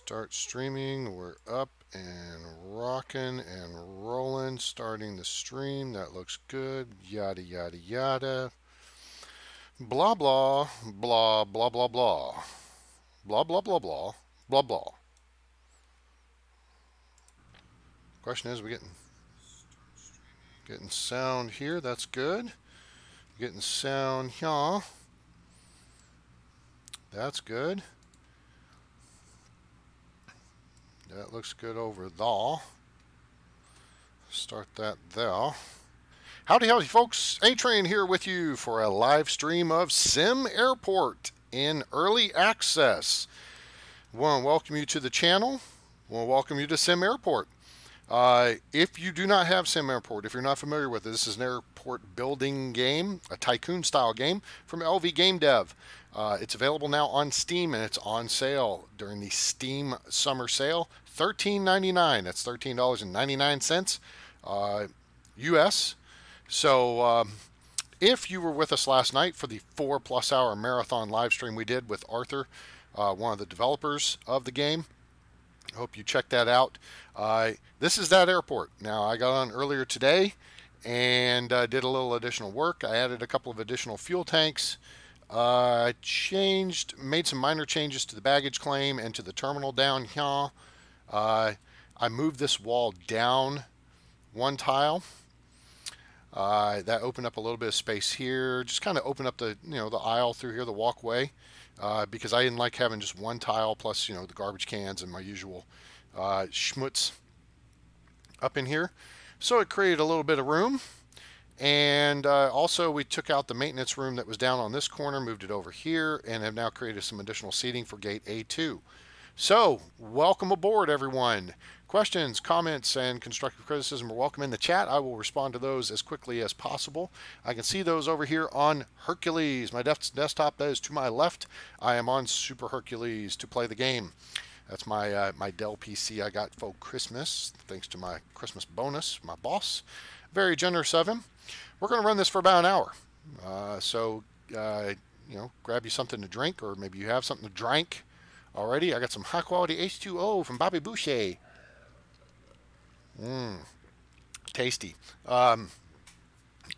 Start streaming. We're up and rocking and rolling. Starting the stream. That looks good. Yada, yada, yada. Blah, blah, blah, blah, blah, blah. Blah, blah, blah, blah, blah, blah. Question is, we getting sound here. That's good. Getting sound here. That's good. That looks good over there. Start that there. Howdy, howdy, folks. A-Train here with you for a live stream of SimAirport in early access. I want to welcome you to the channel. I want to welcome you to SimAirport. If you do not have SimAirport, if you're not familiar with it, this is an airport building game, a tycoon style game from LV Game Dev. It's available now on Steam and it's on sale during the Steam summer sale. $13.99. That's $13.99 US. So if you were with us last night for the 4+ hour marathon live stream we did with Arthur, one of the developers of the game, I hope you check that out. This is that airport. Now, I got on earlier today and did a little additional work. I added a couple of additional fuel tanks. Made some minor changes to the baggage claim and to the terminal down here. I moved this wall down one tile. That opened up a little bit of space here. Just kind of opened up the the aisle through here, the walkway, because I didn't like having just one tile plus the garbage cans and my usual schmutz up in here. So it created a little bit of room. And also we took out the maintenance room that was down on this corner, moved it over here, and have now created some additional seating for gate A2. So welcome aboard, everyone. Questions, comments, and constructive criticism are welcome in the chat. I will respond to those as quickly as possible. I can see those over here on Hercules, my desktop that is to my left. I am on Super Hercules to play the game. That's my my Dell PC I got for Christmas, thanks to my Christmas bonus, my boss. Very generous of him. We're going to run this for about an hour. So grab you something to drink, or maybe you have something to drink already. I got some high quality H2O from Bobby Boucher. Tasty. So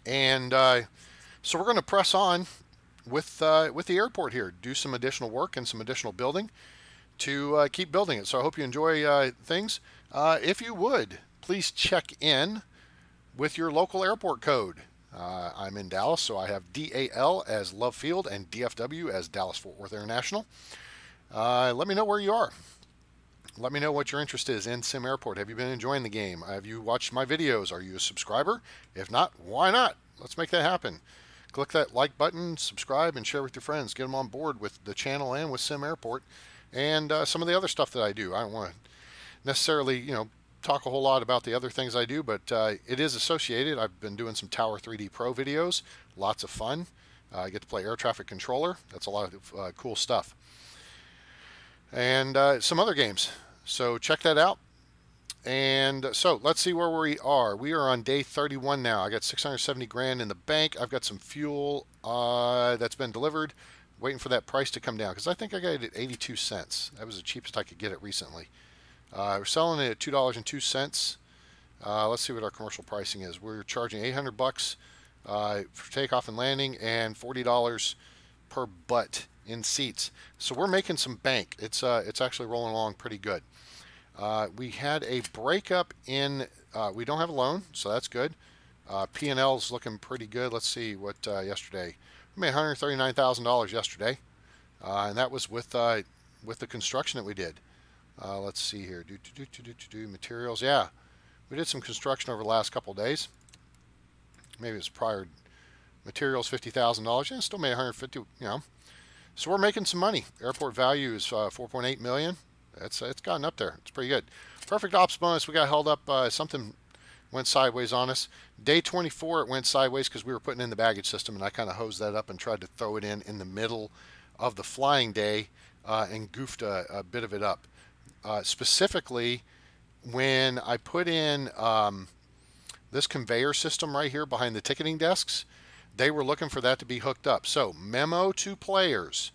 we're going to press on with the airport here, do some additional work and some additional building to keep building it. So I hope you enjoy things. If you would, please check in with your local airport code. I'm in Dallas, so I have DAL as Love Field and DFW as Dallas-Fort Worth International. Let me know where you are. Let me know what your interest is in SimAirport. Have you been enjoying the game? Have you watched my videos? Are you a subscriber? If not, why not? Let's make that happen. Click that like button, subscribe, and share with your friends. Get them on board with the channel and with SimAirport and some of the other stuff that I do. I don't want to necessarily, talk a whole lot about the other things I do, but it is associated. I've been doing some Tower 3D Pro videos. Lots of fun. I get to play air traffic controller. That's a lot of cool stuff. And some other games. So check that out. And so let's see where we are. We are on day 31 now. I got 670 grand in the bank. I've got some fuel that's been delivered. Waiting for that price to come down, because I think I got it at 82 cents. That was the cheapest I could get it recently. We're selling it at $2.02. Let's see what our commercial pricing is. We're charging $800 for takeoff and landing, and $40 per butt in seats. So we're making some bank. It's actually rolling along pretty good. We had a breakup in. We don't have a loan, so that's good. P&L's looking pretty good. Let's see what yesterday. We made $139,000 yesterday, and that was with the construction that we did. Let's see here. Materials. Yeah, we did some construction over the last couple of days. Maybe it's prior materials, $50,000. Yeah, still made $150. So we're making some money. Airport value is $4.8 million. It's gotten up there. It's pretty good. Perfect ops bonus. We got held up. Something went sideways on us. Day 24, it went sideways because we were putting in the baggage system, and I kind of hosed that up and tried to throw it in the middle of the flying day and goofed a bit of it up. Specifically, when I put in this conveyor system right here behind the ticketing desks, they were looking for that to be hooked up. So memo to players,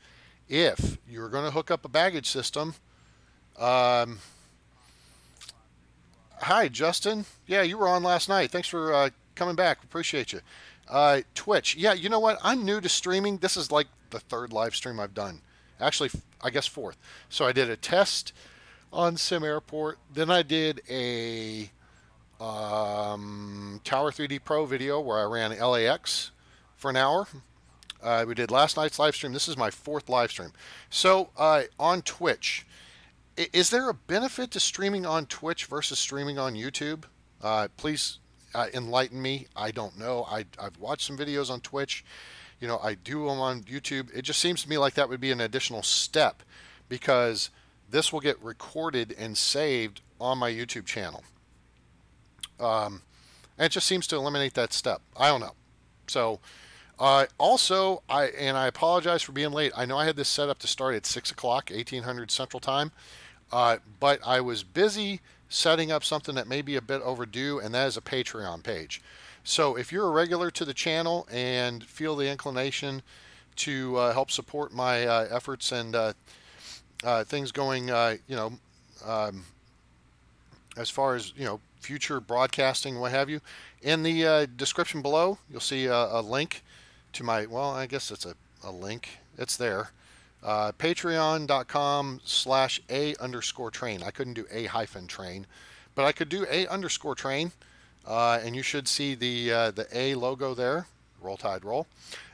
if you're going to hook up a baggage system, Um, Hi, Justin. Yeah, you were on last night. Thanks for coming back. Appreciate you. Twitch. Yeah, you know what? I'm new to streaming. This is like the third live stream I've done. Actually, I guess fourth. So I did a test on SimAirport. Then I did a Tower 3D Pro video where I ran LAX for an hour. We did last night's live stream. This is my fourth live stream. So on Twitch, is there a benefit to streaming on Twitch versus streaming on YouTube? Please enlighten me. I don't know. I've watched some videos on Twitch. You know, I do them on YouTube. It just seems to me like that would be an additional step because this will get recorded and saved on my YouTube channel. And it just seems to eliminate that step. I don't know. So also, I apologize for being late. I know I had this set up to start at 6 o'clock, 1800 Central Time. But I was busy setting up something that may be a bit overdue, and that is a Patreon page. So if you're a regular to the channel and feel the inclination to help support my efforts and things going, as far as, future broadcasting, what have you, in the description below, you'll see a link to my, well, I guess it's a link. It's there. Patreon.com/A_train. I couldn't do A-train, but I could do A_train, and you should see the A logo there. Roll Tide Roll.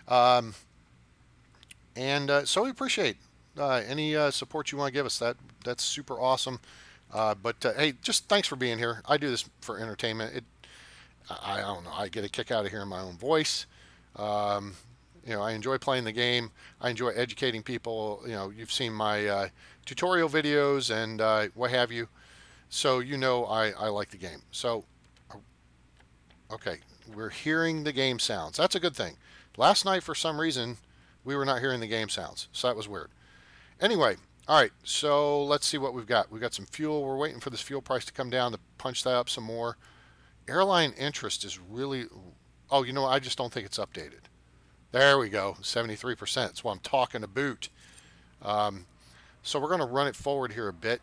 So we appreciate any support you want to give us. That's super awesome. But hey, just thanks for being here. I do this for entertainment. I don't know. I get a kick out of hearing my own voice. I enjoy playing the game. I enjoy educating people. You've seen my tutorial videos and what have you. So I like the game. So, okay, we're hearing the game sounds. That's a good thing. Last night, for some reason, we were not hearing the game sounds. So that was weird. Anyway, all right, so let's see what we've got. We've got some fuel. We're waiting for this fuel price to come down to punch that up some more. Airline interest is really... Oh, I just don't think it's updated. There we go, 73%. That's what I'm talking about. So we're going to run it forward here a bit.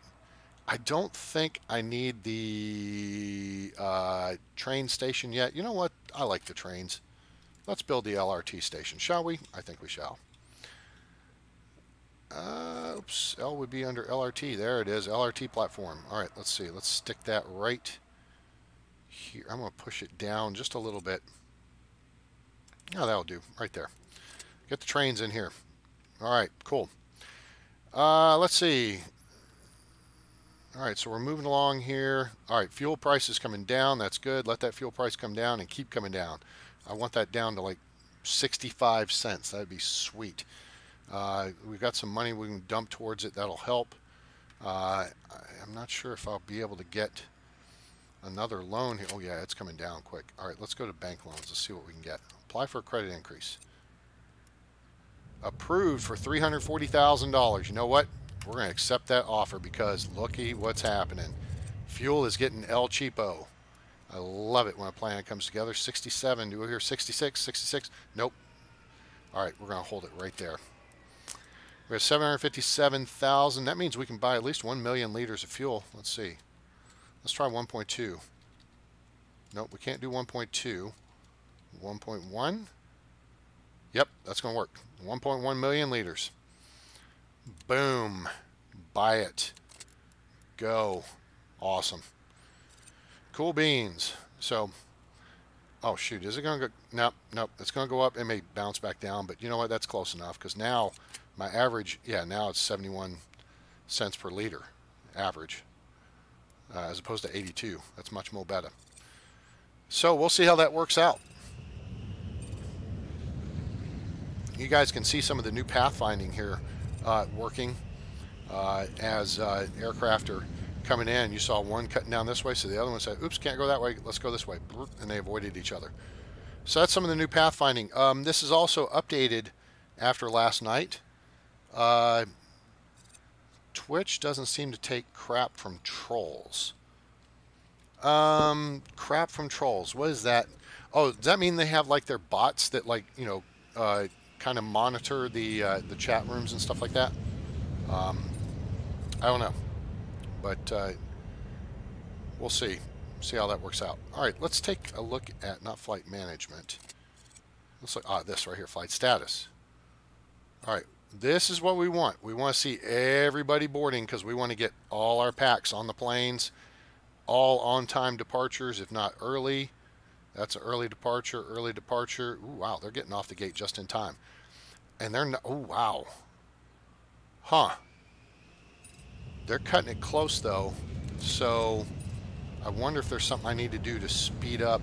I don't think I need the train station yet. You know what? I like the trains. Let's build the LRT station, shall we? I think we shall. Oops, L would be under LRT. There it is, LRT platform. All right, let's see. Let's stick that right here. I'm going to push it down just a little bit. Oh, that'll do, right there. Get the trains in here. All right, cool. Let's see. All right, so we're moving along here. All right, fuel price is coming down. That's good. Let that fuel price come down and keep coming down. I want that down to like 65 cents. That'd be sweet. We've got some money we can dump towards it. That'll help. I'm not sure if I'll be able to get another loan here. Oh, yeah, it's coming down quick. All right, let's go to bank loans. Let's see what we can get. Apply for a credit increase. Approved for $340,000. You know what? We're going to accept that offer because looky what's happening. Fuel is getting El Cheapo. I love it when a plan comes together. 67. Do we hear 66? 66? Nope. All right, we're going to hold it right there. We have 757,000. That means we can buy at least 1 million liters of fuel. Let's see. Let's try 1.2. Nope, we can't do 1.2. 1.1. Yep, that's going to work. 1.1 million liters. Boom. Buy it. Go. Awesome. Cool beans. So, oh shoot, is it going to go? Nope, nope. It's going to go up. It may bounce back down, but you know what? That's close enough because now my average, yeah, now it's 71 cents per liter average as opposed to 82. That's much more better. So we'll see how that works out. You guys can see some of the new pathfinding here working as aircraft are coming in. You saw one cutting down this way, so the other one said, oops, can't go that way, let's go this way, and they avoided each other. So that's some of the new pathfinding. This is also updated after last night. Twitch doesn't seem to take crap from trolls. Crap from trolls, what is that? Oh, does that mean they have like their bots that like, kind of monitor the chat rooms and stuff like that? I don't know. but we'll see how that works out. All right, let's take a look at not flight management. Let's look this right here, flight status. All right, this is what we want. We want to see everybody boarding because we want to get all our packs on the planes, all on-time departures, if not early. That's an early departure, early departure. Ooh, wow, they're getting off the gate just in time. And they're not, oh, wow. Huh. They're cutting it close, though. So I wonder if there's something I need to do to speed up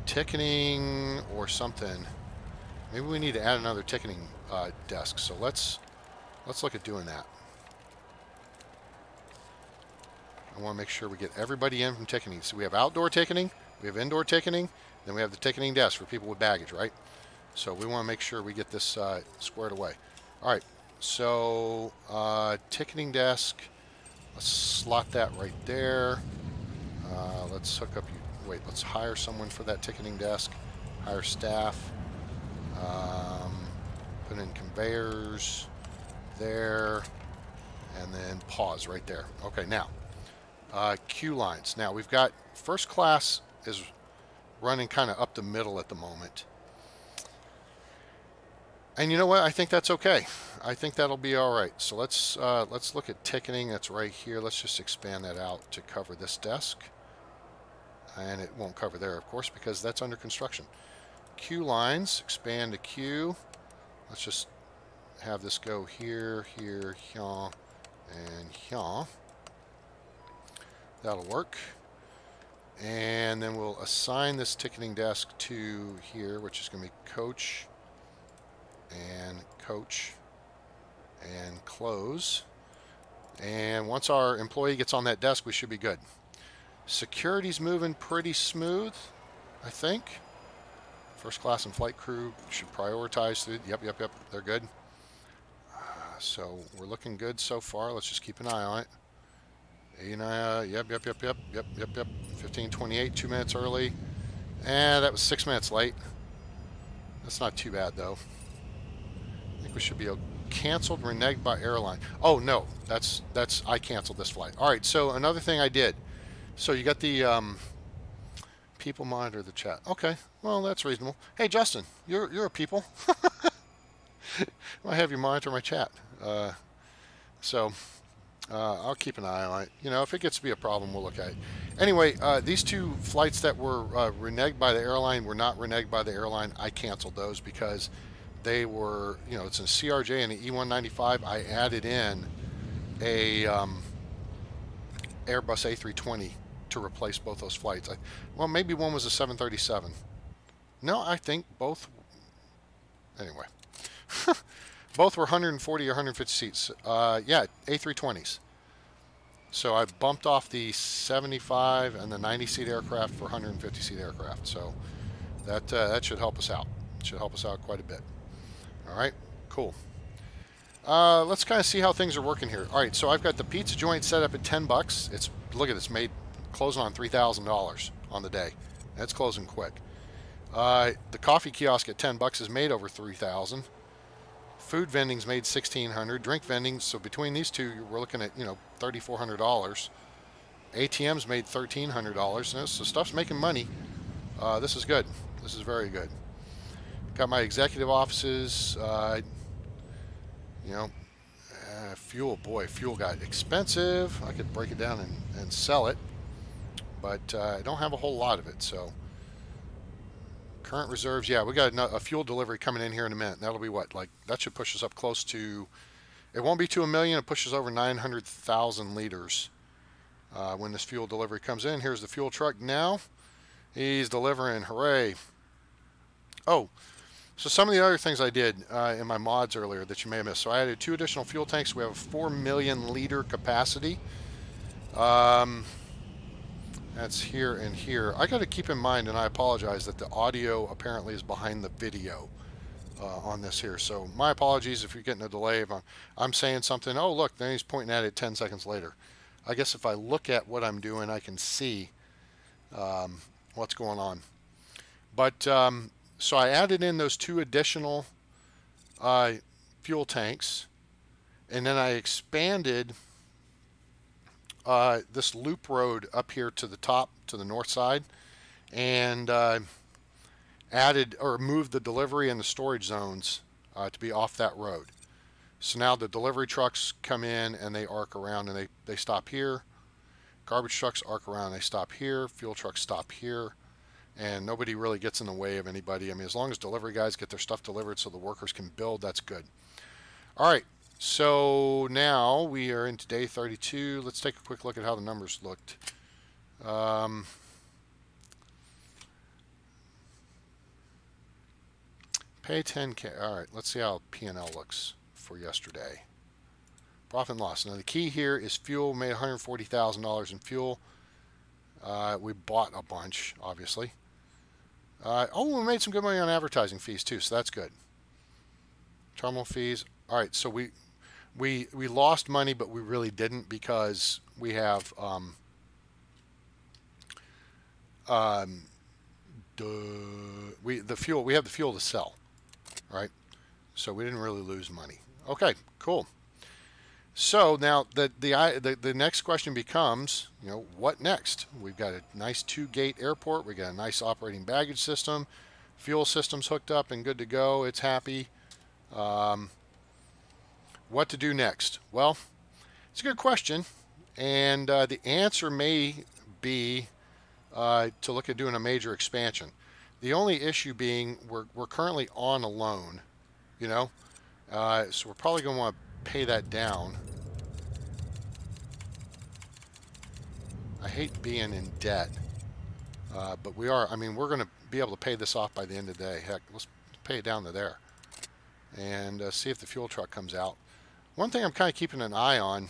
ticketing or something. Maybe we need to add another ticketing desk. So let's look at doing that. I want to make sure we get everybody in from ticketing. So we have outdoor ticketing, we have indoor ticketing, then we have the ticketing desk for people with baggage, right? So we want to make sure we get this squared away. All right, so ticketing desk, let's slot that right there. Let's hook up, wait, let's hire someone for that ticketing desk, hire staff, put in conveyors there, and then pause right there. Okay, now, queue lines. Now, we've got first class is running kind of up the middle at the moment. And you know what? I think that's okay. I think that'll be all right. So let's look at ticketing. That's right here. Let's just expand that out to cover this desk. And it won't cover there, of course, because that's under construction. Queue lines, expand to queue. Let's just have this go here, here, here, and here. That'll work. And then we'll assign this ticketing desk to here, which is going to be coach and coach and close. And once our employee gets on that desk, we should be good. Security's moving pretty smooth, I think. First class and flight crew should prioritize through. Yep, they're good. So we're looking good so far. Let's just keep an eye on it. Yep. 15:28, 2 minutes early. And that was 6 minutes late. That's not too bad, though. I think we should be canceled, reneged by airline. Oh, no, that's I canceled this flight. All right, so another thing I did. So you got the people monitor the chat. Okay, well, that's reasonable. Hey, Justin, you're a people. I have you monitor my chat. I'll keep an eye on it. You know, if it gets to be a problem, we'll look at it. Anyway, these two flights that were reneged by the airline were not reneged by the airline. I canceled those because they were, you know, it's a CRJ and an E195. I added in a Airbus A320 to replace both those flights. Well, maybe one was a 737. No, I think both. Anyway. Both were 140 or 150 seats. Yeah, A320s. So I bumped off the 75 and the 90-seat aircraft for 150-seat aircraft. So that should help us out. It should help us out quite a bit. All right, cool. Let's kind of see how things are working here. All right, so I've got the pizza joint set up at $10. It's, look at this, closing on $3,000 on the day. That's closing quick. The coffee kiosk at $10 is made over $3,000. Food vending's made $1,600. Drink vending, so between these two, we're looking at, you know, $3,400. ATM's made $1,300. So stuff's making money. This is good. This is very good. Got my executive offices. You know, fuel. Boy, fuel got expensive. I could break it down and sell it, but I don't have a whole lot of it. So current reserves, yeah, we got a fuel delivery coming in here in a minute. That'll be what, like, that should push us up close to, it won't be to 1 million, it pushes over 900,000 liters when this fuel delivery comes in. Here's the fuel truck now. He's delivering, hooray. Oh, so some of the other things I did in my mods earlier that you may have missed. So I added 2 additional fuel tanks. We have a 4 million liter capacity. That's here and here. I got to keep in mind, and I apologize, that the audio apparently is behind the video on this here. So my apologies if you're getting a delay. If I'm saying something, oh look, then he's pointing at it 10 seconds later. I guess if I look at what I'm doing, I can see what's going on. But so I added in those 2 additional fuel tanks, and then I expanded this loop road up here to the top, to the north side, and added or moved the delivery and the storage zones to be off that road. So now the delivery trucks come in and they arc around and they stop here. Garbage trucks arc around and they stop here. Fuel trucks stop here. And nobody really gets in the way of anybody. I mean, as long as delivery guys get their stuff delivered so the workers can build, that's good. All right, so now we are into day 32. Let's take a quick look at how the numbers looked. Pay 10K. All right, let's see how P&L looks for yesterday. Profit and loss. Now the key here is fuel. Made $140,000 in fuel. We bought a bunch, obviously. Oh, we made some good money on advertising fees too, so that's good. Terminal fees. All right, so we lost money, but we really didn't because we have the fuel. We have the fuel to sell, right? So we didn't really lose money. Okay, cool. So now the next question becomes, you know, what next? We've got a nice 2-gate airport. We got a nice operating baggage system. Fuel system's hooked up and good to go. It's happy. What to do next? Well, it's a good question, and the answer may be to look at doing a major expansion. The only issue being we're currently on a loan, you know, so we're probably going to want to pay that down. I hate being in debt, but we are. I mean, we're going to be able to pay this off by the end of the day. Heck, let's pay it down to there and see if the fuel truck comes out. One thing I'm kind of keeping an eye on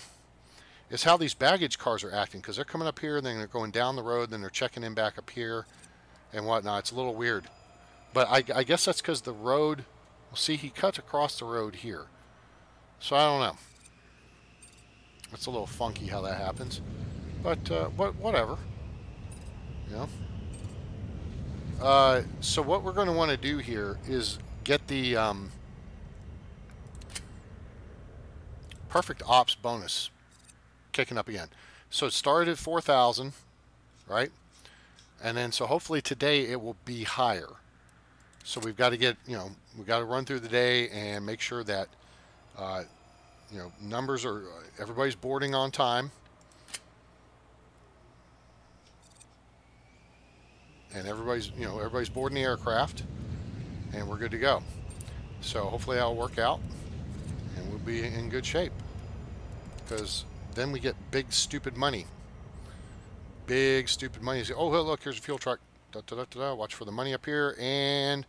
is how these baggage cars are acting, because they're coming up here and then they're going down the road, then they're checking in back up here and whatnot. It's a little weird, but I guess that's because the road. Well, see, he cut across the road here, so I don't know. It's a little funky how that happens, but whatever, you know. So what we're going to want to do here is get the perfect ops bonus kicking up again. So it started at 4,000, right? And then so hopefully today it will be higher. So we've got to get, you know, we've got to run through the day and make sure that you know, numbers are, everybody's boarding on time, and everybody's, you know, everybody's boarding the aircraft, and we're good to go. So hopefully that'll work out and we'll be in good shape, because then we get big stupid money. Big stupid money. Oh, look, here's a fuel truck. Da, da, da, da, da. Watch for the money up here, and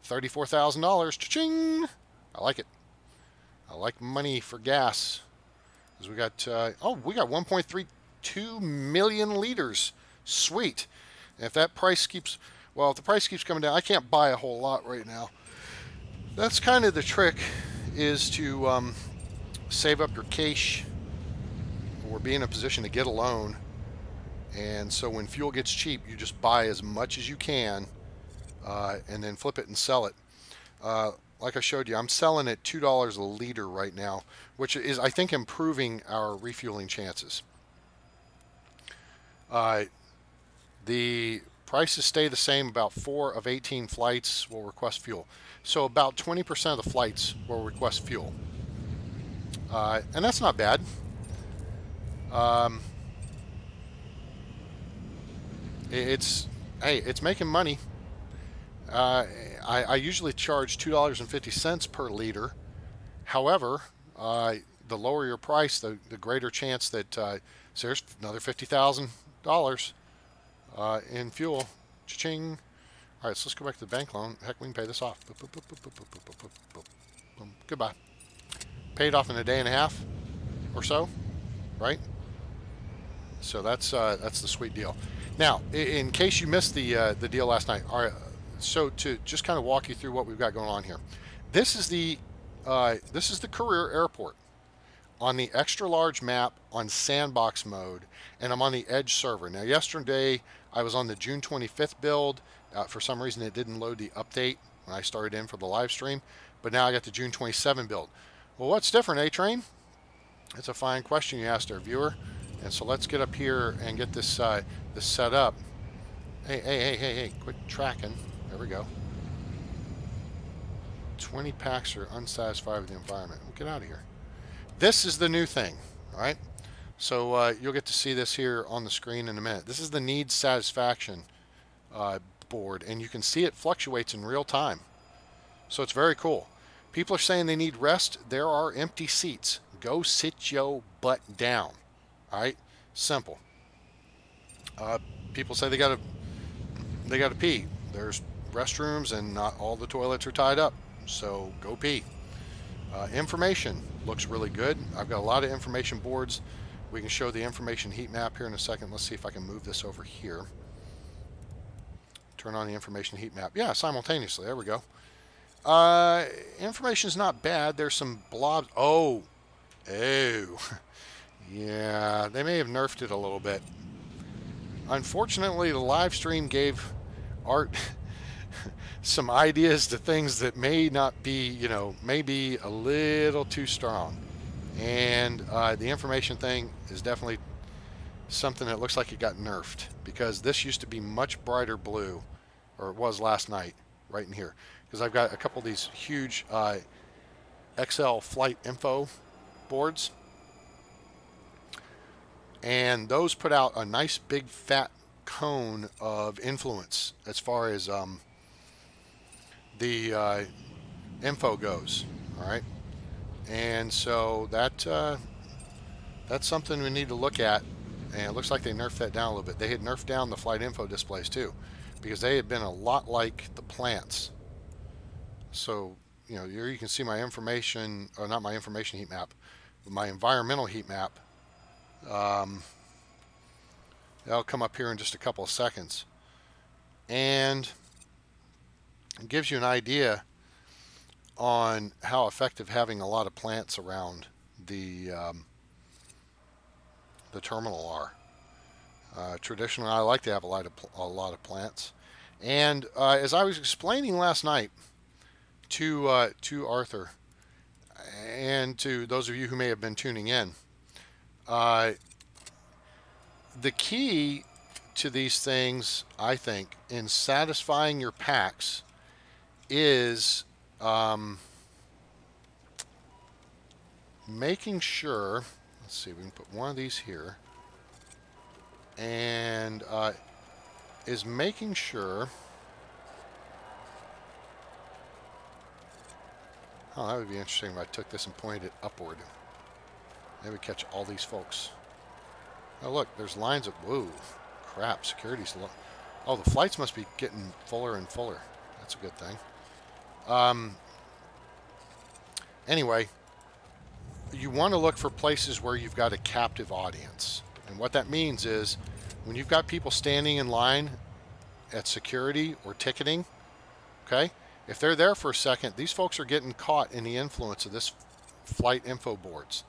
$34,000. Cha-ching! I like it. I like money for gas. Because we got, oh, we got 1.32 million liters. Sweet. And if that price keeps, well, if the price keeps coming down, I can't buy a whole lot right now. That's kind of the trick, is to save up your cash or be in a position to get a loan. And so when fuel gets cheap, you just buy as much as you can and then flip it and sell it. Like I showed you, I'm selling at $2 a liter right now, which is, I think, improving our refueling chances. The prices stay the same. About 4 of 18 flights will request fuel. So about 20% of the flights will request fuel. And that's not bad. Hey, it's making money. I usually charge $2.50 per liter. However, the lower your price, the greater chance that so there's another $50,000 in fuel. Cha-ching. All right, so let's go back to the bank loan. Heck, we can pay this off. Boop, boop, boop, boop, boop, boop, boop, boop, boop. Boom. Goodbye. Paid off in a day and a half or so, right? So that's the sweet deal. Now, in case you missed the deal last night, all right, so to just kind of walk you through what we've got going on here, this is the career airport on the extra large map on sandbox mode, and I'm on the Edge server. Now, yesterday I was on the June 25th build. For some reason, it didn't load the update when I started in for the live stream, but now I got the June 27 build. Well, what's different, A-Train? It's a fine question you asked our viewer, And so let's get up here and get this this set up. Hey, quit tracking. There we go. 20 packs are unsatisfied with the environment. We'll get out of here. This is the new thing, all right? So you'll get to see this here on the screen in a minute. This is the needs satisfaction board, and you can see it fluctuates in real time. So it's very cool. People are saying they need rest. There are empty seats. Go sit your butt down. All right? Simple. People say they gotta pee. There's restrooms, and not all the toilets are tied up. So go pee. Information looks really good. I've got a lot of information boards. We can show the information heat map here in a second. Let's see if I can move this over here. Turn on the information heat map. Yeah, simultaneously. There we go. Information's not bad. There's some blobs. Oh. Yeah, they may have nerfed it a little bit. Unfortunately, the live stream gave Art some ideas to things that may not be, you know, maybe a little too strong. And the information thing is definitely something that looks like it got nerfed, because this used to be much brighter blue, or it was last night, right in here. Because I've got a couple of these huge XL flight info boards, and those put out a nice big fat cone of influence as far as the info goes. All right, and so that's something we need to look at. And it looks like they nerfed that down a little bit. They had nerfed down the flight info displays too, because they had been a lot like the plants. So, you know, here you can see my information, or not my information heat map, but my environmental heat map. That'll come up here in just a couple of seconds. And it gives you an idea on how effective having a lot of plants around the terminal are. Traditionally, I like to have a lot of plants. And as I was explaining last night to Arthur, and to those of you who may have been tuning in, the key to these things, I think, in satisfying your packs is making sure, let's see, we can put one of these here, and is making sure, oh, that would be interesting if I took this and pointed it upward. Maybe catch all these folks. Oh, look, there's lines of, whoa, crap, security's low. Oh, the flights must be getting fuller and fuller. That's a good thing. Anyway, you want to look for places where you've got a captive audience. And what that means is when you've got people standing in line at security or ticketing, okay, if they're there for a second, these folks are getting caught in the influence of this flight info boards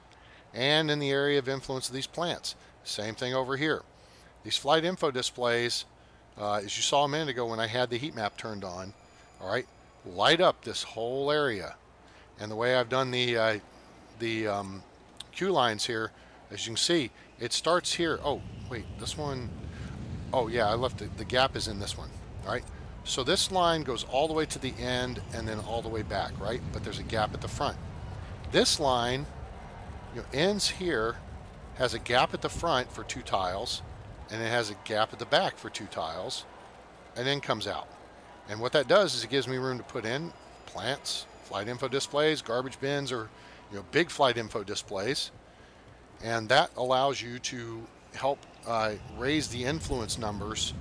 and in the area of influence of these plants. Same thing over here. These flight info displays, as you saw a minute ago when I had the heat map turned on, all right, light up this whole area. And the way I've done the queue lines here, as you can see, it starts here. Oh, wait, this one, oh yeah, I left it. The gap is in this one, all right? So this line goes all the way to the end and then all the way back, right? But there's a gap at the front. This line, you know, ends here, has a gap at the front for 2 tiles, and it has a gap at the back for 2 tiles, and then comes out. And what that does is it gives me room to put in plants, flight info displays, garbage bins, or, you know, big flight info displays, and that allows you to help raise the influence numbers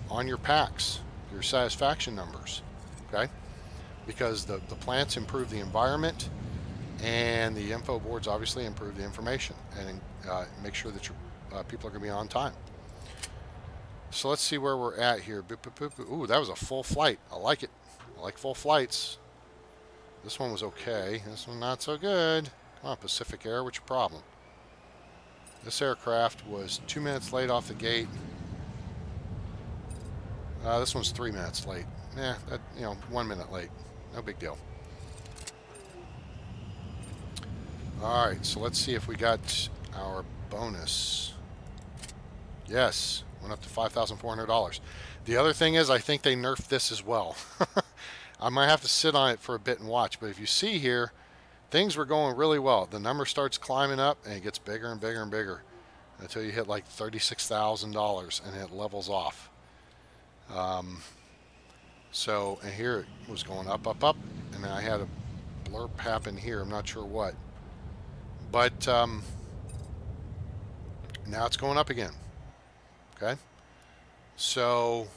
on your packs, your satisfaction numbers, okay? Because the plants improve the environment, and the info boards obviously improve the information, and make sure that your people are going to be on time. So let's see where we're at here. Ooh, that was a full flight. I like it. I like full flights. This one was okay. This one not so good. Come on, Pacific Air, what's your problem? This aircraft was 2 minutes late off the gate. This one's 3 minutes late. That, you know, 1 minute late. No big deal. All right, so let's see if we got. our bonus. Yes, went up to $5,400. The other thing is, I think they nerfed this as well. I might have to sit on it for a bit and watch, but if you see here, things were going really well. The number starts climbing up, and it gets bigger and bigger and bigger until you hit like $36,000, and it levels off. So, and here it was going up, up, up, and then I had a blurb happen here. I'm not sure what. But now it's going up again. Okay? So,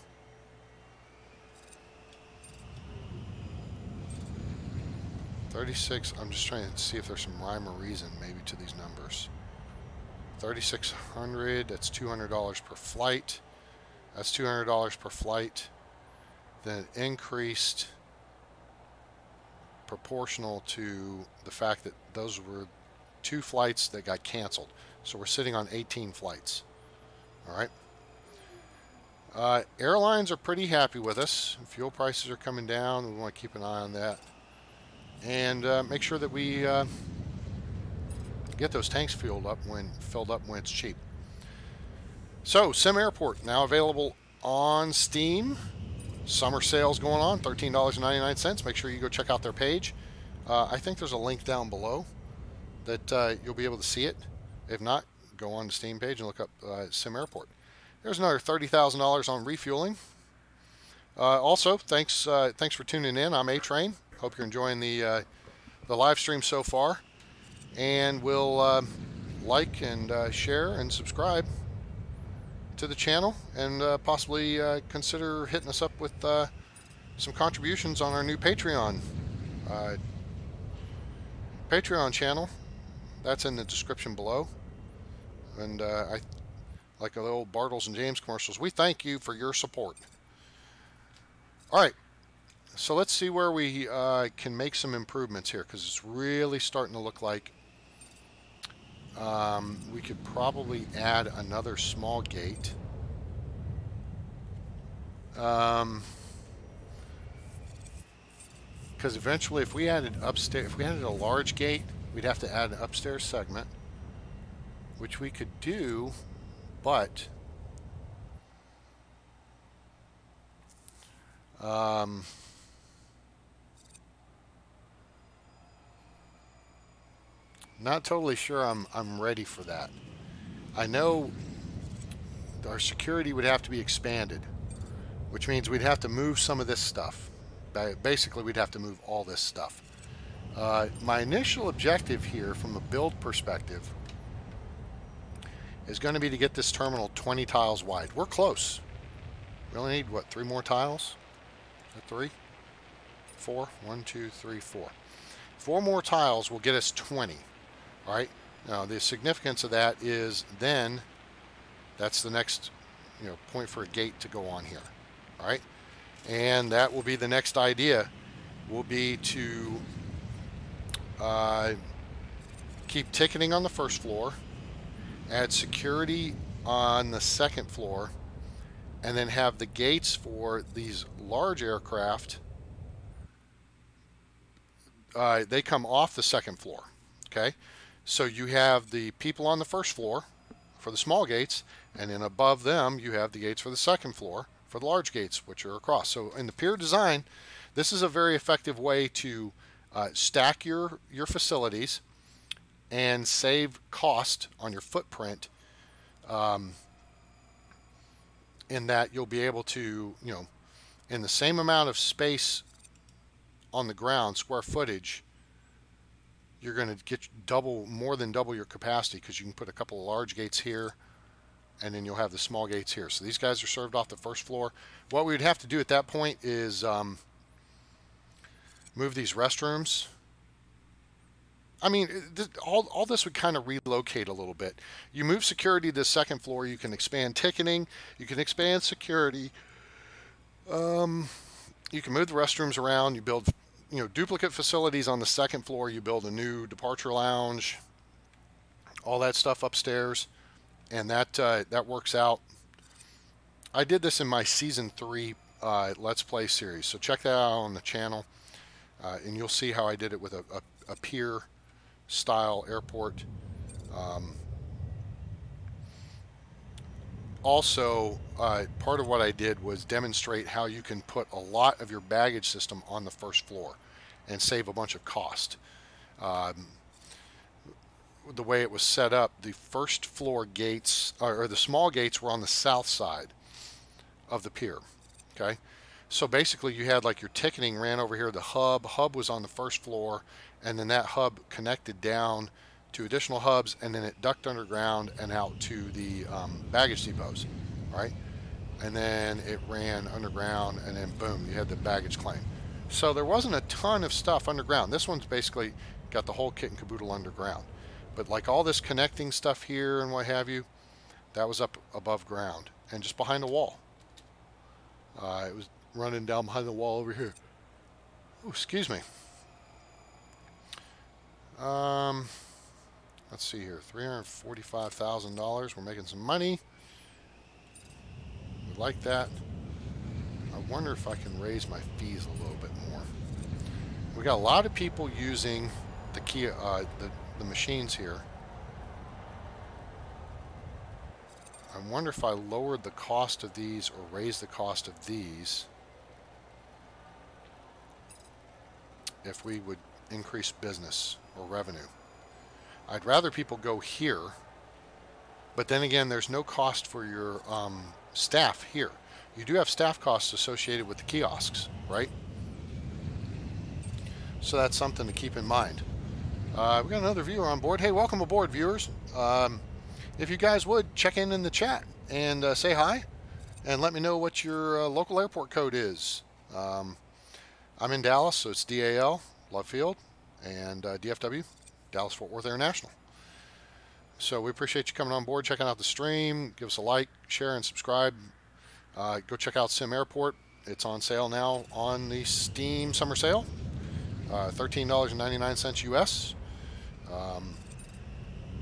$36, I'm just trying to see if there's some rhyme or reason maybe to these numbers. $3,600, that's $200 per flight. That's $200 per flight. Then it increased proportional to the fact that those were 2 flights that got canceled. So we're sitting on 18 flights. All right. Airlines are pretty happy with us. Fuel prices are coming down. We want to keep an eye on that. And make sure that we get those tanks filled up when it's cheap. So, SimAirport now available on Steam. Summer sales going on, $13.99. Make sure you go check out their page. I think there's a link down below that you'll be able to see it. If not, go on the Steam page and look up SimAirport. There's another $30,000 on refueling. Also, thanks for tuning in. I'm A-Train. Hope you're enjoying the live stream so far. And we'll like and share and subscribe to the channel, and possibly consider hitting us up with some contributions on our new Patreon channel. That's in the description below. And I like the old Bartles and James commercials. We thank you for your support. All right, so let's see where we can make some improvements here, because it's really starting to look like we could probably add another small gate. Because eventually, if we added a large gate, we'd have to add an upstairs segment, which we could do, but not totally sure I'm ready for that. I know our security would have to be expanded, which means we'd have to move some of this stuff. Basically, we'd have to move all this stuff. My initial objective here from a build perspective is going to be to get this terminal 20 tiles wide. We're close. We only need, what, 3 more tiles? Is that 3? 4? 1, 2, 3, 4. 4 more tiles will get us 20. All right. Now the significance of that is then that's the next point for a gate to go on here. All right. And that will be the next idea, will be to keep ticketing on the first floor, add security on the second floor, and then have the gates for these large aircraft. They come off the second floor. Okay. So you have the people on the first floor for the small gates, and then above them you have the gates for the second floor for the large gates, which are across. So in the pier design, this is a very effective way to stack your facilities and save cost on your footprint, in that you'll be able to, in the same amount of space on the ground, square footage, you're going to get more than double your capacity, because you can put a couple of large gates here, and then you'll have the small gates here. So these guys are served off the first floor. What we would have to do at that point is move these restrooms. I mean, all this would kind of relocate a little bit. You move security to the second floor, you can expand ticketing, you can expand security. You can move the restrooms around, you build duplicate facilities on the second floor, you build a new departure lounge, all that stuff upstairs, and that works out. I did this in my season 3 Let's Play series, so check that out on the channel, and you'll see how I did it with a pier style airport. also, part of what I did was demonstrate how you can put a lot of your baggage system on the first floor and save a bunch of cost. The way it was set up, the first floor gates, or the small gates, were on the south side of the pier. Okay, so basically you had like your ticketing ran over here. The hub was on the first floor, and then that hub connected down to additional hubs, and then it ducked underground and out to the baggage depots, right? And then it ran underground, and then boom, you had the baggage claim. So there wasn't a ton of stuff underground. This one's basically got the whole kit and caboodle underground. But like all this connecting stuff here and what have you, that was up above ground and just behind the wall. It was running down behind the wall over here. Oh, excuse me. Let's see here, $345,000. We're making some money. We like that. I wonder if I can raise my fees a little bit more. We got a lot of people using the key, the machines here. I wonder if I lowered the cost of these or raised the cost of these, if we would increase business or revenue. I'd rather people go here, but then again, there's no cost for your staff here. You do have staff costs associated with the kiosks, right? So that's something to keep in mind. We got another viewer on board. Hey, welcome aboard, viewers. If you guys would, check in the chat and say hi and let me know what your local airport code is. I'm in Dallas, so it's DAL, Love Field, and DFW, Dallas Fort Worth International. So we appreciate you coming on board, checking out the stream. Give us a like, share, and subscribe. Go check out SimAirport. It's on sale now on the Steam summer sale. $13.99 US.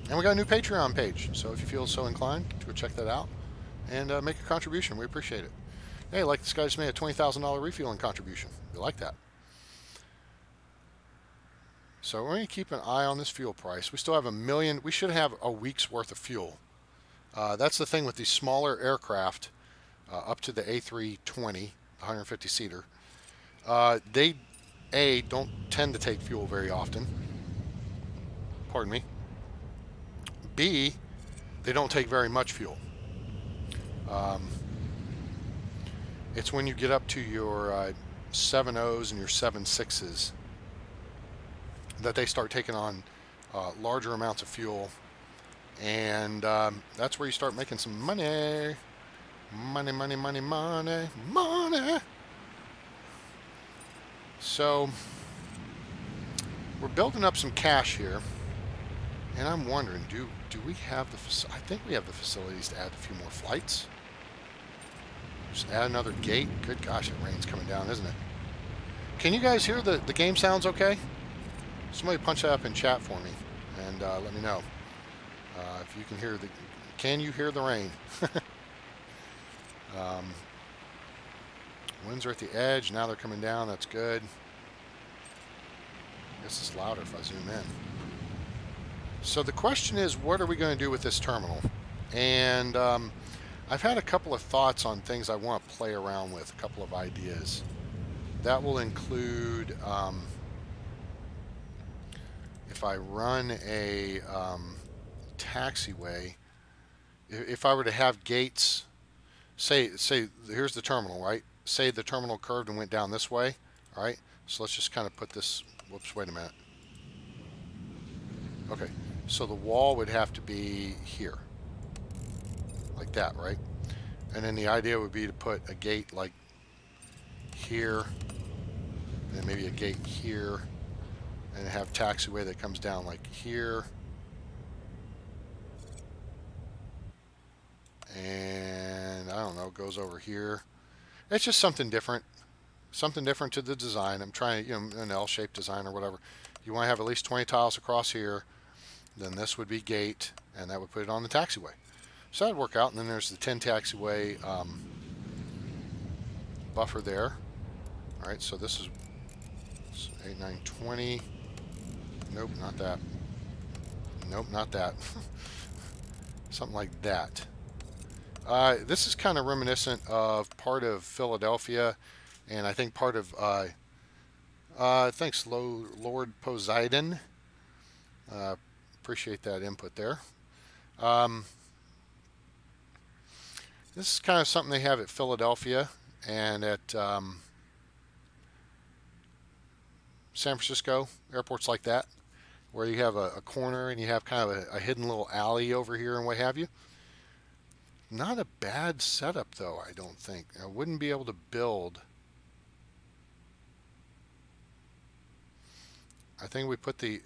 And we got a new Patreon page, so if you feel so inclined, go check that out and make a contribution. We appreciate it. Hey, like this guy just made a $20,000 refueling contribution. We like that. So we're going to keep an eye on this fuel price. We still have we should have a week's worth of fuel. That's the thing with these smaller aircraft, up to the A320, 150-seater. They, don't tend to take fuel very often. Pardon me. B, they don't take very much fuel. It's when you get up to your 7.0s and your 7.6s that they start taking on larger amounts of fuel, and that's where you start making some money. Money, money, money, money, money. So we're building up some cash here, and I'm wondering, do we have the? I think we have the facilities to add a few more flights. Just add another gate. Good gosh, it rain's coming down, isn't it? Can you guys hear the game sounds okay? Somebody punch that up in chat for me and let me know if you can hear can you hear the rain? Winds are at the edge. Now they're coming down. That's good. I guess it's louder if I zoom in. So the question is, what are we going to do with this terminal? And I've had a couple of thoughts on things I want to play around with, a couple of ideas. That will include if I run a taxiway, if I were to have gates, say here's the terminal, right? Say the terminal curved and went down this way, all right? So let's just kind of put this, whoops, wait a minute. Okay, so the wall would have to be here, like that, right? And then the idea would be to put a gate like here, and maybe a gate here, and have taxiway that comes down like here, and I don't know, goes over here. It's just something different to the design. I'm trying, an L-shaped design or whatever. You want to have at least 20 tiles across here, then this would be gate, and that would put it on the taxiway. So that'd work out. And then there's the 10 taxiway buffer there. All right, so this is 8, 9, 20. Nope, not that. Nope, not that. Something like that. This is kind of reminiscent of part of Philadelphia, and I think part of thanks, Lord Poseidon. Appreciate that input there. Um, this is kind of something they have at Philadelphia and at San Francisco, airports like that, where you have a corner and you have kind of a hidden little alley over here and what have you. Not a bad setup though, I don't think. I wouldn't be able to build. I think we put the,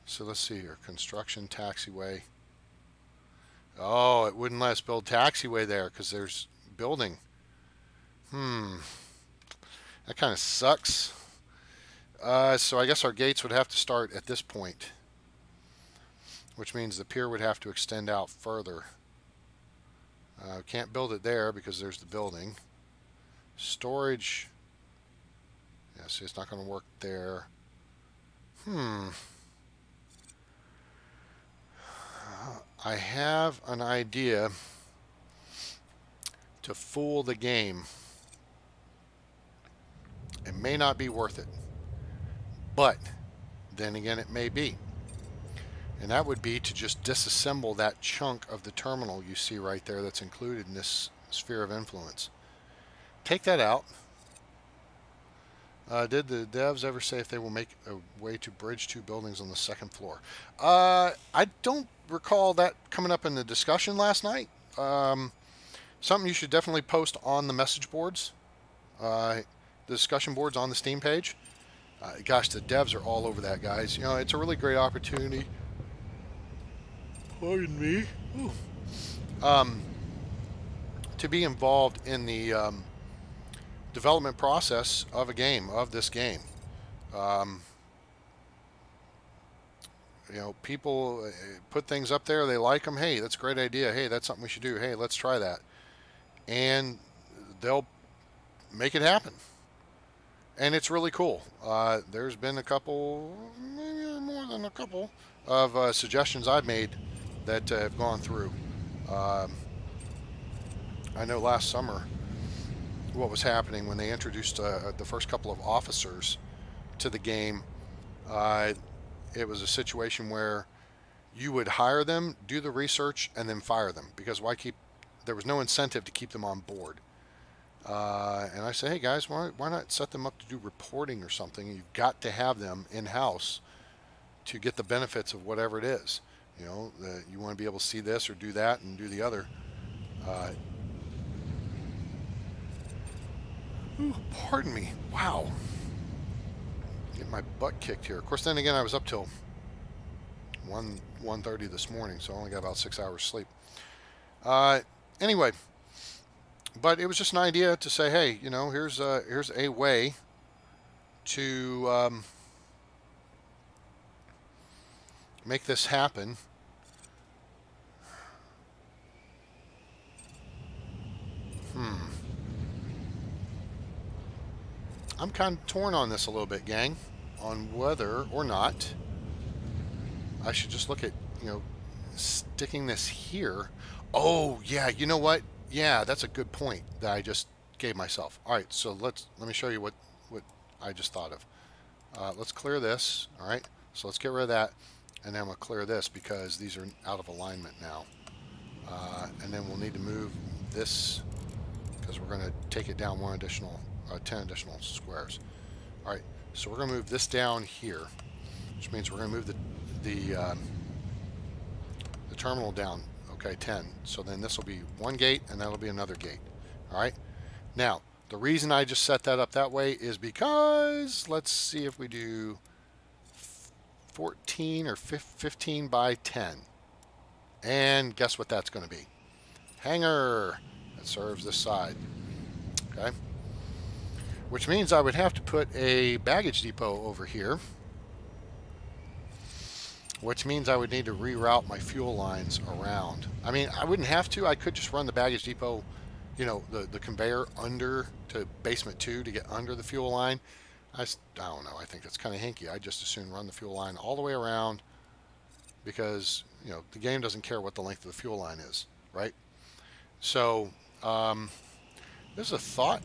so let's see here, construction taxiway. Oh, it wouldn't let us build taxiway there because there's building. That kind of sucks. So I guess our gates would have to start at this point, which means the pier would have to extend out further. Can't build it there because there's the building. Storage. Yeah, see, it's not going to work there. I have an idea to fool the game. It may not be worth it, but then again it may be. And that would be to just disassemble that chunk of the terminal you see right there that's included in this sphere of influence. Take that out. Did the devs ever say if they will make a way to bridge two buildings on the second floor? I don't recall that coming up in the discussion last night. Something you should definitely post on the message boards, the discussion boards on the Steam page. Gosh, the devs are all over that, guys. You know, it's a really great opportunity. Pardon me. To be involved in the development process of a game, of this game. You know, people put things up there, they like them. Hey, that's a great idea. Hey, that's something we should do. Hey, let's try that. And they'll make it happen. And it's really cool. There's been a couple, maybe more than a couple, of suggestions I've made that have gone through. I know last summer what was happening when they introduced the first couple of officers to the game. It was a situation where you would hire them, do the research, and then fire them, because there was no incentive to keep them on board. And I say, hey guys, why not set them up to do reporting or something? You've got to have them in-house to get the benefits of whatever it is. You know, you want to be able to see this or do that and do the other. Ooh, pardon me. Wow. Get my butt kicked here. Of course, then again, I was up till 1:30 this morning, so I only got about 6 hours sleep. Anyway, but it was just an idea to say, hey, you know, here's a way to make this happen. I'm kind of torn on this a little bit, gang, on whether or not I should just look at, you know, sticking this here. Oh, yeah, you know what? Yeah, that's a good point that I just gave myself. All right, so let me show you what I just thought of. Let's clear this. All right, so let's get rid of that, and then we'll clear this because these are out of alignment now. And then we'll need to move this because we're going to take it down 10 additional squares. All right, so we're going to move this down here, which means we're going to move the terminal down. Okay, 10. So then this will be one gate, and that'll be another gate. All right. Now, the reason I just set that up that way is because let's see if we do 14 or 15 by 10, and guess what that's going to be? Hangar that serves this side. Okay. Which means I would have to put a baggage depot over here, which means I would need to reroute my fuel lines around. I mean, I wouldn't have to. I could just run the baggage depot, you know, the conveyor under to basement 2 to get under the fuel line. I don't know. I think that's kind of hinky. I'd just as soon run the fuel line all the way around because the game doesn't care what the length of the fuel line is, right? So there's a thought.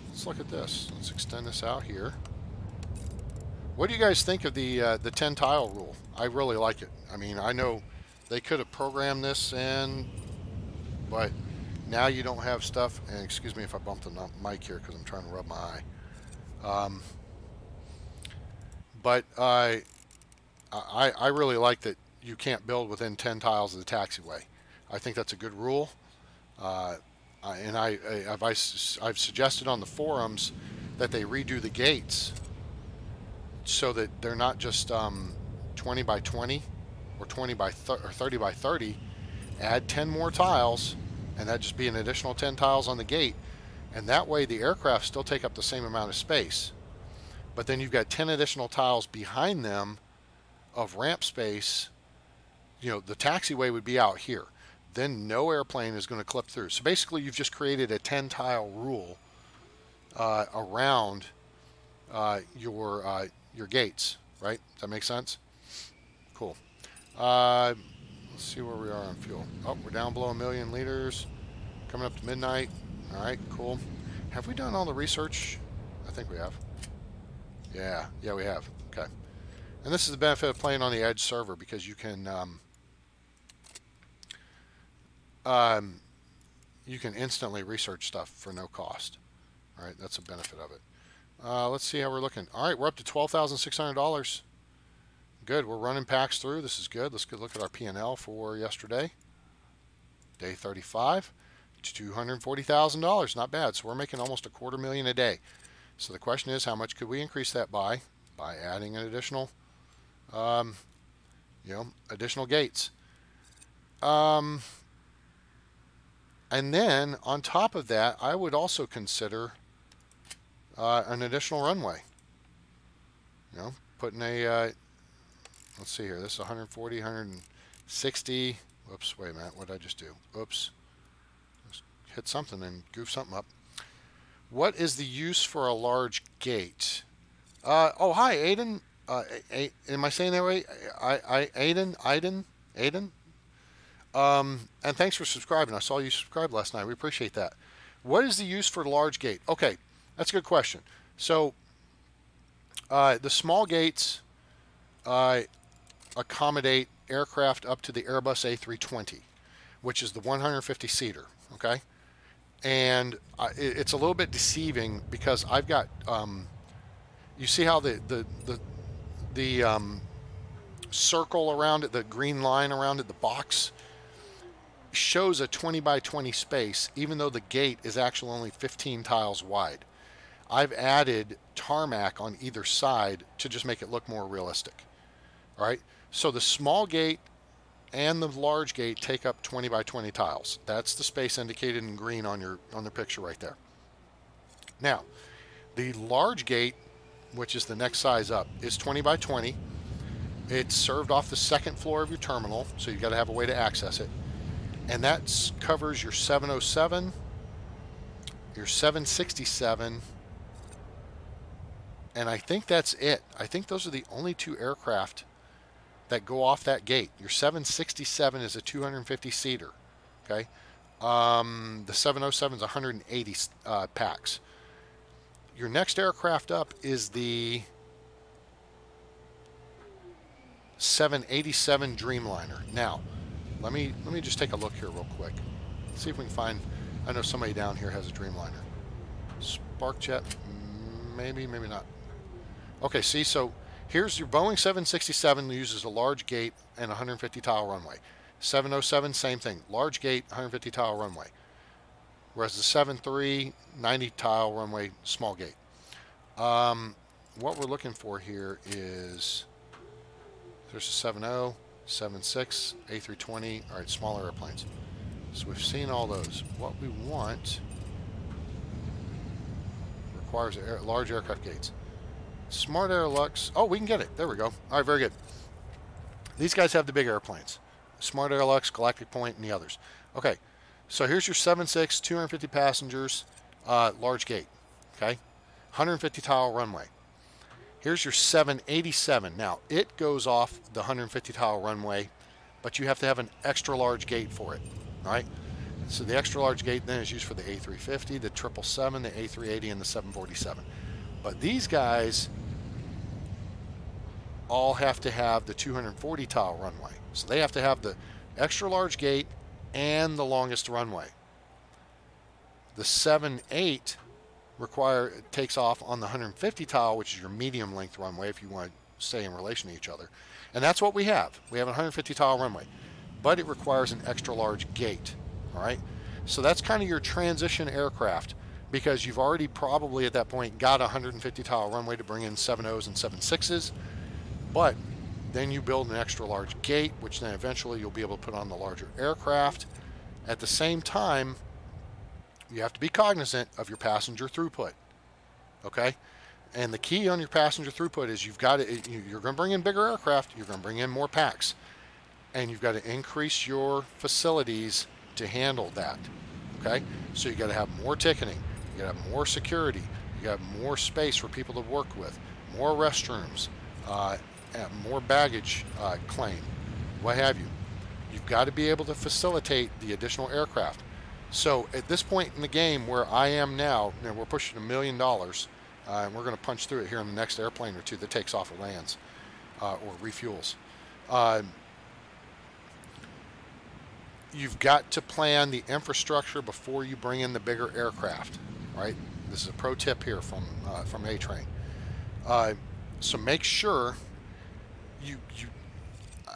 Let's look at this. Let's extend this out here. What do you guys think of the 10 tile rule? I really like it. I mean, I know they could have programmed this in, but now you don't have stuff. And excuse me if I bumped the mic here because I'm trying to rub my eye. But I really like that you can't build within 10 tiles of the taxiway. I think that's a good rule. And I've suggested on the forums that they redo the gates so that they're not just 20 by 20 or 20 by or 30 by 30. Add 10 more tiles, and that'd just be an additional 10 tiles on the gate, and that way the aircraft still take up the same amount of space, but then you've got 10 additional tiles behind them of ramp space. The taxiway would be out here. Then no airplane is going to clip through. So basically you've just created a 10 tile rule around your gates, right? Does that make sense? Cool. Let's see where we are on fuel. Oh, we're down below 1 million liters. Coming up to midnight. All right, cool. Have we done all the research? I think we have. Yeah, we have. Okay. And this is the benefit of playing on the Edge server, because you can instantly research stuff for no cost. All right, that's a benefit of it. Let's see how we're looking. All right, we're up to $12,600. Good, we're running packs through. This is good. Let's go look at our P&L for yesterday. Day 35 to $240,000. Not bad. So we're making almost $250,000 a day. So the question is, how much could we increase that by adding an additional, additional gates. And then on top of that, I would also consider an additional runway. Putting a, let's see here, this is 140, 160. Whoops, wait a minute, what did I just do? Oops. Just hit something and goof something up. What is the use for a large gate? Oh, hi, Aiden. Am I saying that right? Aiden? And thanks for subscribing. I saw you subscribe last night. We appreciate that. What is the use for the large gate? Okay, that's a good question. So, the small gates accommodate aircraft up to the Airbus A320, which is the 150-seater, okay? And it's a little bit deceiving because I've got, you see how the circle around it, the green line around it, the box, shows a 20 by 20 space, even though the gate is actually only 15 tiles wide. I've added tarmac on either side to just make it look more realistic. All right, so the small gate and the large gate take up 20 by 20 tiles. That's the space indicated in green on the picture right there. Now, the large gate, which is the next size up, is 20 by 20. It's served off the second floor of your terminal, so you've got to have a way to access it. And that covers your 707, your 767, and I think that's it. I think those are the only two aircraft that go off that gate. Your 767 is a 250-seater, okay? The 707 is 180 packs. Your next aircraft up is the 787 Dreamliner. Now, let me just take a look here real quick. See if we can find. I know somebody down here has a Dreamliner. Sparkjet, maybe not. Okay, see, so here's your Boeing 767 uses a large gate and 150 tile runway. 707, same thing, large gate, 150 tile runway. Whereas the 73, 90 tile runway, small gate. What we're looking for here is, there's a 70, 76, A320, all right, smaller airplanes. So we've seen all those. What we want requires large aircraft gates. Smart Air Lux, oh, we can get it. There we go. All right, very good. These guys have the big airplanes. Smart Air Lux, Galactic Point, and the others. Okay, so here's your 76, 250 passengers, large gate, okay? 150 tile runway. Here's your 787. Now, it goes off the 150 tile runway but you have to have an extra large gate for it. All right. So the extra large gate then is used for the A350, the 777, the A380, and the 747. But these guys all have to have the 240 tile runway. So they have to have the extra large gate and the longest runway. The 7-8 takes off on the 150 tile, which is your medium length runway if you want to stay in relation to each other. And that's what we have. We have a 150 tile runway, but it requires an extra large gate. All right. So that's kind of your transition aircraft, because you've already probably at that point got a 150 tile runway to bring in 7.0s and 7.6s, but then you build an extra large gate, which then eventually you'll be able to put on the larger aircraft. At the same time, you have to be cognizant of your passenger throughput. Okay? And the key on your passenger throughput is you're going to bring in bigger aircraft, you're going to bring in more packs, and you've got to increase your facilities to handle that. Okay? So you got to have more ticketing, you got to have more security, you got to have more space for people to work with, more restrooms, more baggage claim, what have you. You've got to be able to facilitate the additional aircraft. So at this point in the game where I am now, we're pushing $1 million, and we're going to punch through it here in the next airplane or two that takes off or lands or refuels. You've got to plan the infrastructure before you bring in the bigger aircraft, right? This is a pro tip here from A-Train. So make sure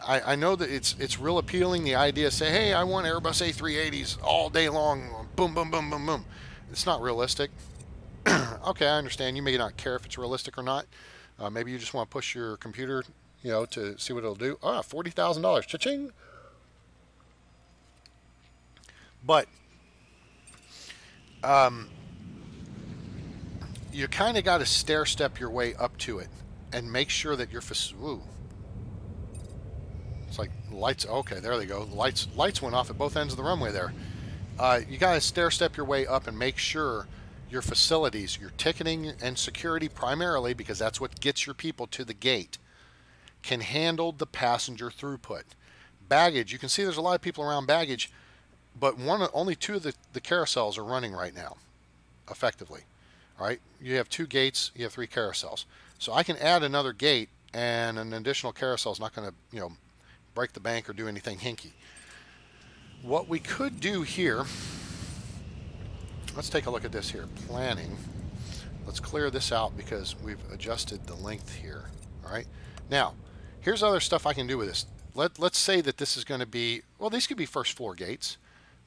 I know that it's real appealing, the idea of say, hey, I want Airbus A380s all day long, boom, boom, boom, boom, boom. It's not realistic. Okay, I understand. You may not care if it's realistic or not. Maybe you just want to push your computer, to see what it'll do. Ah, $40,000, cha-ching. But you kind of got to stair-step your way up to it and make sure that you're... Ooh. It's like lights. Okay, there they go. Lights went off at both ends of the runway there. You got to stair-step your way up and make sure your facilities, your ticketing and security primarily, because that's what gets your people to the gate, can handle the passenger throughput. Baggage, you can see there's a lot of people around baggage, but only two of the carousels are running right now, effectively. All right, you have 2 gates, you have 3 carousels. So I can add another gate, and an additional carousel is not going to, break the bank or do anything hinky. What we could do here, let's take a look at this here. Planning. Let's clear this out because we've adjusted the length here. All right. Now, here's other stuff I can do with this. Let's say that this is going to be, well, these could be first floor gates.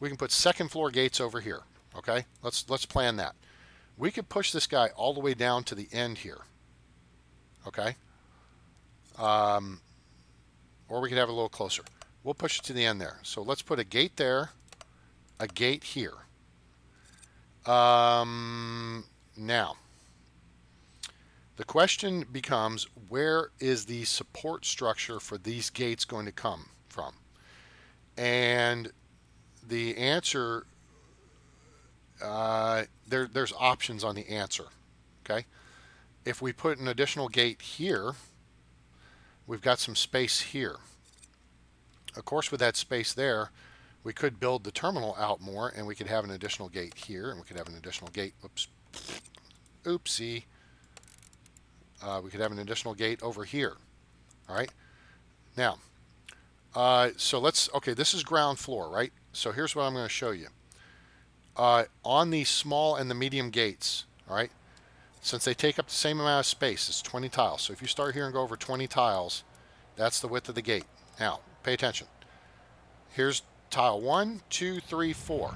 We can put second floor gates over here. Okay. Let's plan that. We could push this guy all the way down to the end here. Okay. Or we could have it a little closer. We'll push it to the end there. So let's put a gate there, a gate here. Now, the question becomes, where is the support structure for these gates going to come from? And the answer, there's options on the answer. Okay. If we put an additional gate here, we've got some space here. Of course, with that space there, we could build the terminal out more, and we could have an additional gate here, and we could have an additional gate. Oops. Oopsie. We could have an additional gate over here. All right. Now, so okay, this is ground floor, right? So here's what I'm going to show you. On the small and the medium gates, all right, since they take up the same amount of space, it's 20 tiles. So if you start here and go over 20 tiles, that's the width of the gate. Now, pay attention. Here's tile 1, 2, 3, 4.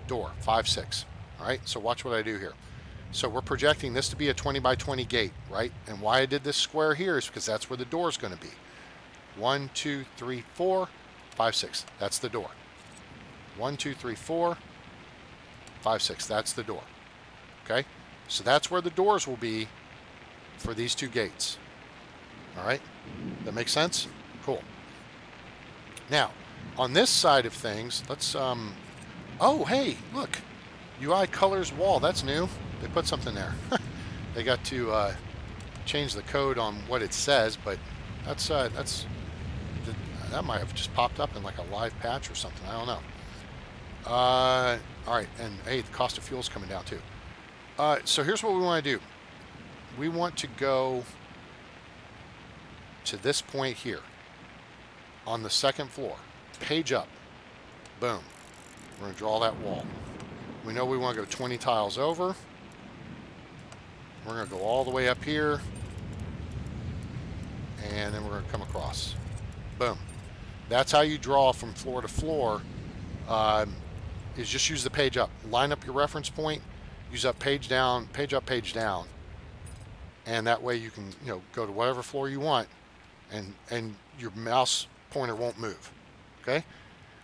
Door, 5, 6. All right, so watch what I do here. So we're projecting this to be a 20 by 20 gate, right? And why I did this square here is because that's where the door is going to be. 1, 2, 3, 4, 5, 6. That's the door. 1, 2, 3, 4, 5, 6. That's the door. Okay? So that's where the doors will be for these 2 gates. All right? That makes sense? Cool. Now, on this side of things, let's, oh, hey, look. UI colors wall. That's new. They put something there. They got to change the code on what it says, but that's That might have just popped up in like a live patch or something. I don't know. All right, and hey, the cost of fuel is coming down too. So here's what we want to do. We want to go to this point here on the second floor. Page up. Boom. We're going to draw that wall. We know we want to go 20 tiles over. We're going to go all the way up here. And then we're going to come across. Boom. That's how you draw from floor to floor. Is just use the page up. Line up your reference point. Use up, page down, page up, page down. And that way you can, you know, go to whatever floor you want, and your mouse pointer won't move. Okay?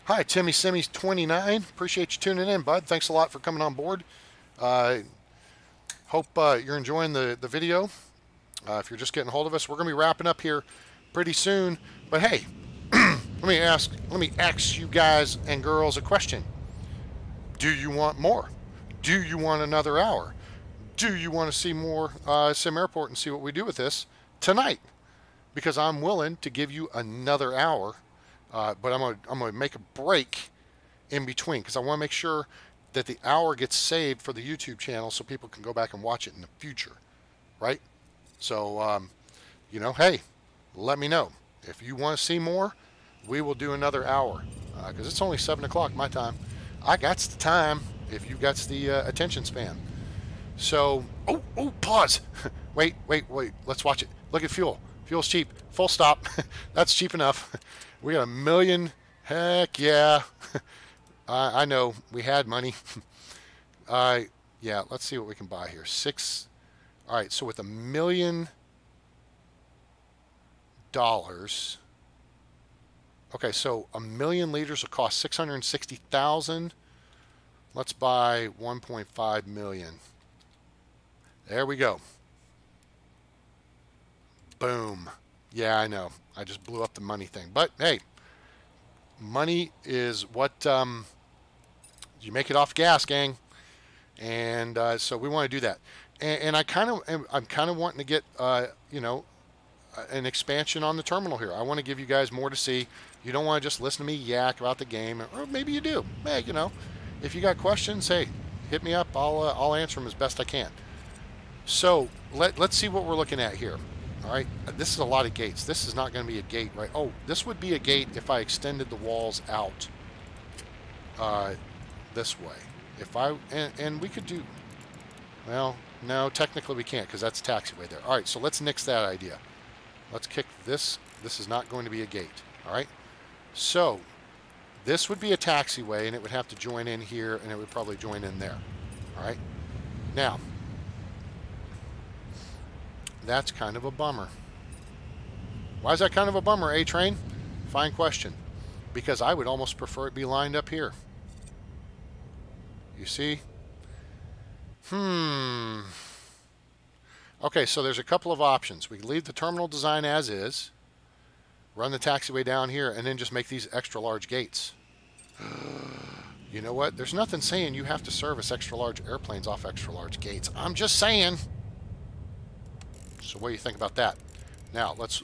Hi, Timmy Simmy's 29. Appreciate you tuning in, bud. Thanks a lot for coming on board. Hope you're enjoying the video. If you're just getting a hold of us, we're going to be wrapping up here pretty soon. But hey, let me ask you guys and girls a question. Do you want more? Do you want another hour? Do you want to see more SimAirport and see what we do with this tonight? Because I'm willing to give you another hour, but I'm gonna make a break in between because I want to make sure that the hour gets saved for the YouTube channel so people can go back and watch it in the future, right? So, you know, hey, let me know if you want to see more. We will do another hour because it's only 7 o'clock my time. I got the time if you got the attention span. So, oh, pause. wait. Let's watch it. Look at fuel. Fuel's cheap. Full stop. That's cheap enough. We got 1 million. Heck yeah. I know we had money. Yeah, let's see what we can buy here. All right, so with $1 million. Okay, so 1 million liters will cost 660,000. Let's buy 1.5 million. There we go. Boom. Yeah, I know. I just blew up the money thing. But hey, money is what you make it off gas, gang. And so we want to do that. And I'm kind of wanting to get you know, an expansion on the terminal here. I want to give you guys more to see. You don't want to just listen to me yak about the game, or maybe you do. Hey, you know, if you got questions, hey, hit me up. I'll answer them as best I can. So let's see what we're looking at here. All right, this is a lot of gates. This is not going to be a gate, right? Oh, this would be a gate if I extended the walls out this way. If I and we could do, well, no, technically we can't because that's a taxiway there. All right, so let's nix that idea. Let's kick this. This is not going to be a gate. All right, so this would be a taxiway, and it would have to join in here, and it would probably join in there. All right, now that's kind of a bummer. Why is that kind of a bummer, A-Train? Fine question. Because I would almost prefer it be lined up here. You see? Okay, so there's a couple of options. We can leave the terminal design as is, run the taxiway down here, and then just make these extra large gates. You know what? There's nothing saying you have to service extra large airplanes off extra large gates. I'm just saying. So what do you think about that? Now let's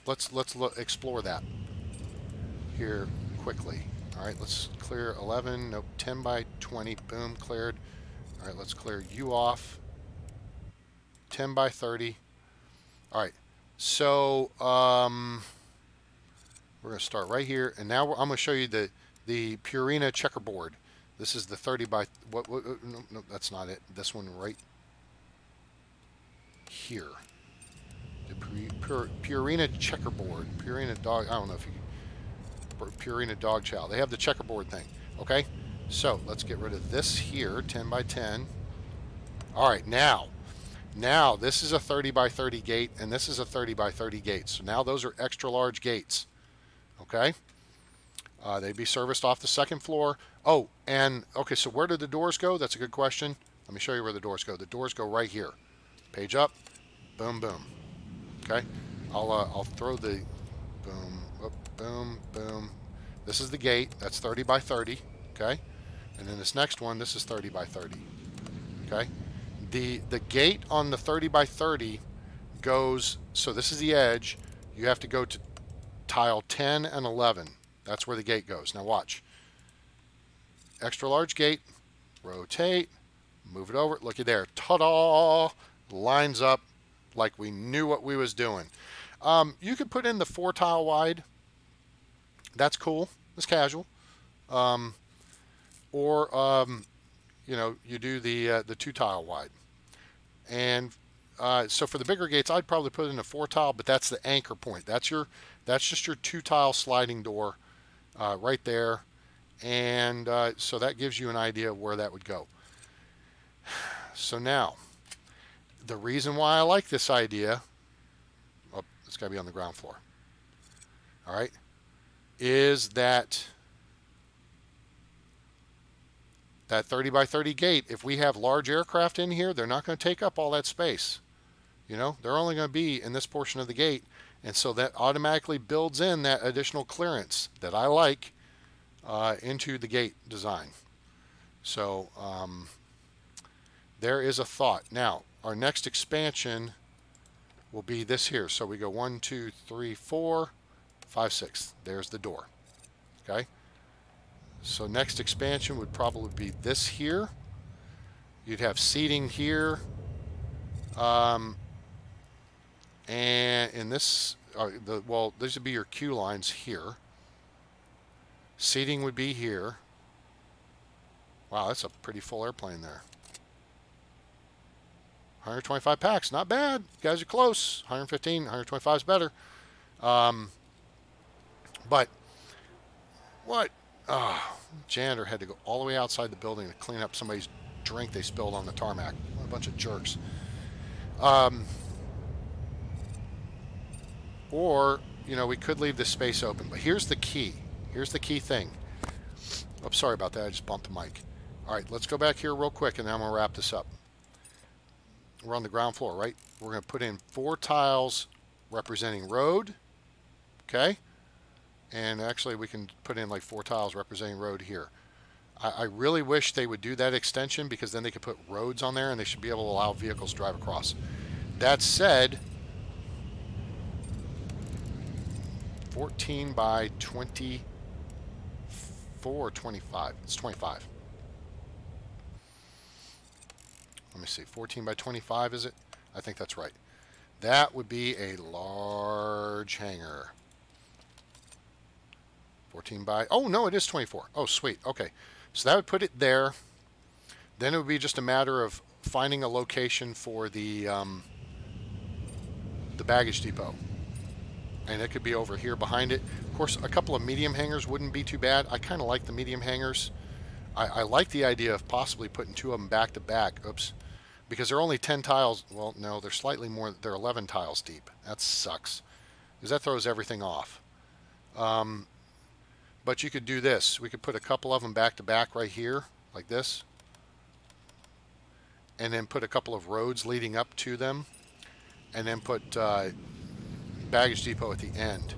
explore that here quickly. All right, let's clear 11. Nope, 10 by 20. Boom, cleared. All right, let's clear you off. 10 by 30. All right, so we're gonna start right here, and now I'm gonna show you the Purina checkerboard. This is the 30 by what? No, that's not it. This one right here. The Purina checkerboard. Purina dog. I don't know if you. Purina dog chow. They have the checkerboard thing. Okay. So let's get rid of this here. 10 by 10. All right. Now this is a 30 by 30 gate, and this is a 30 by 30 gate. So now those are extra large gates. Okay. They'd be serviced off the second floor. Oh, and okay. So where do the doors go? That's a good question. Let me show you where the doors go. The doors go right here. Page up. Boom, boom. Okay, I'll throw the boom, up, boom, boom. This is the gate. That's 30 by 30. Okay, and then this next one, this is 30 by 30. Okay, the gate on the 30 by 30 goes. So this is the edge. You have to go to tile 10 and 11. That's where the gate goes. Now watch. Extra large gate, rotate, move it over. Looky there. Ta-da! Lines up like we knew what we was doing. You could put in the 4 tile wide. That's cool. It's casual. Or you know, you do the 2 tile wide. And so for the bigger gates, I'd probably put in a 4 tile, but that's the anchor point. That's just your 2 tile sliding door right there. And so that gives you an idea of where that would go. So now, the reason why I like this idea, oh, it's got to be on the ground floor, all right, is that 30 by 30 gate, if we have large aircraft in here, they're not going to take up all that space. You know, they're only going to be in this portion of the gate. And so that automatically builds in that additional clearance that I like into the gate design. So there is a thought. Now, our next expansion will be this here. So we go 1, 2, 3, 4, 5, 6. There's the door. Okay. So next expansion would probably be this here. You'd have seating here. And in this, well, these would be your queue lines here. Seating would be here. Wow, that's a pretty full airplane there. 125 packs, not bad. You guys are close. 115, 125 is better. But what? Janitor had to go all the way outside the building to clean up somebody's drink they spilled on the tarmac. What a bunch of jerks. Or, you know, we could leave this space open. But here's the key. Here's the key thing. Oops, sorry about that. I just bumped the mic. All right, let's go back here real quick, and then I'm going to wrap this up. We're on the ground floor, right? We're going to put in 4 tiles representing road. Okay? And actually, we can put in like 4 tiles representing road here. I really wish they would do that extension, because then they could put roads on there and they should be able to allow vehicles to drive across. That said, 14 by 24 or 25. It's 25. Let me see. 14 by 25, is it? I think that's right. That would be a large hangar. 14 by... Oh, no, it is 24. Oh, sweet. Okay. So that would put it there. Then it would be just a matter of finding a location for the baggage depot. And it could be over here behind it. Of course, a couple of medium hangars wouldn't be too bad. I kind of like the medium hangars. I like the idea of possibly putting 2 of them back to back. Oops. Because they're only 10 tiles. Well, no, they're slightly more. They're 11 tiles deep. That sucks. Because that throws everything off. But you could do this. We could put a couple of them back to back right here, like this. And then put a couple of roads leading up to them. And then put baggage depot at the end.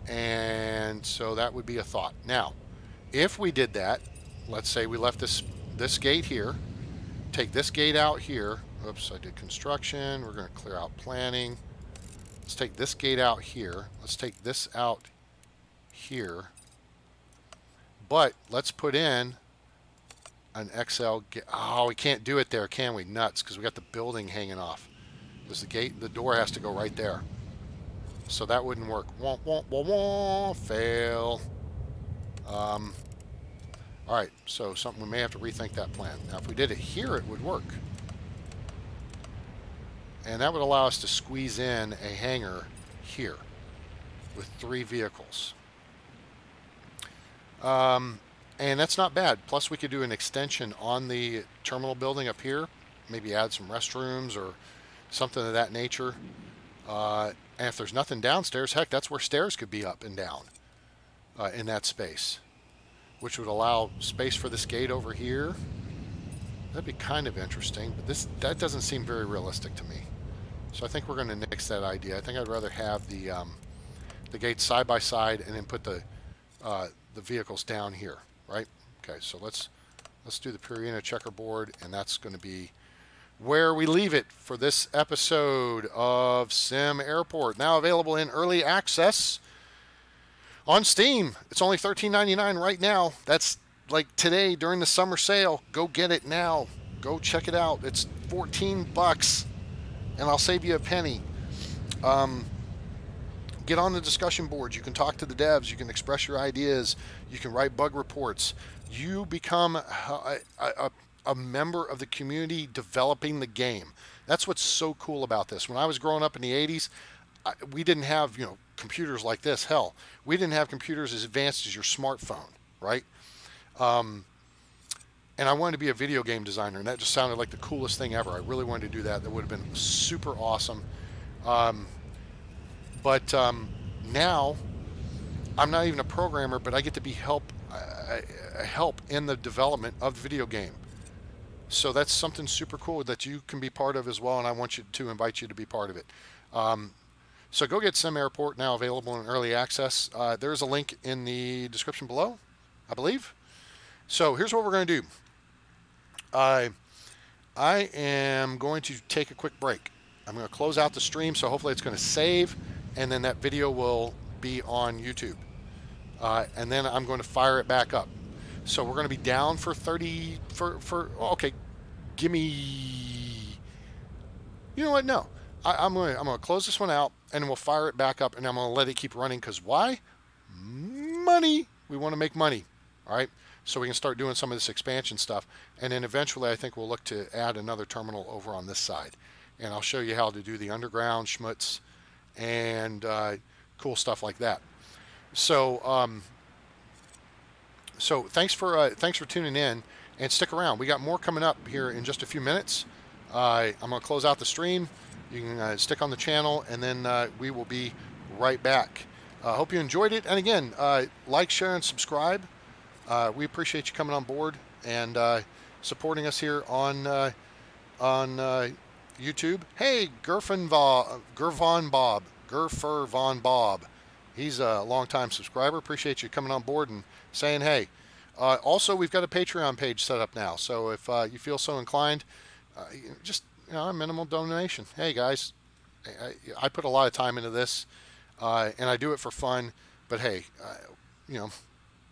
And so that would be a thought. Now, if we did that, let's say we left this gate here, take this gate out here. Oops, I did construction. We're going to clear out planning. Let's take this gate out here. Let's take this out here. But let's put in an XL gate. Oh, we can't do it there, can we? Nuts, because we got the building hanging off. Because the door has to go right there. So that wouldn't work. Wah, wah, wah, wah, fail. All right, so we may have to rethink that plan. Now, if we did it here, it would work. And that would allow us to squeeze in a hangar here with 3 vehicles. And that's not bad. Plus, we could do an extension on the terminal building up here. Maybe add some restrooms or something of that nature. And if there's nothing downstairs, heck, that's where stairs could be up and down in that space, which would allow space for this gate over here. That'd be kind of interesting, but that doesn't seem very realistic to me. So I think we're going to nix that idea. I think I'd rather have the gates side by side and then put the vehicles down here, right? Okay, so let's do the Purina checkerboard, and that's going to be where we leave it for this episode of SimAirport. Now available in early access On Steam, it's only $13.99 right now. That's like today during the summer sale. Go get it now. Go check it out. It's 14 bucks, and I'll save you a penny. Um, get on the discussion boards. You can talk to the devs. You can express your ideas. You can write bug reports. You become a member of the community developing the game. That's what's so cool about this. When I was growing up in the 80s, we didn't have, computers like this. Hell, we didn't have computers as advanced as your smartphone, right? Um, and I wanted to be a video game designer, and that just sounded like the coolest thing ever. I really wanted to do that. That would have been super awesome. Um, but now I'm not even a programmer, but I get to be help in the development of the video game. So that's something super cool that you can be part of as well, and I want you to invite you to be part of it. Um, so go get SimAirport, now available in early access. There's a link in the description below, I believe. So here's what we're going to do. I am going to take a quick break. I'm going to close out the stream, so hopefully it's going to save, and then that video will be on YouTube. And then I'm going to fire it back up. So we're going to be down for 30, okay, give me, you know what, no. I'm going to close this one out, and then we'll fire it back up, and I'm going to let it keep running, because why? Money. We want to make money, all right? So we can start doing some of this expansion stuff, and then eventually I think we'll look to add another terminal over on this side. And I'll show you how to do the underground schmutz and cool stuff like that. So so thanks for tuning in, and stick around. We got more coming up here in just a few minutes. I'm going to close out the stream. You can stick on the channel, and then we will be right back. Hope you enjoyed it. And again, like, share, and subscribe. We appreciate you coming on board and supporting us here on YouTube. Hey, Gerfur Von Bob. He's a longtime subscriber. Appreciate you coming on board and saying hey. Also, we've got a Patreon page set up now, so if you feel so inclined, just a minimal donation. Hey guys, I put a lot of time into this, and I do it for fun. But hey,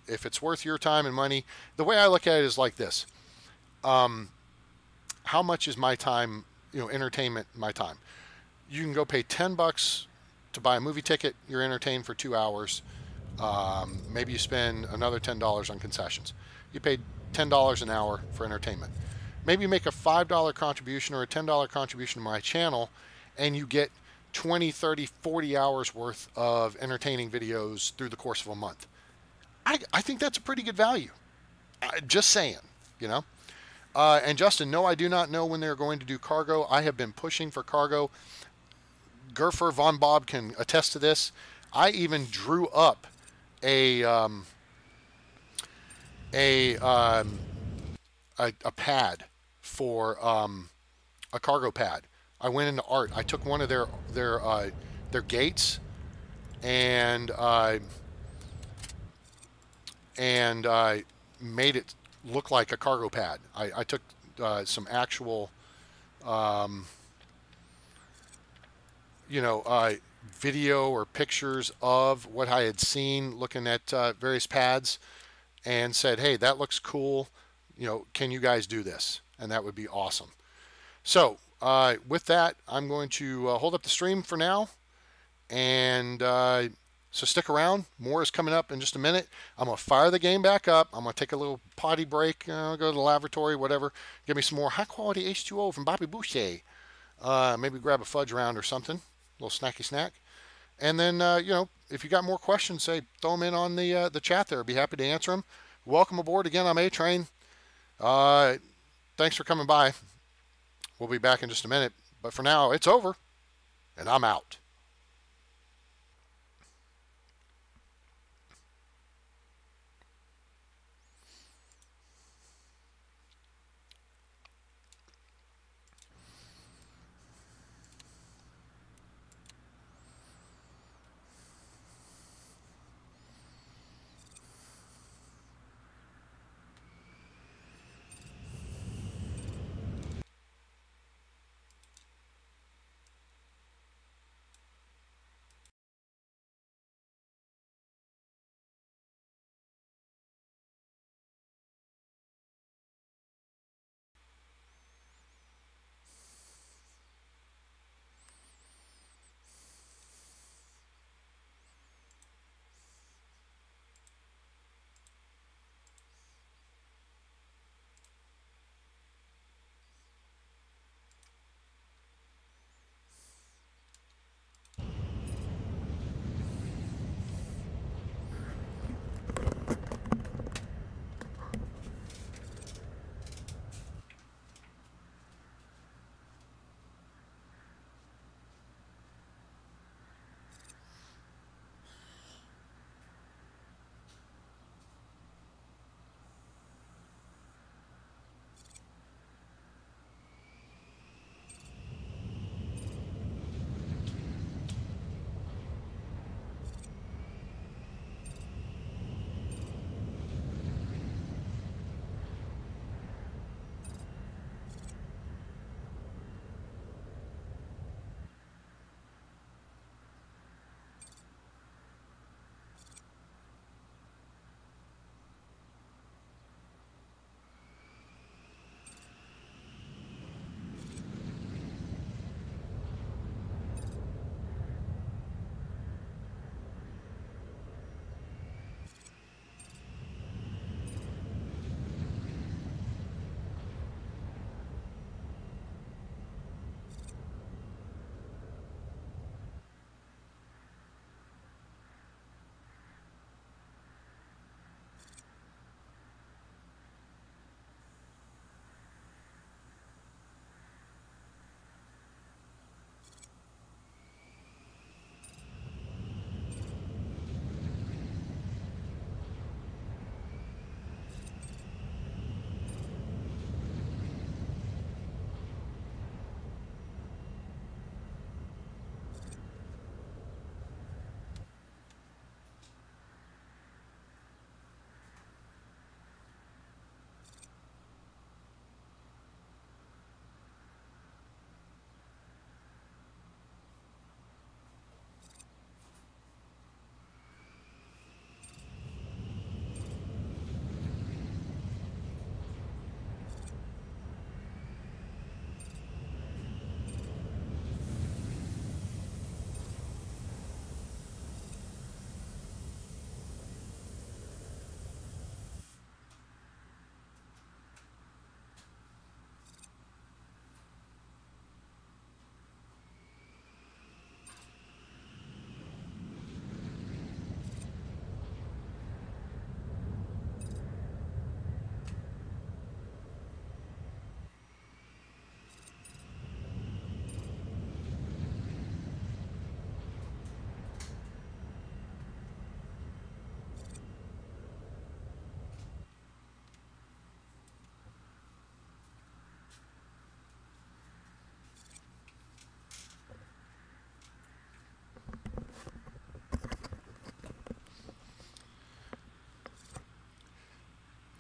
if it's worth your time and money, the way I look at it is like this: how much is my time? Entertainment, my time. You can go pay 10 bucks to buy a movie ticket. You're entertained for 2 hours. Maybe you spend another $10 on concessions. You paid $10 an hour for entertainment. Maybe you make a $5 contribution or a $10 contribution to my channel, and you get 20, 30, 40 hours worth of entertaining videos through the course of a month. I think that's a pretty good value. Just saying, And Justin, no, I do not know when they're going to do cargo. I have been pushing for cargo. Gerfur Von Bob can attest to this. I even drew up a pad for a cargo pad. I went into art. I took one of their gates and made it look like a cargo pad. I took some actual video or pictures of what I had seen looking at various pads, and said, hey, that looks cool, can you guys do this? And that would be awesome. So with that, I'm going to hold up the stream for now, and so stick around. More is coming up in just a minute. I'm going to fire the game back up. I'm going to take a little potty break, go to the lavatory, whatever, get me some more high quality H2O from Bobby Boucher. Maybe grab a fudge round or something, a little snacky snack. And then, if you got more questions, say, throw them in on the chat there. I'd be happy to answer them. Welcome aboard again. I'm A-Train. Thanks for coming by. We'll be back in just a minute. But for now, it's over, and I'm out.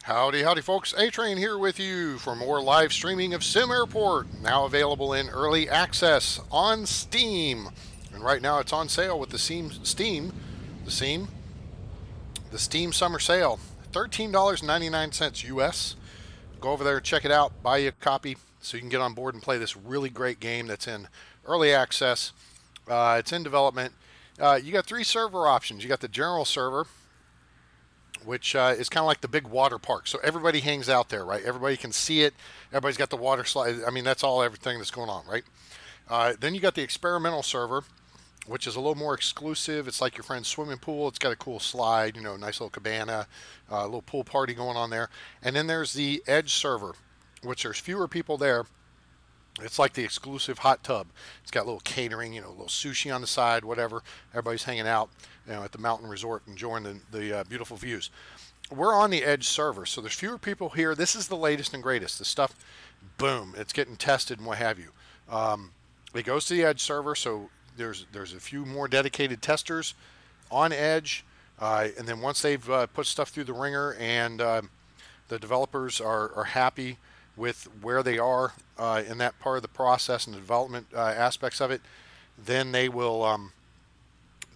Howdy, howdy, folks. A-Train here with you for more live streaming of SimAirport, now available in early access on Steam. And right now it's on sale with the Steam Summer Sale, $13.99 US. Go over there, check it out, buy you a copy so you can get on board and play this really great game that's in early access. It's in development. You got 3 server options. You got the general server, which is kind of like the big water park. So everybody hangs out there, right? Everybody can see it. Everybody's got the water slide. I mean, that's everything that's going on, right? Then you got the experimental server, which is a little more exclusive. It's like your friend's swimming pool. It's got a cool slide, you know, nice little cabana, a little pool party going on there. And then there's the edge server, which there's fewer people there. It's like the exclusive hot tub. It's got a little catering, you know, a little sushi on the side, whatever. Everybody's hanging out, you know, at the mountain resort enjoying the beautiful views. We're on the edge server, so there's fewer people here. This is the latest and greatest. The stuff, boom, it's getting tested and what have you. It goes to the edge server, so there's a few more dedicated testers on edge, and then once they've put stuff through the ringer and the developers are happy with where they are in that part of the process and the development aspects of it, then they will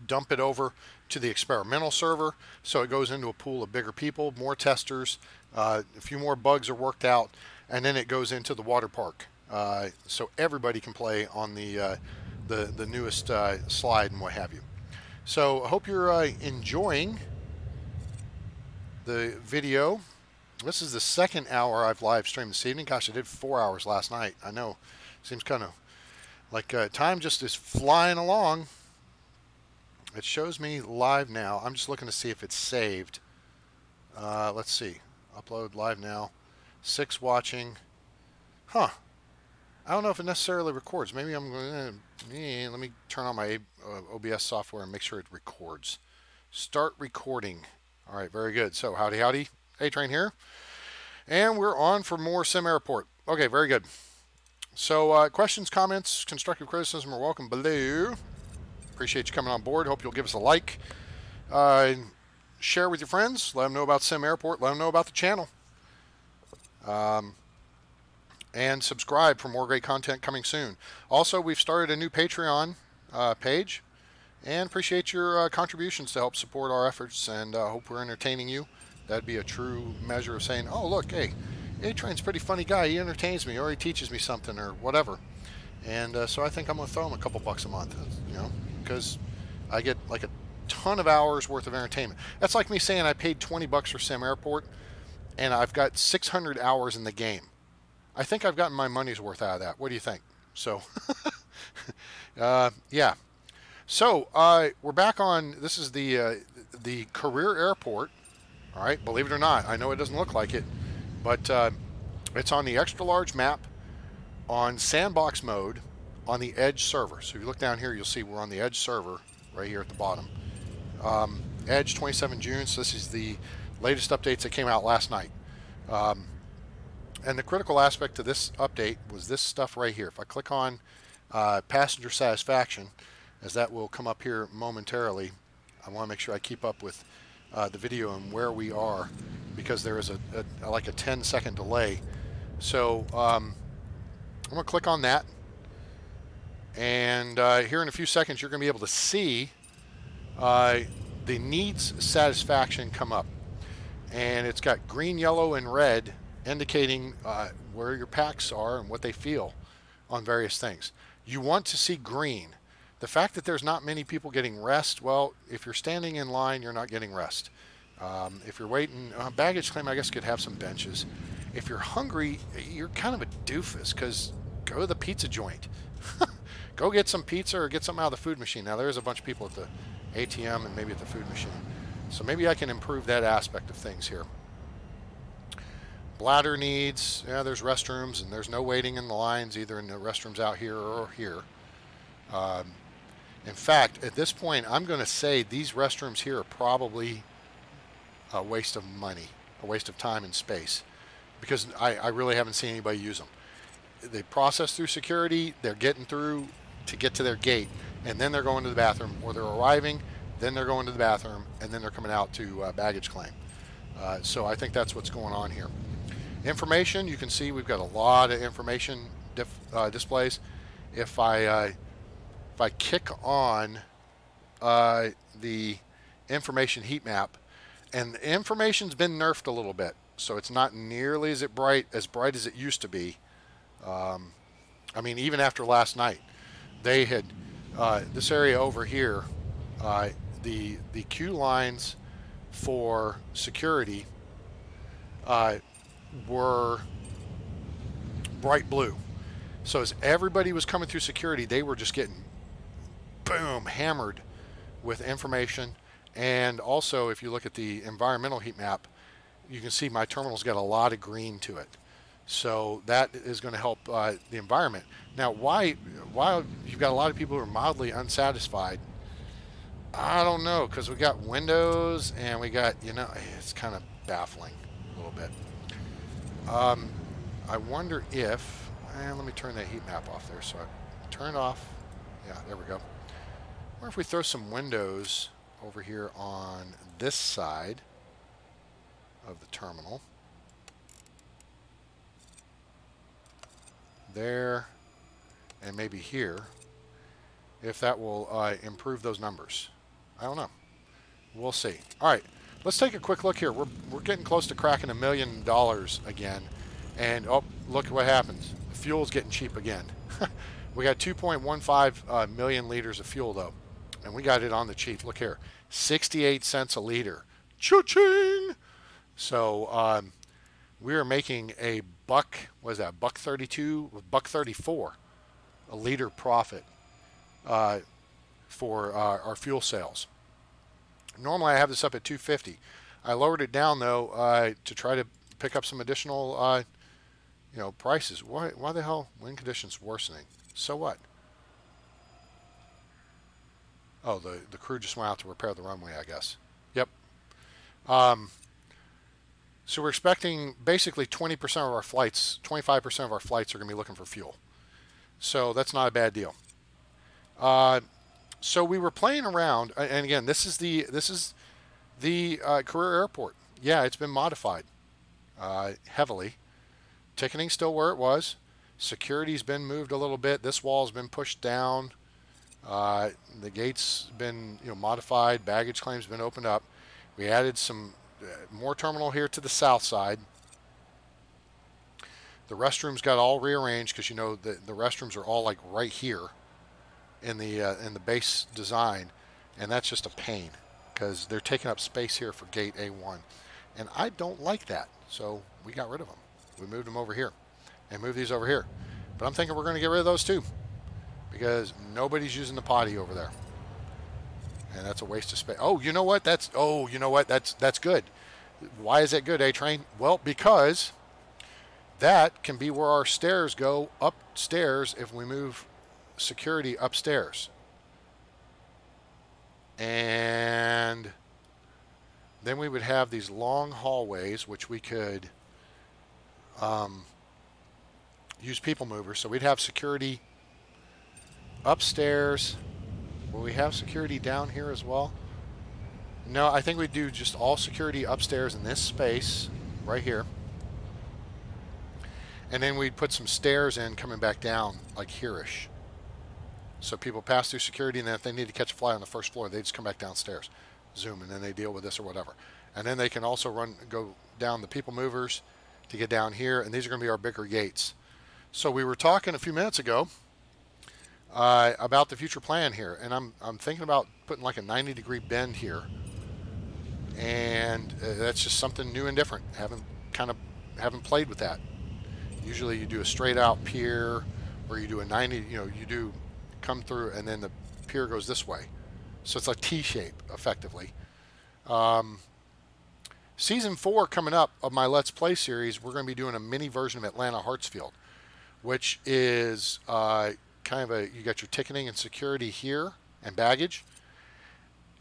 dump it over to the experimental server. So it goes into a pool of bigger people, more testers, a few more bugs are worked out, and then it goes into the water park. So everybody can play on the newest slide and what have you. So I hope you're enjoying the video. This is the second hour I've live streamed this evening. Gosh, I did 4 hours last night. I know, seems kind of like time just is flying along. It shows me live now. I'm just looking to see if it's saved. Let's see. Upload live now. 6 watching. Huh. I don't know if it necessarily records. Maybe I'm going to... let me turn on my OBS software and make sure it records. Start recording. All right, very good. So, howdy, howdy. A-Train here. And we're on for more SimAirport. Okay, very good. So, questions, comments, constructive criticism are welcome below. Appreciate you coming on board. Hope you'll give us a like. Share with your friends. Let them know about SimAirport. Let them know about the channel. And subscribe for more great content coming soon. Also, we've started a new Patreon page, and appreciate your contributions to help support our efforts, and hope we're entertaining you. That'd be a true measure of saying, oh, look, hey, A-Train's a pretty funny guy. He entertains me, or he teaches me something, or whatever. And so I think I'm going to throw him a couple bucks a month, you know, because I get like a ton of hours worth of entertainment. That's like me saying I paid 20 bucks for SimAirport, and I've got 600 hours in the game. I think I've gotten my money's worth out of that. What do you think? So, yeah. So, we're back on, this is the career airport. All right, believe it or not, I know it doesn't look like it, but it's on the extra large map on sandbox mode on the edge server. So if you look down here, you'll see we're on the edge server right here at the bottom. Edge 27 June, so this is the latest updates that came out last night. And the critical aspect of this update was this stuff right here. If I click on passenger satisfaction, as that will come up here momentarily, I want to make sure I keep up with the video and where we are, because there is like a 10-second delay. So I'm going to click on that, and here in a few seconds you're going to be able to see the needs satisfaction come up, and it's got green, yellow, and red indicating where your packs are and what they feel on various things. You want to see green. The fact that there's not many people getting rest, well, if you're standing in line, you're not getting rest. If you're waiting, baggage claim, I guess, could have some benches. If you're hungry, you're kind of a doofus, because go to the pizza joint. Go get some pizza or get something out of the food machine. Now, there's a bunch of people at the ATM and maybe at the food machine. So maybe I can improve that aspect of things here. Bladder needs, yeah, there's restrooms, and there's no waiting in the lines, either in the restrooms out here or here. In fact, at this point, I'm going to say these restrooms here are probably a waste of money, a waste of time and space, because I really haven't seen anybody use them. They process through security, they're getting through to get to their gate, and then they're going to the bathroom, or they're arriving, then they're going to the bathroom, and then they're coming out to baggage claim. So I think that's what's going on here. Information, you can see we've got a lot of information displays. If I kick on the information heat map, and the information's been nerfed a little bit, so it's not nearly as bright as it used to be. I mean, even after last night, they had this area over here. The queue lines for security were bright blue. So as everybody was coming through security, they were just getting boom hammered with information. And also, if you look at the environmental heat map, you can see my terminal's got a lot of green to it. So that is going to help the environment. Now, why you've got a lot of people who are mildly unsatisfied, I don't know, because we got windows and we got, it's kind of baffling a little bit. I wonder if, let me turn that heat map off there. So I turn off. Yeah, there we go. Or if we throw some windows over here on this side of the terminal. There, and maybe here, if that will improve those numbers. I don't know. We'll see. All right, let's take a quick look here. We're getting close to cracking $1 million again, and oh, look at what happens. The fuel's getting cheap again. We got 2.15 million liters of fuel though, and we got it on the cheap. Look here, 68 cents a liter. Cha-ching! So we are making a buck. What is that? $1.32, $1.34 a liter profit for our fuel sales. Normally I have this up at $2.50. I lowered it down though to try to pick up some additional prices. Why the hell wind conditions worsening? So what? Oh, the crew just went out to repair the runway, I guess. Yep. So we're expecting basically 20% of our flights, 25% of our flights are going to be looking for fuel. So that's not a bad deal. So we were playing around, and again, this is the career airport. Yeah, it's been modified heavily. Ticketing's still where it was. Security's been moved a little bit. This wall's been pushed down. The gate's been modified. Baggage claim's been opened up. We added some more terminal here to the south side. The restrooms got all rearranged because the restrooms are all like right here in the base design, and that's just a pain because they're taking up space here for gate A1, and I don't like that. So we got rid of them. We moved them over here and moved these over here. But I'm thinking we're going to get rid of those too because nobody's using the potty over there. And that's a waste of space. Oh, you know what? That's good. Why is that good, A-Train? Well, because that can be where our stairs go upstairs if we move security upstairs. And then we would have these long hallways, which we could use people movers. So we'd have security upstairs. Will we have security down here as well? No, I think we'd do just all security upstairs in this space right here. And then we'd put some stairs in coming back down like here-ish. So people pass through security, and then if they need to catch a flight on the first floor, they just come back downstairs, zoom, and then they deal with this or whatever. And then they can also go down the people movers to get down here, and these are going to be our bigger gates. So we were talking a few minutes ago about the future plan here, and I'm thinking about putting like a 90-degree bend here, and that's just something new and different. Haven't played with that. Usually you do a straight out pier, or you do a 90. You do come through, and then the pier goes this way, so it's like T-shape effectively. Season 4 coming up of my Let's Play series, we're going to be doing a mini version of Atlanta Hartsfield, which is kind of you got your ticketing and security here and baggage.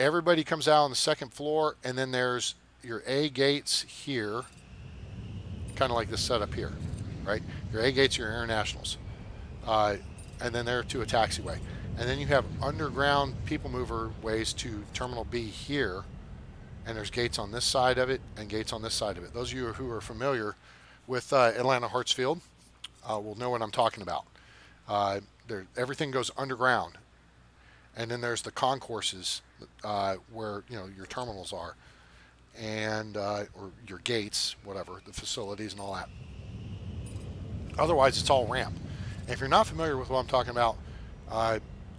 Everybody comes out on the second floor, and then there's your A gates here, kind of like this setup here, right? Your A gates are your internationals, and then there to a taxiway, and then you have underground people mover ways to Terminal B here, and there's gates on this side of it and gates on this side of it. Those of you who are familiar with Atlanta Hartsfield will know what I'm talking about. Everything goes underground, and then there's the concourses where your terminals are, and or your gates, whatever, the facilities and all that. Otherwise, it's all ramp. And if you're not familiar with what I'm talking about,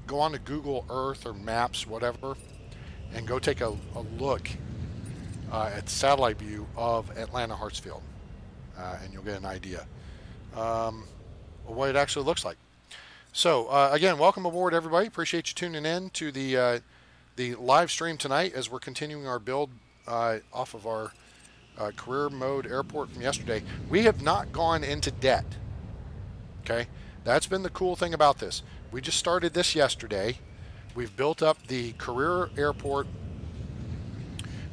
go on to Google Earth or Maps, whatever, and go take a look at the satellite view of Atlanta Hartsfield, and you'll get an idea of what it actually looks like. So again, welcome aboard, everybody. Appreciate you tuning in to the live stream tonight as we're continuing our build off of our career mode airport from yesterday. We have not gone into debt. Okay, that's been the cool thing about this. We just started this yesterday. We've built up the career airport.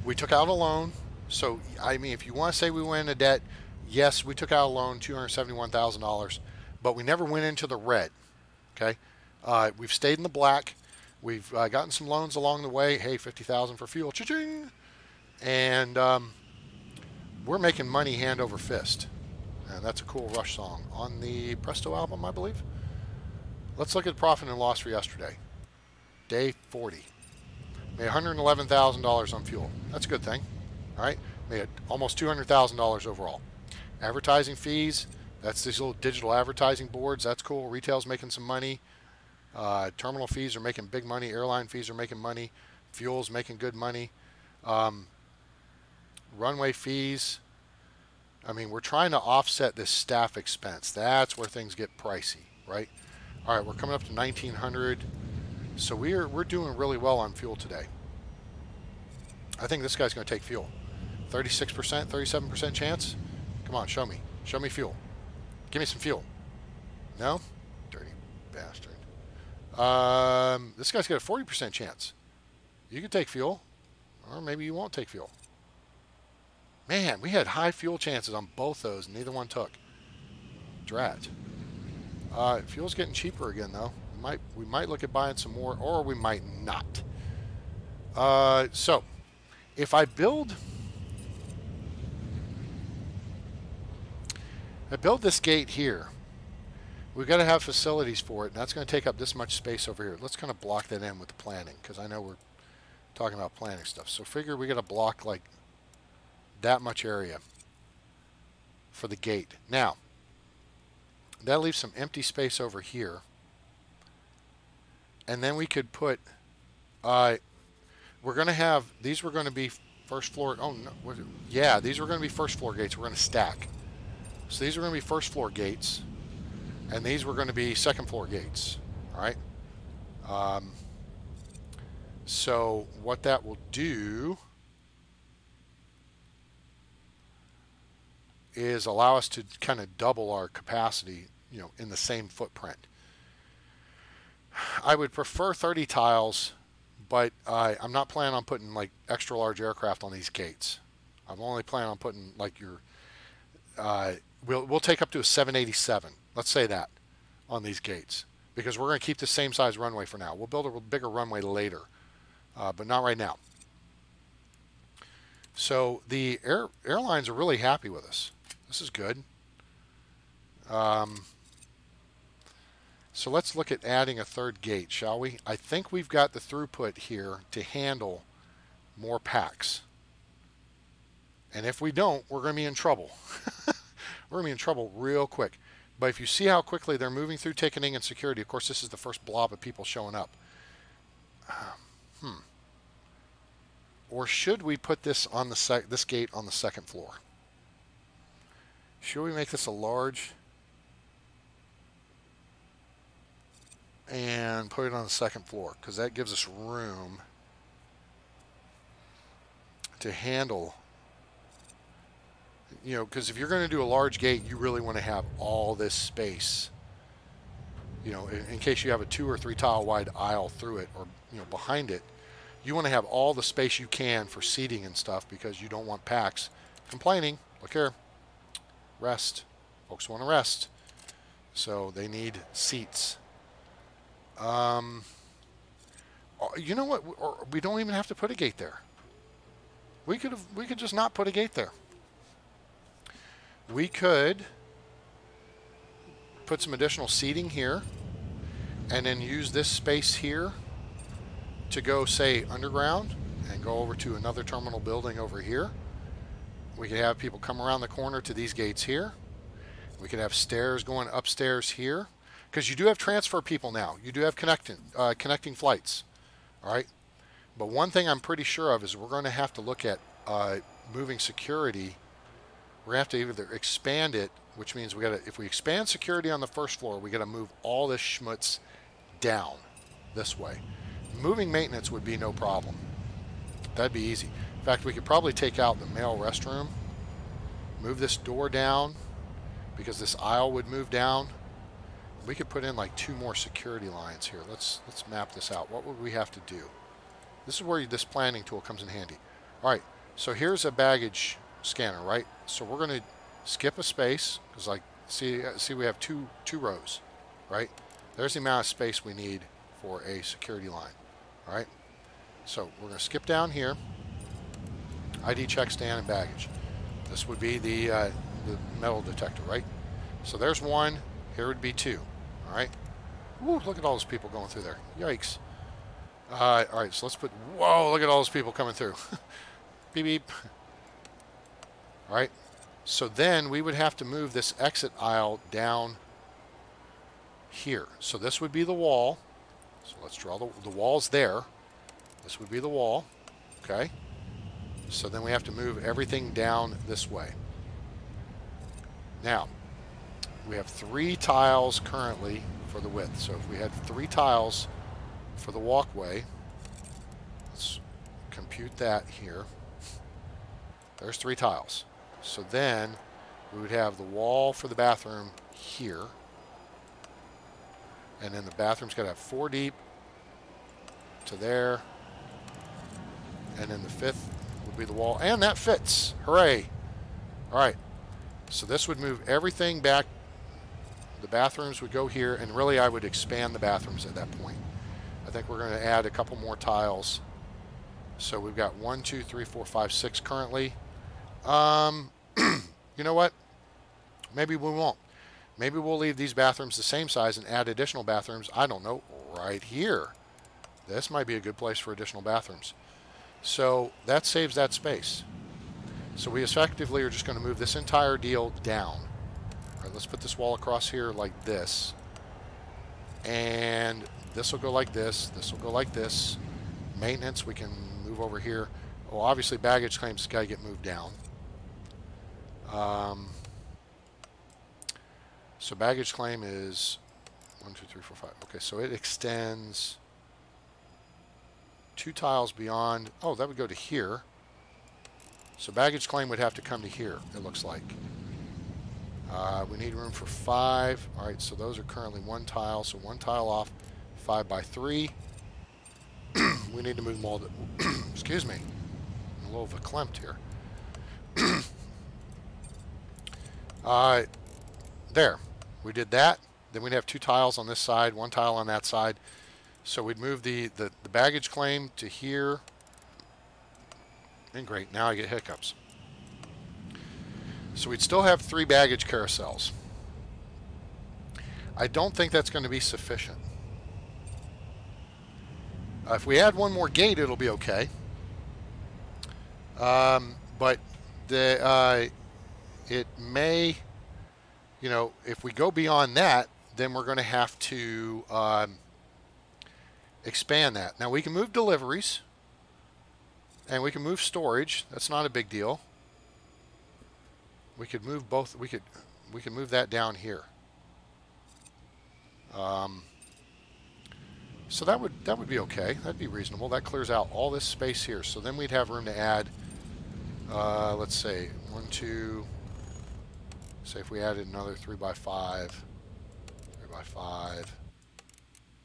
We took out a loan. So, I mean, if you want to say we went into debt, yes, we took out a loan, $271,000, but we never went into the red. Okay, we've stayed in the black. We've gotten some loans along the way. Hey, $50,000 for fuel, cha-ching, and we're making money hand over fist. And that's a cool Rush song on the Presto album, I believe. Let's look at profit and loss for yesterday. Day 40. Made $111,000 on fuel. That's a good thing. All right. Made almost $200,000 overall. Advertising fees. That's these little digital advertising boards. That's cool. Retail's making some money. Terminal fees are making big money. Airline fees are making money. Fuel's making good money. Runway fees. I mean, we're trying to offset this staff expense. That's where things get pricey, right? All right, we're coming up to 1,900. So we're doing really well on fuel today. I think this guy's going to take fuel. 36%, 37% chance. Come on, show me. Show me fuel. Give me some fuel. No? Dirty bastard. This guy's got a 40% chance. You can take fuel, or maybe you won't take fuel. Man, we had high fuel chances on both those, and neither one took. Drat. Fuel's getting cheaper again, though. We might look at buying some more, or we might not. So, if I build this gate here, we've got to have facilities for it, and that's going to take up this much space over here. Let's kind of block that in with the planning, because I know we're talking about planning stuff. So figure we got to block like that much area for the gate. Now, that leaves some empty space over here. And then we could put, we're going to have, these were going to be first floor, oh no, yeah, these were going to be first floor gates. We're going to stack. So these are going to be first floor gates, and these were going to be second floor gates, all right? So what that will do is allow us to kind of double our capacity, in the same footprint. I would prefer 30 tiles, but I'm not planning on putting like extra large aircraft on these gates. I'm only planning on putting like your, we'll take up to a 787. Let's say that on these gates, because we're going to keep the same size runway for now. We'll build a bigger runway later, but not right now. So the airlines are really happy with us. This is good. So let's look at adding a third gate, shall we? I think we've got the throughput here to handle more packs. And if we don't, we're going to be in trouble. We're going to be in trouble real quick. But if you see how quickly they're moving through ticketing and security, of course, this is the first blob of people showing up. Or should we put this on this gate on the second floor? Should we make this a large and put it on the second floor? Because that gives us room to handle, because if you're going to do a large gate, you really want to have all this space, in case you have a 2 or 3 tile wide aisle through it, or behind it. You want to have all the space you can for seating and stuff, because you don't want packs complaining. Look here. Rest. Folks want to rest. So they need seats. You know what? We don't even have to put a gate there. we could just not put a gate there. We could put some additional seating here and then use this space here to go, say, underground and go over to another terminal building over here. We could have people come around the corner to these gates here. We could have stairs going upstairs here, because you do have transfer people now. You do have connecting flights. All right. But one thing I'm pretty sure of is we're going to have to look at moving security. We're going to have to either expand it, which means we got to, if we expand security on the first floor, we got to move all this schmutz down this way. Moving maintenance would be no problem. That'd be easy. In fact, we could probably take out the male restroom, move this door down, because this aisle would move down. We could put in like 2 more security lines here. Let's map this out. What would we have to do? This is where this planning tool comes in handy. All right, so here's a baggage scanner, right? So we're going to skip a space, because like see we have two rows, right? There's the amount of space we need for a security line. All right, so we're going to skip down here. ID check, stand, and baggage. This would be the metal detector, right? So there's 1. Here would be 2. All right. Woo, look at all those people going through there. Yikes. All right, so let's put. Whoa! Look at all those people coming through. Beep beep. All right. So then we would have to move this exit aisle down here. So this would be the wall. So let's draw the wall's there. This would be the wall. Okay. So then we have to move everything down this way. Now, we have 3 tiles currently for the width. So if we had 3 tiles for the walkway, let's compute that here. There's 3 tiles. So then we would have the wall for the bathroom here. And then the bathroom's got to have 4 deep to there. And then the 5th would be the wall. And that fits. Hooray. All right. So this would move everything back. The bathrooms would go here. And really, I would expand the bathrooms at that point. I think we're going to add a couple more tiles. So we've got 1, 2, 3, 4, 5, 6 currently. You know what? Maybe we won't. Maybe we'll leave these bathrooms the same size and add additional bathrooms. I don't know. Right here. This might be a good place for additional bathrooms. So that saves that space. So we effectively are just going to move this entire deal down. All right, let's put this wall across here like this. And this will go like this. This will go like this. Maintenance, we can move over here. Well, obviously baggage claims got to get moved down. So baggage claim is 1, 2, 3, 4, 5. Okay, so it extends 2 tiles beyond. Oh, that would go to here. So baggage claim would have to come to here, it looks like. We need room for 5. All right, so those are currently 1 tile. So 1 tile off, 5 by 3. We need to move them all to, excuse me, I'm a little verklempt here. There, we did that. Then we'd have 2 tiles on this side, 1 tile on that side. So we'd move the baggage claim to here. And great, now I get hiccups. So we'd still have 3 baggage carousels. I don't think that's going to be sufficient. If we add 1 more gate, it'll be okay. But it may, you know, if we go beyond that, then we're going to have to expand that. Now we can move deliveries and we can move storage. That's not a big deal. We could move both. We could move that down here. So that would be okay. That'd be reasonable. That clears out all this space here. So then we'd have room to add, let's say 1, 2. Say if we added another 3 by 5, 3 by 5,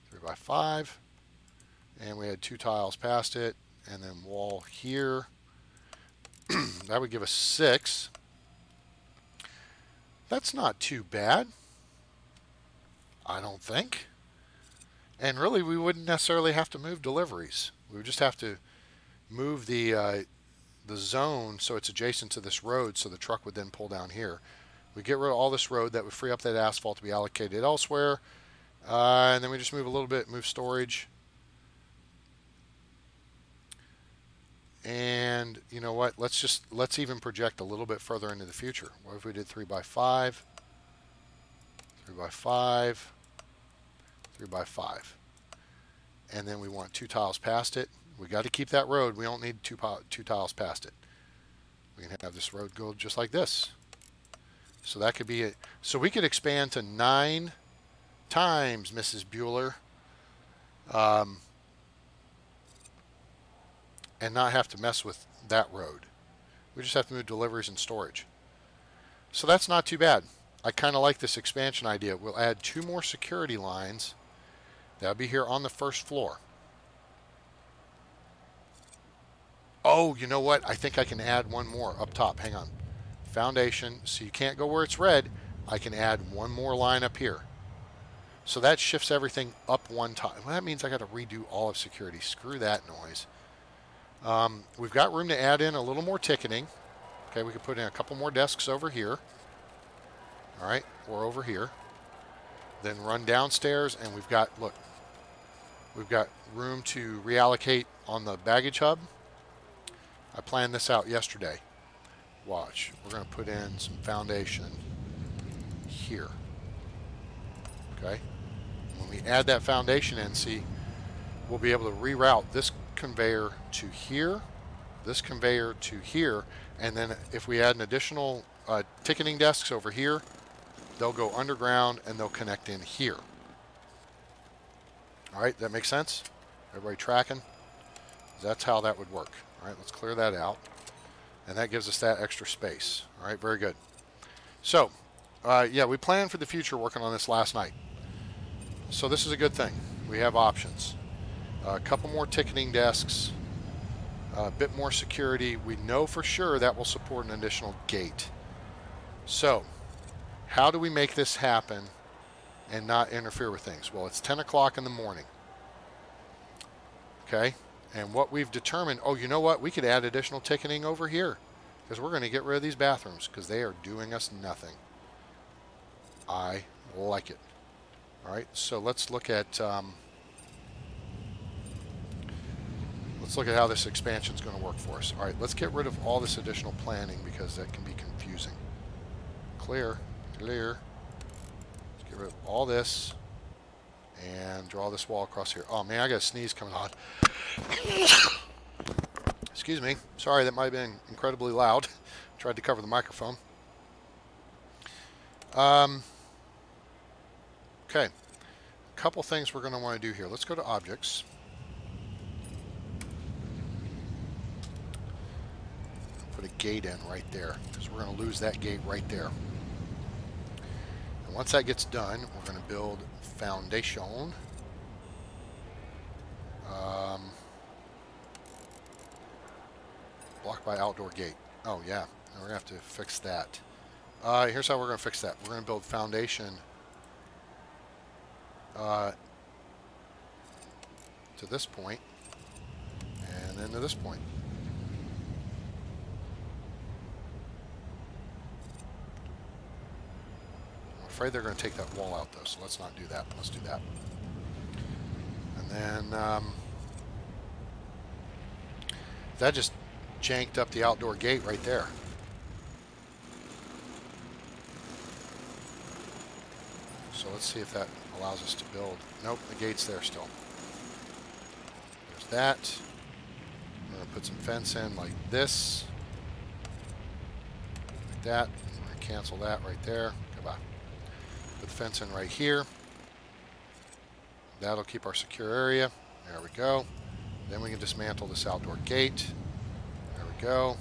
3 by 5, and we had 2 tiles past it, and then wall here. That would give us 6. That's not too bad, I don't think. And really, we wouldn't necessarily have to move deliveries. We would just have to move the the zone so it's adjacent to this road, so the truck would then pull down here. We get rid of all this road. That would free up that asphalt to be allocated elsewhere. And then we just move a little bit, move storage. And you know what? Let's even project a little bit further into the future. What if we did 3 by 5, 3 by 5, 3 by 5, and then we want 2 tiles past it. We got to keep that road. We don't need two tiles past it. We can have this road go just like this. So that could be it. So we could expand to 9 times, Mrs. Bueller, and not have to mess with that road. We just have to move deliveries and storage. So that's not too bad. I kind of like this expansion idea. We'll add 2 more security lines. That'll be here on the first floor. Oh, you know what? I think I can add 1 more up top. Hang on. Foundation. So you can't go where it's red. I can add 1 more line up here. So that shifts everything up 1 time. Well, that means I got to redo all of security. Screw that noise. We've got room to add in a little more ticketing. Okay, we could put in a couple more desks over here. All right, or over here. Then run downstairs, and we've got, look, we've got room to reallocate on the baggage hub. I planned this out yesterday. Watch, we're going to put in some foundation here. Okay, when we add that foundation in, see, we'll be able to reroute this conveyor to here, this conveyor to here, and then if we add an additional ticketing desks over here, they'll go underground and they'll connect in here. All right, that makes sense? Everybody tracking? That's how that would work. All right, let's clear that out. And that gives us that extra space. All right, very good. So, yeah, we planned for the future working on this last night. So this is a good thing. We have options. A couple more ticketing desks, a bit more security. We know for sure that will support an additional gate. So, how do we make this happen and not interfere with things? Well, it's 10 o'clock in the morning. Okay? And what we've determined, oh, you know what? We could add additional ticketing over here because we're going to get rid of these bathrooms because they are doing us nothing. I like it. All right, so let's look at how this expansion is going to work for us. All right, let's get rid of all this additional planning because that can be confusing. Clear. Let's get rid of all this and draw this wall across here. Oh man, I got a sneeze coming on. Excuse me. Sorry, that might have been incredibly loud. Tried to cover the microphone. Okay. A couple things we're going to want to do here. Let's go to objects. Put a gate in right there because we're going to lose that gate right there. And once that gets done, we're going to build foundation. Blocked by outdoor gate. Oh yeah, we're going to have to fix that. Here's how we're going to fix that. We're going to build foundation to this point and then to this point. I'm afraid they're going to take that wall out though, so let's not do that. Let's do that. And then that just janked up the outdoor gate right there. So let's see if that allows us to build. Nope, the gate's there still. There's that. We're going to put some fence in like this. Like that. We're going to cancel that right there. Goodbye. Put the fence in right here. That'll keep our secure area. There we go. Then we can dismantle this outdoor gate. There we go.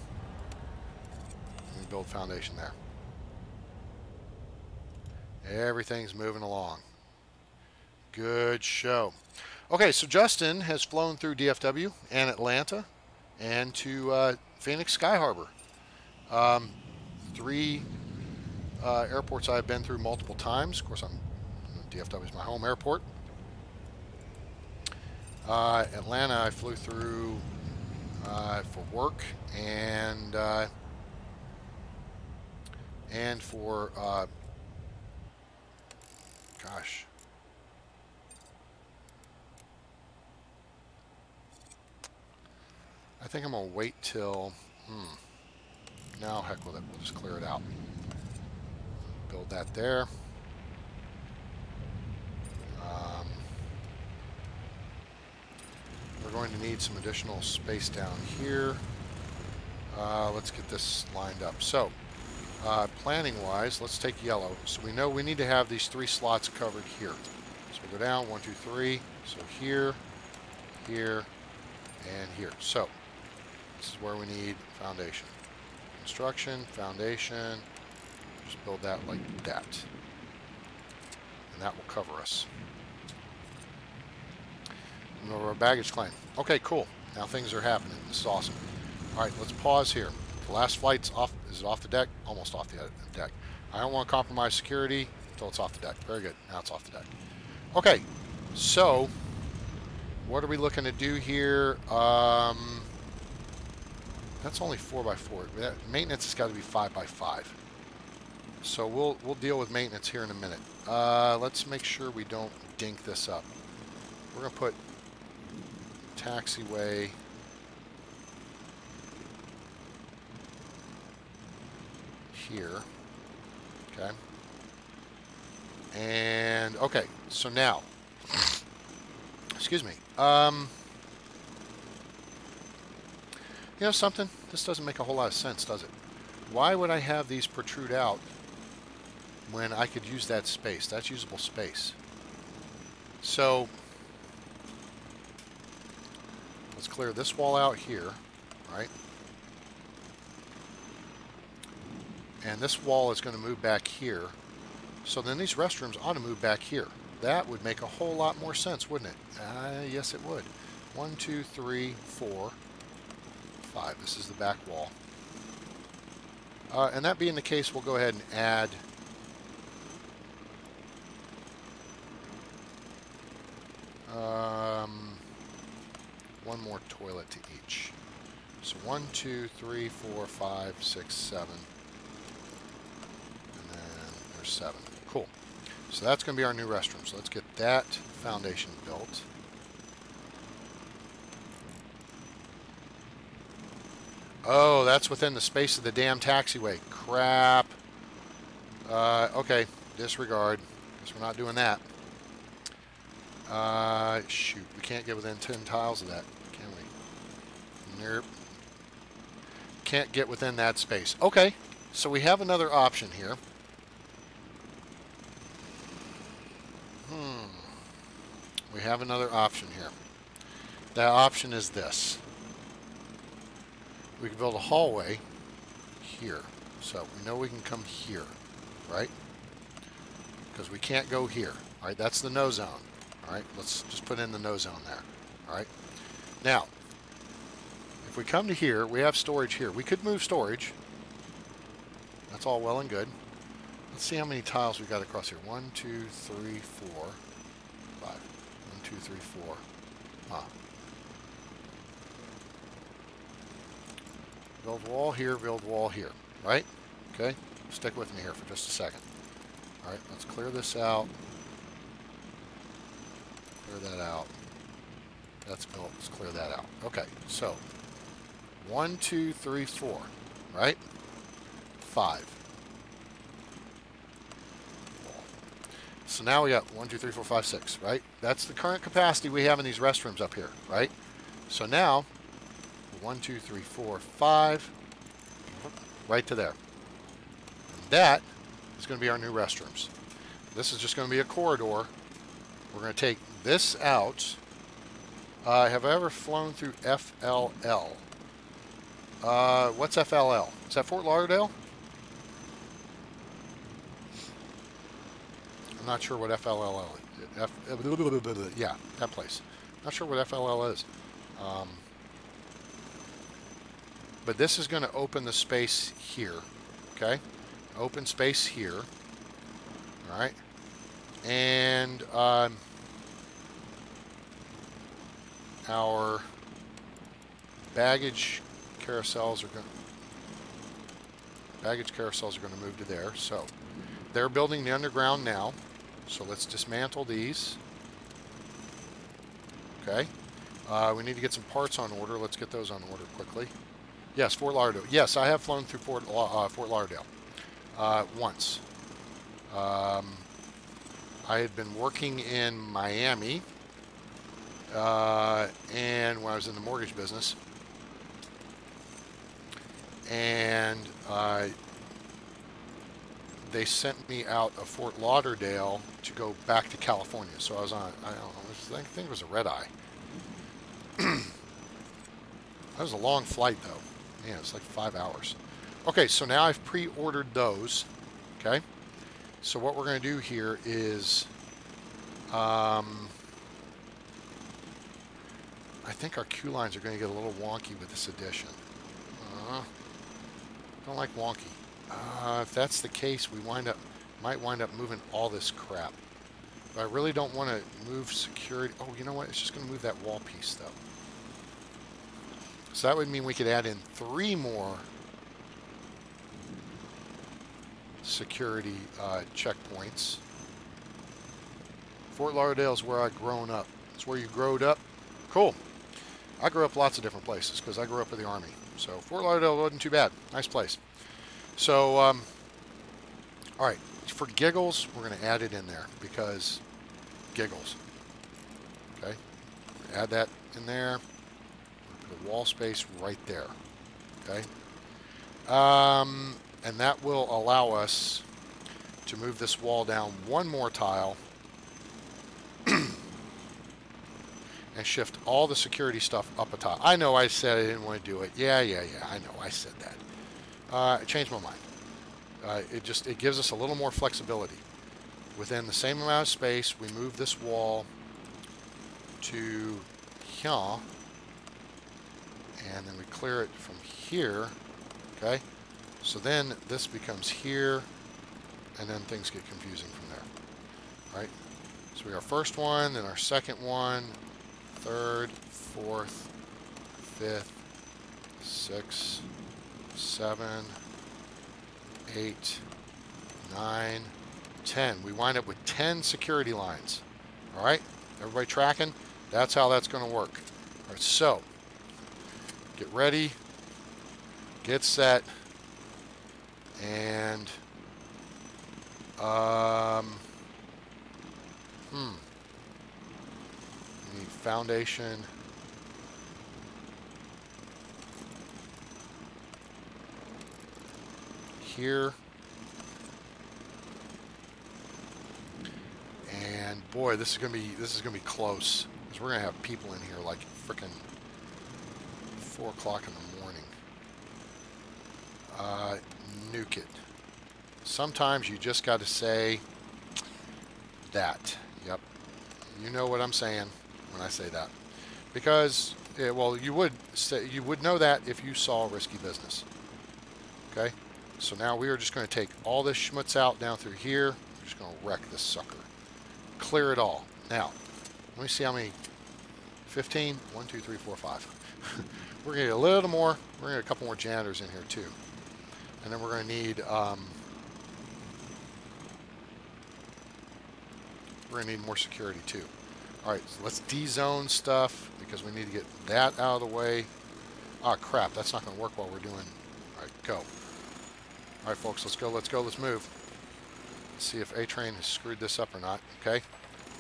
And we build foundation there. Everything's moving along. Good show. Okay, so Justin has flown through DFW and Atlanta and to Phoenix Sky Harbor. 3 airports I've been through multiple times. Of course, DFW is my home airport. Atlanta I flew through for work and for gosh. I think I'm gonna wait till. Now, heck with it. We'll just clear it out. Build that there. We're going to need some additional space down here. Let's get this lined up. So, planning-wise, let's take yellow. So we know we need to have these 3 slots covered here. So we'll go down 1, 2, 3. So here, here, and here. So this is where we need foundation. Construction, foundation. Just build that like that. And that will cover us. And over our baggage claim. Okay, cool. Now things are happening. This is awesome. All right, let's pause here. The last flight's off. Is it off the deck? Almost off the deck. I don't want to compromise security until it's off the deck. Very good. Now it's off the deck. Okay, so what are we looking to do here? That's only 4x4. Maintenance has got to be 5x5. So we'll deal with maintenance here in a minute. Let's make sure we don't dink this up. We're going to put taxiway here. Okay. And okay, so now, excuse me. You know something? This doesn't make a whole lot of sense, does it? Why would I have these protrude out when I could use that space? That's usable space. So let's clear this wall out here, right? And this wall is going to move back here. So then these restrooms ought to move back here. That would make a whole lot more sense, wouldn't it? Yes, it would. 1, 2, 3, 4, 5. This is the back wall. And that being the case, we'll go ahead and add one more toilet to each. So 1, 2, 3, 4, 5, 6, 7. And then there's 7. Cool. So that's going to be our new restroom. So let's get that foundation built. Oh, that's within the space of the damn taxiway. Crap. Okay, disregard. Guess we're not doing that. Shoot, we can't get within 10 tiles of that, can we? Nope. Can't get within that space. Okay, so we have another option here. We have another option here. That option is this. We can build a hallway here. So we know we can come here, right? Because we can't go here. All right, that's the no zone. All right, let's just put in the no zone there. All right. Now, if we come to here, we have storage here. We could move storage. That's all well and good. Let's see how many tiles we got across here. 1, 2, 3, 4, 5. 1, 2, 3, 4. Build wall here, build wall here, right? Okay, stick with me here for just a second. All right, let's clear this out. Clear that out. That's built, let's clear that out. Okay, so 1, 2, 3, 4, right? 5. So now we got 1, 2, 3, 4, 5, 6, right? That's the current capacity we have in these restrooms up here, right? So now, 1, 2, 3, 4, 5, right to there. And that is going to be our new restrooms. This is just going to be a corridor. We're going to take this out. Have I ever flown through FLL? What's FLL? Is that Fort Lauderdale? I'm not sure what FLL is. Yeah, that place. Not sure what FLL is. But this is going to open the space here. Okay? Open space here. All right? And our baggage carousels are going to move to there. So they're building the underground now. So let's dismantle these. Okay. We need to get some parts on order. Let's get those on order quickly. Yes, Fort Lauderdale. Yes, I have flown through Fort Lauderdale once. I had been working in Miami, and when I was in the mortgage business, and they sent me out of Fort Lauderdale to go back to California. So I was on, I don't know, I think it was a red eye. That was a long flight, though. Man, it's like 5 hours. Okay, so now I've pre-ordered those. Okay, so what we're going to do here is, I think our queue lines are going to get a little wonky with this edition. Don't like wonky. If that's the case, we might wind up moving all this crap. But I really don't want to move security. Oh, you know what? It's just going to move that wall piece, though. So that would mean we could add in 3 more security checkpoints. Fort Lauderdale is where I've grown up. It's where you growed up. Cool. I grew up lots of different places because I grew up with the Army. So Fort Lauderdale wasn't too bad. Nice place. So, all right. For giggles, we're going to add it in there because giggles. Okay. Add that in there. The wall space right there. Okay. And that will allow us to move this wall down 1 more tile and shift all the security stuff up a tile. I know I said I didn't want to do it. Yeah, I know I said that. I changed my mind. It gives us a little more flexibility. Within the same amount of space, we move this wall to here, and then we clear it from here. Okay, so then this becomes here, and then things get confusing from there. All right, so we got our first one, then our second one, third, fourth, fifth, 6, 7, 8, 9, 10. We wind up with 10 security lines. All right, everybody tracking? That's how that's going to work. All right, so get ready, get set, and we need foundation. Here, and boy, this is gonna be close because we're gonna have people in here like frickin' 4 o'clock in the morning. Nuke it. Sometimes you just got to say that. Yep, you know what I'm saying when I say that, because well, you would know that if you saw Risky Business. Okay. So now we are just going to take all this schmutz out down through here. We're just going to wreck this sucker. Clear it all. Now, let me see how many. 15? 1, 2, 3, 4, 5. We're going to get a little more. We're going to get a couple more janitors in here too. And then we're going to need more security too. All right, so let's de-zone stuff because we need to get that out of the way. Ah, crap, that's not going to work while we're doing. All right, go. All right, folks, let's go, let's move. Let's see if A-Train has screwed this up or not. Okay,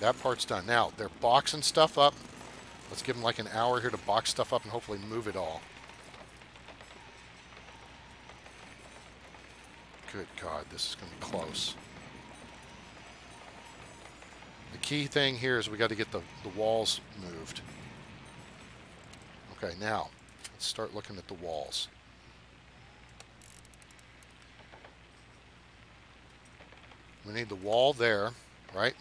that part's done. Now, they're boxing stuff up. Let's give them like an hour here to box stuff up and hopefully move it all. Good God, this is going to be close. The key thing here is we got to get the walls moved. Okay, now, let's start looking at the walls. We need the wall there, right?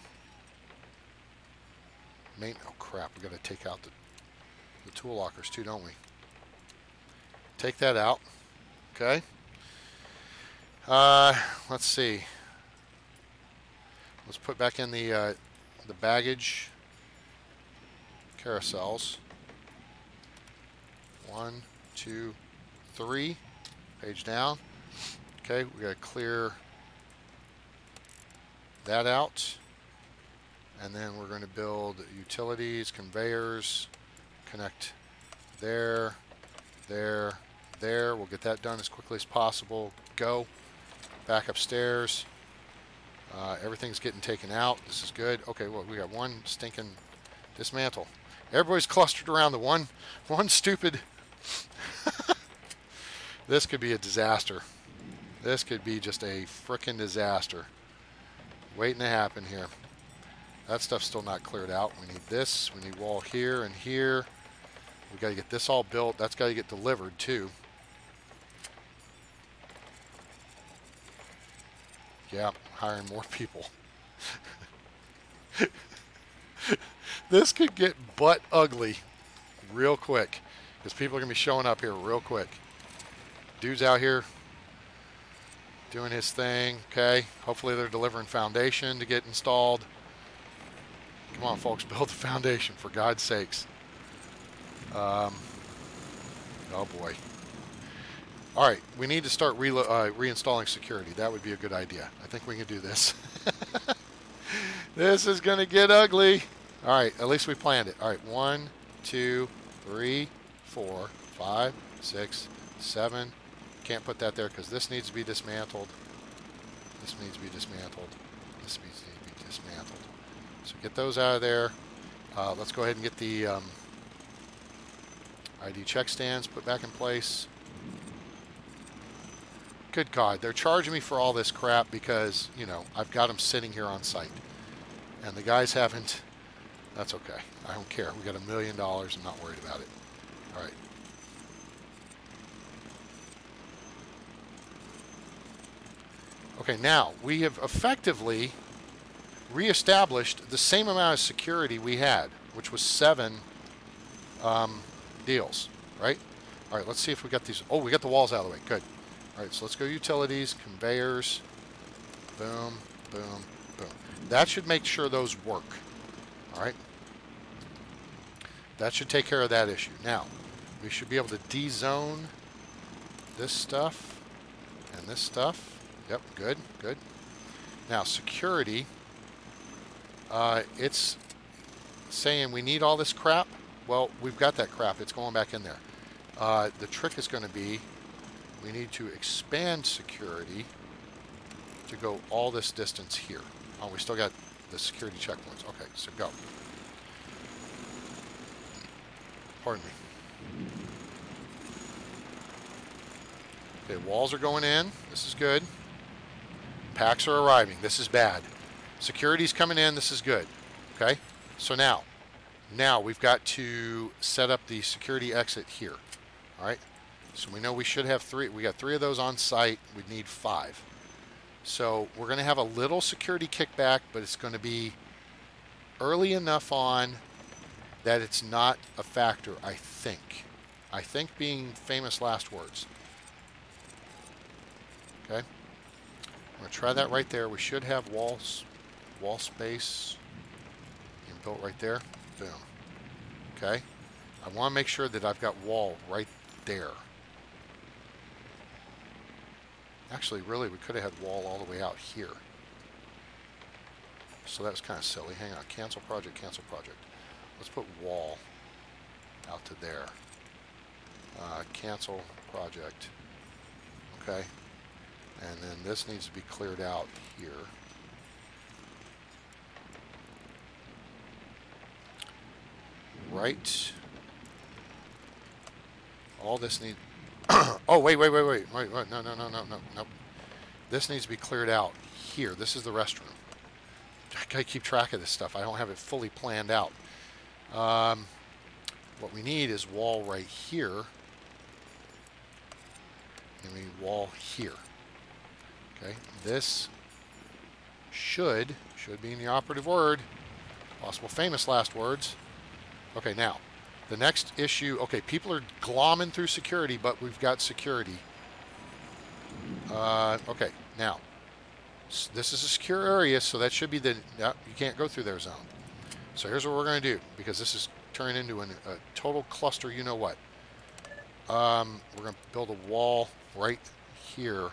Oh crap, we got to take out the tool lockers too, don't we? Take that out. Okay. Let's see. Let's put back in the baggage carousels. 1, 2, 3. Page down. Okay, we got to clear that out. And then we're going to build utilities, conveyors, connect there, there, there. We'll get that done as quickly as possible. Go. Back upstairs. Everything's getting taken out. This is good. Okay, well, we got one stinking dismantle. Everybody's clustered around the one stupid. This could be a disaster. This could be just a frickin' disaster waiting to happen here. That stuff's still not cleared out. We need this. We need wall here and here. We got to get this all built. That's got to get delivered too. Yeah, hiring more people. This could get butt ugly real quick because people are going to be showing up here real quick. Dude's out here doing his thing. Okay, hopefully they're delivering foundation to get installed. Come on, folks, build the foundation for God's sakes. Oh boy. All right, we need to start reinstalling security. That would be a good idea. I think we can do this. This is going to get ugly. All right, at least we planned it. All right, 1, 2, 3, 4, 5, 6, 7. Can't put that there because this needs to be dismantled. This needs to be dismantled. This needs to be dismantled. So get those out of there. Let's go ahead and get the ID check stands put back in place. Good God, they're charging me for all this crap because, you know, I've got them sitting here on site. And the guys haven't. That's okay. I don't care. We got $1 million. I'm not worried about it. All right. Okay, now we have effectively reestablished the same amount of security we had, which was 7 deals, right? All right, let's see if we got these. Oh, we got the walls out of the way. Good. All right, so let's go utilities, conveyors, boom, boom, boom. That should make sure those work. All right. That should take care of that issue. Now, we should be able to de-zone this stuff and this stuff. Yep, good, good. Now, security, it's saying we need all this crap. Well, we've got that crap. It's going back in there. The trick is going to be we need to expand security to go all this distance here. Oh, we still got the security checkpoints. Okay, so go. Pardon me. Okay, walls are going in. This is good. Packs are arriving. This is bad. Security's coming in. This is good. Okay, so now we've got to set up the security exit here. All right. So we know we should have 3. We got 3 of those on site. We need 5. So we're going to have a little security kickback, but it's going to be early enough on that it's not a factor, I think. I think being famous last words. Okay. I'm going to try that right there. We should have wall space built right there. Boom. Okay. I want to make sure that I've got wall right there. Actually, really, we could have had wall all the way out here. So that was kind of silly. Hang on. Cancel project, cancel project. Let's put wall out to there. Cancel project. Okay. And then this needs to be cleared out here. Right. All this needs... Oh, wait. No. This needs to be cleared out here. This is the restroom. I gotta keep track of this stuff. I don't have it fully planned out. What we need is wall right here. And we need wall here. Okay. This should be in the operative word. Possible famous last words. Okay, now. The next issue, okay, people are glomming through security, but we've got security. Okay, now, this is a secure area, so that should be the, you can't go through their zone. So here's what we're going to do, because this is turning into a total cluster, you know what. We're going to build a wall right here.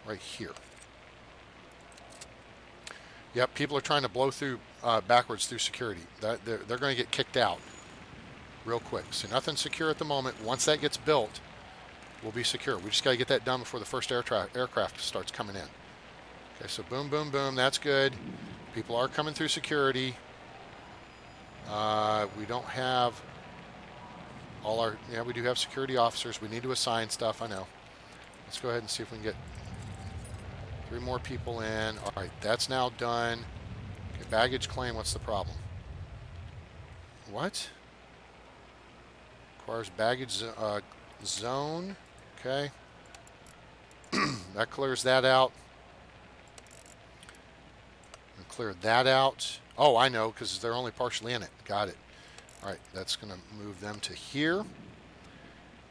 Right here. Yep, people are trying to blow through backwards through security. They're going to get kicked out real quick. So nothing's secure at the moment. Once that gets built, we'll be secure. We just got to get that done before the first aircraft starts coming in. Okay, so boom, boom, boom. That's good. People are coming through security. We don't have all our... Yeah, we do have security officers. We need to assign stuff. I know. Let's go ahead and see if we can get 3 more people in. All right, that's now done. Okay, baggage claim. What's the problem? What? Requires baggage zone. Okay. That clears that out. And clear that out. Oh, I know, because they're only partially in it. Got it. All right, that's going to move them to here.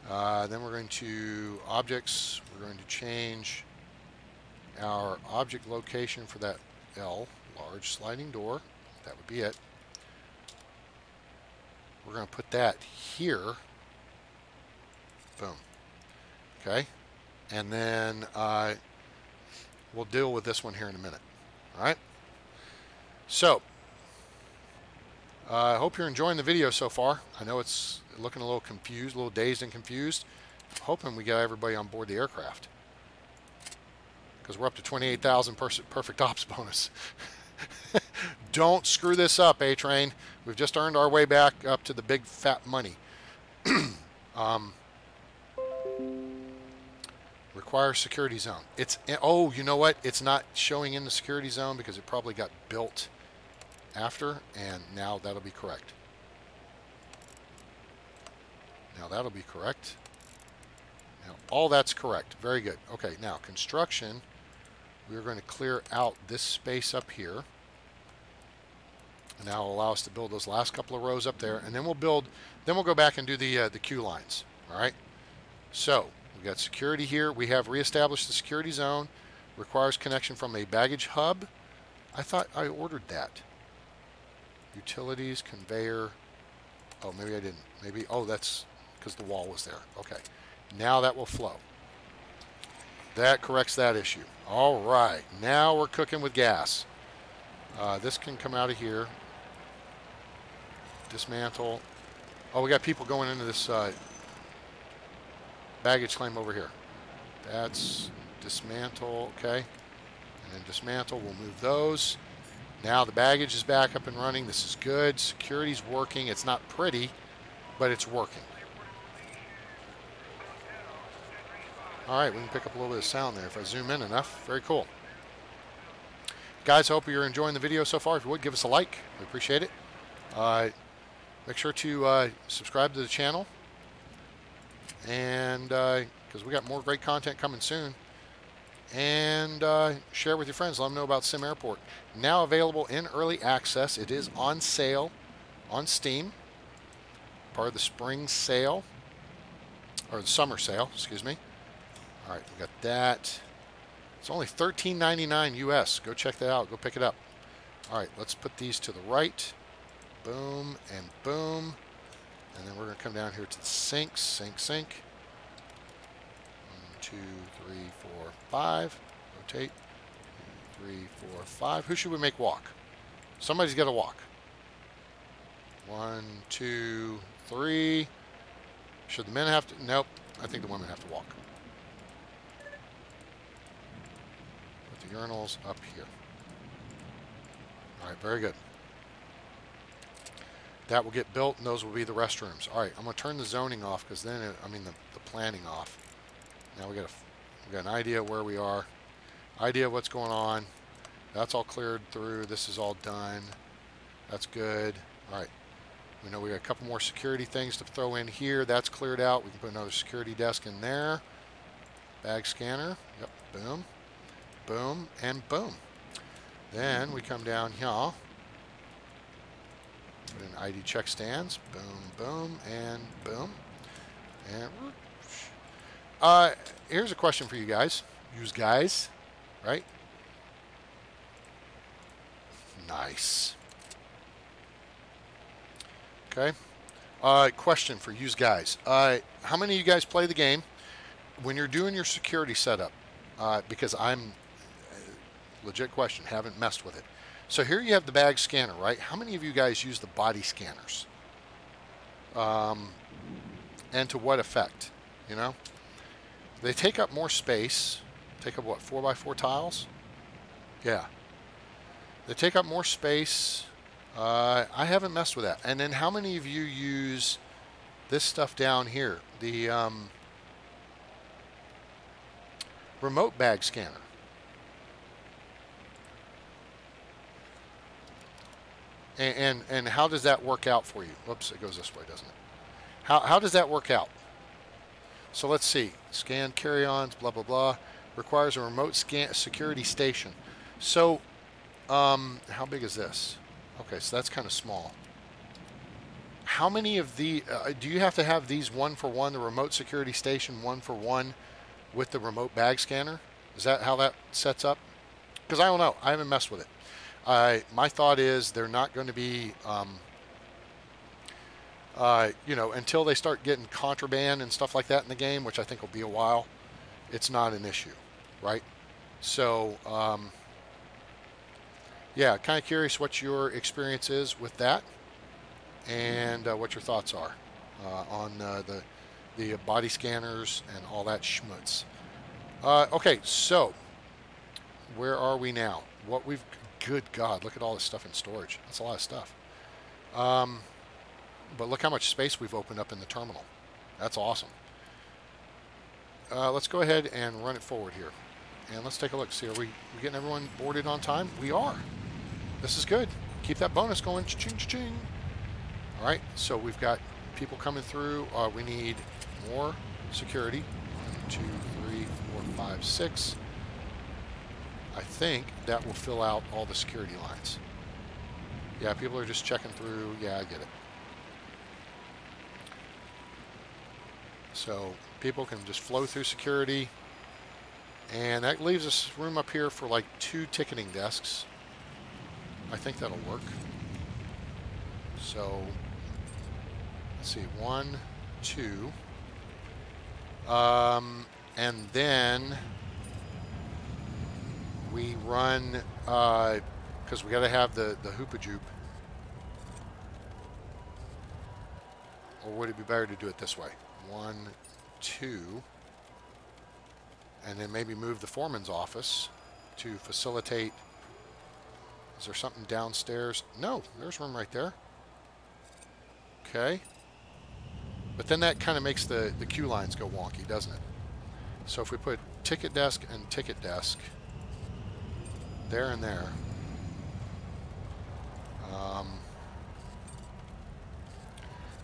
Then we're going to objects. We're going to change our object location for that L, large sliding door. That would be it. We're going to put that here. Boom. Okay. And then we'll deal with this one here in a minute. All right. So, I hope you're enjoying the video so far. I know it's looking a little confused, a little dazed and confused. I'm hoping we got everybody on board the aircraft, because we're up to 28,000 perfect ops bonus. Don't screw this up, A-Train. We've just earned our way back up to the big fat money. Requires security zone. It's... Oh, you know what? It's not showing in the security zone because it probably got built after, and now that'll be correct. Now that'll be correct. Now all that's correct. Very good. Okay, now construction. We're going to clear out this space up here. And that will allow us to build those last couple of rows up there, and then we'll build. Then we'll go back and do the queue lines. All right. So we got security here. We have reestablished the security zone. Requires connection from a baggage hub. I thought I ordered that. Utilities, conveyor. Oh, maybe I didn't. Maybe. Oh, that's because the wall was there. Okay. Now that will flow. That corrects that issue. All right. Now we're cooking with gas. This can come out of here. Dismantle. Oh, we got people going into this baggage claim over here. That's dismantle. Okay. And then dismantle. We'll move those. Now the baggage is back up and running. This is good. Security's working. It's not pretty, but it's working. All right, we can pick up a little bit of sound there if I zoom in enough. Very cool. Guys, I hope you're enjoying the video so far. If you would, give us a like. We appreciate it. Make sure to subscribe to the channel. And because we got more great content coming soon. And share with your friends. Let them know about SimAirport. Now available in early access. It is on sale on Steam. Part of the spring sale. Or the summer sale, excuse me. All right, we got that. It's only $13.99 US. Go check that out. Go pick it up. All right, let's put these to the right. Boom and boom. And then we're going to come down here to the sinks. Sink, sink. 1, 2, 3, 4, 5. Rotate. 2, 3, 4, 5. Who should we make walk? Somebody's got to walk. 1, 2, 3. Should the men have to? Nope. I think the women have to walk. Put the urinals up here. All right, very good. That will get built, and those will be the restrooms. All right, I'm going to turn the zoning off because then, the planning off. Now we got an idea of where we are, idea of what's going on. That's all cleared through. This is all done. That's good. All right. We know we got a couple more security things to throw in here. That's cleared out. We can put another security desk in there. Bag scanner. Yep. Boom. Boom. And boom. Then we come down here. Put in ID check stands. Boom. Boom. And boom. And here's a question for you guys. Use guys. Right? Nice. Okay. Question for you guys. How many of you guys play the game when you're doing your security setup? Because I'm, legit question, haven't messed with it. So here you have the bag scanner, right? How many of you guys use the body scanners? And to what effect? You know? They take up more space. Take up what, 4x4 tiles? Yeah. They take up more space. I haven't messed with that. And then how many of you use this stuff down here? The remote bag scanner. And how does that work out for you? Whoops, it goes this way, doesn't it? How does that work out? So let's see. Scan carry-ons, blah, blah, blah. Requires a remote scan security station. So, how big is this? Okay, so that's kind of small. How many of the, do you have to have these 1-for-1, the remote security station 1-for-1 with the remote bag scanner? Is that how that sets up? Because I don't know. I haven't messed with it. My thought is they're not going to be, you know, until they start getting contraband and stuff like that in the game, which I think will be a while, it's not an issue, right? So, yeah, kind of curious what your experience is with that and what your thoughts are on the body scanners and all that schmutz. Okay, so where are we now? What we've, good God, look at all this stuff in storage. That's a lot of stuff. But look how much space we've opened up in the terminal. That's awesome. Let's go ahead and run it forward here. And let's take a look. See, are we getting everyone boarded on time? We are. This is good. Keep that bonus going. Cha-ching, cha-ching. All right, so we've got people coming through. We need more security. 1, 2, 3, 4, 5, 6. I think that will fill out all the security lines. Yeah, people are just checking through. Yeah, I get it. So people can just flow through security. And that leaves us room up here for like 2 ticketing desks. I think that'll work. So, let's see, 1, 2. And then we run, because we got to have the hoopa-joop. Or would it be better to do it this way? 1, 2. And then maybe move the foreman's office to facilitate. Is there something downstairs? No, there's room right there. Okay. But then that kind of makes the queue lines go wonky, doesn't it? So if we put ticket desk and ticket desk there and there.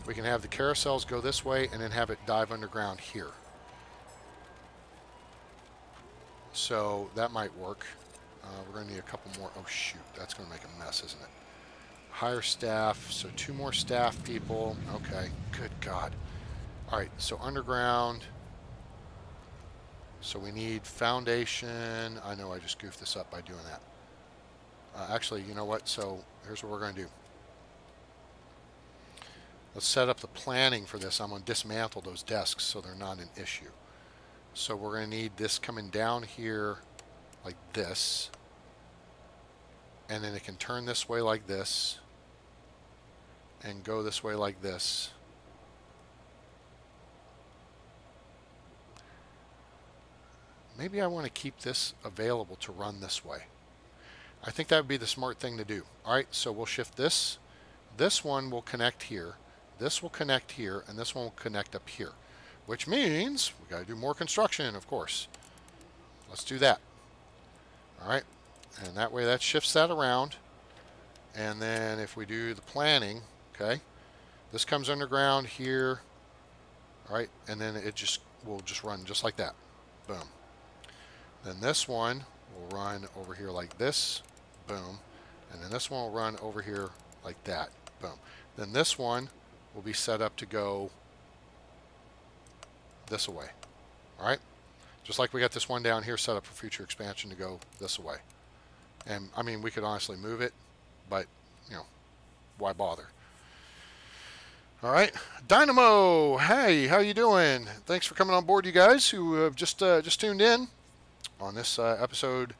We can have the carousels go this way and then have it dive underground here. So that might work. We're going to need a couple more. Oh, shoot. That's going to make a mess, isn't it? Hire staff. So 2 more staff people. Okay. Good God. All right. So underground. So we need foundation. I know I just goofed this up by doing that. Actually, you know what? So here's what we're going to do. Let's set up the planning for this. I'm going to dismantle those desks so they're not an issue. So we're going to need this coming down here like this. And then it can turn this way like this. And go this way like this. Maybe I want to keep this available to run this way. I think that would be the smart thing to do. Alright, so we'll shift this. This one will connect here. This will connect here. And this one will connect up here. Which means we got to do more construction, of course. Let's do that. Alright, and that way that shifts that around. And then if we do the planning, okay, this comes underground here. Alright, and then it just will just run just like that. Boom. Then this one will run over here like this. Boom. And then this one will run over here like that. Boom. Then this one will be set up to go this away. Alright? Just like we got this one down here set up for future expansion to go this away. And, I mean, we could honestly move it, but, you know, why bother? All right, Dynamo. Hey, how you doing? Thanks for coming on board, you guys who have just tuned in on this episode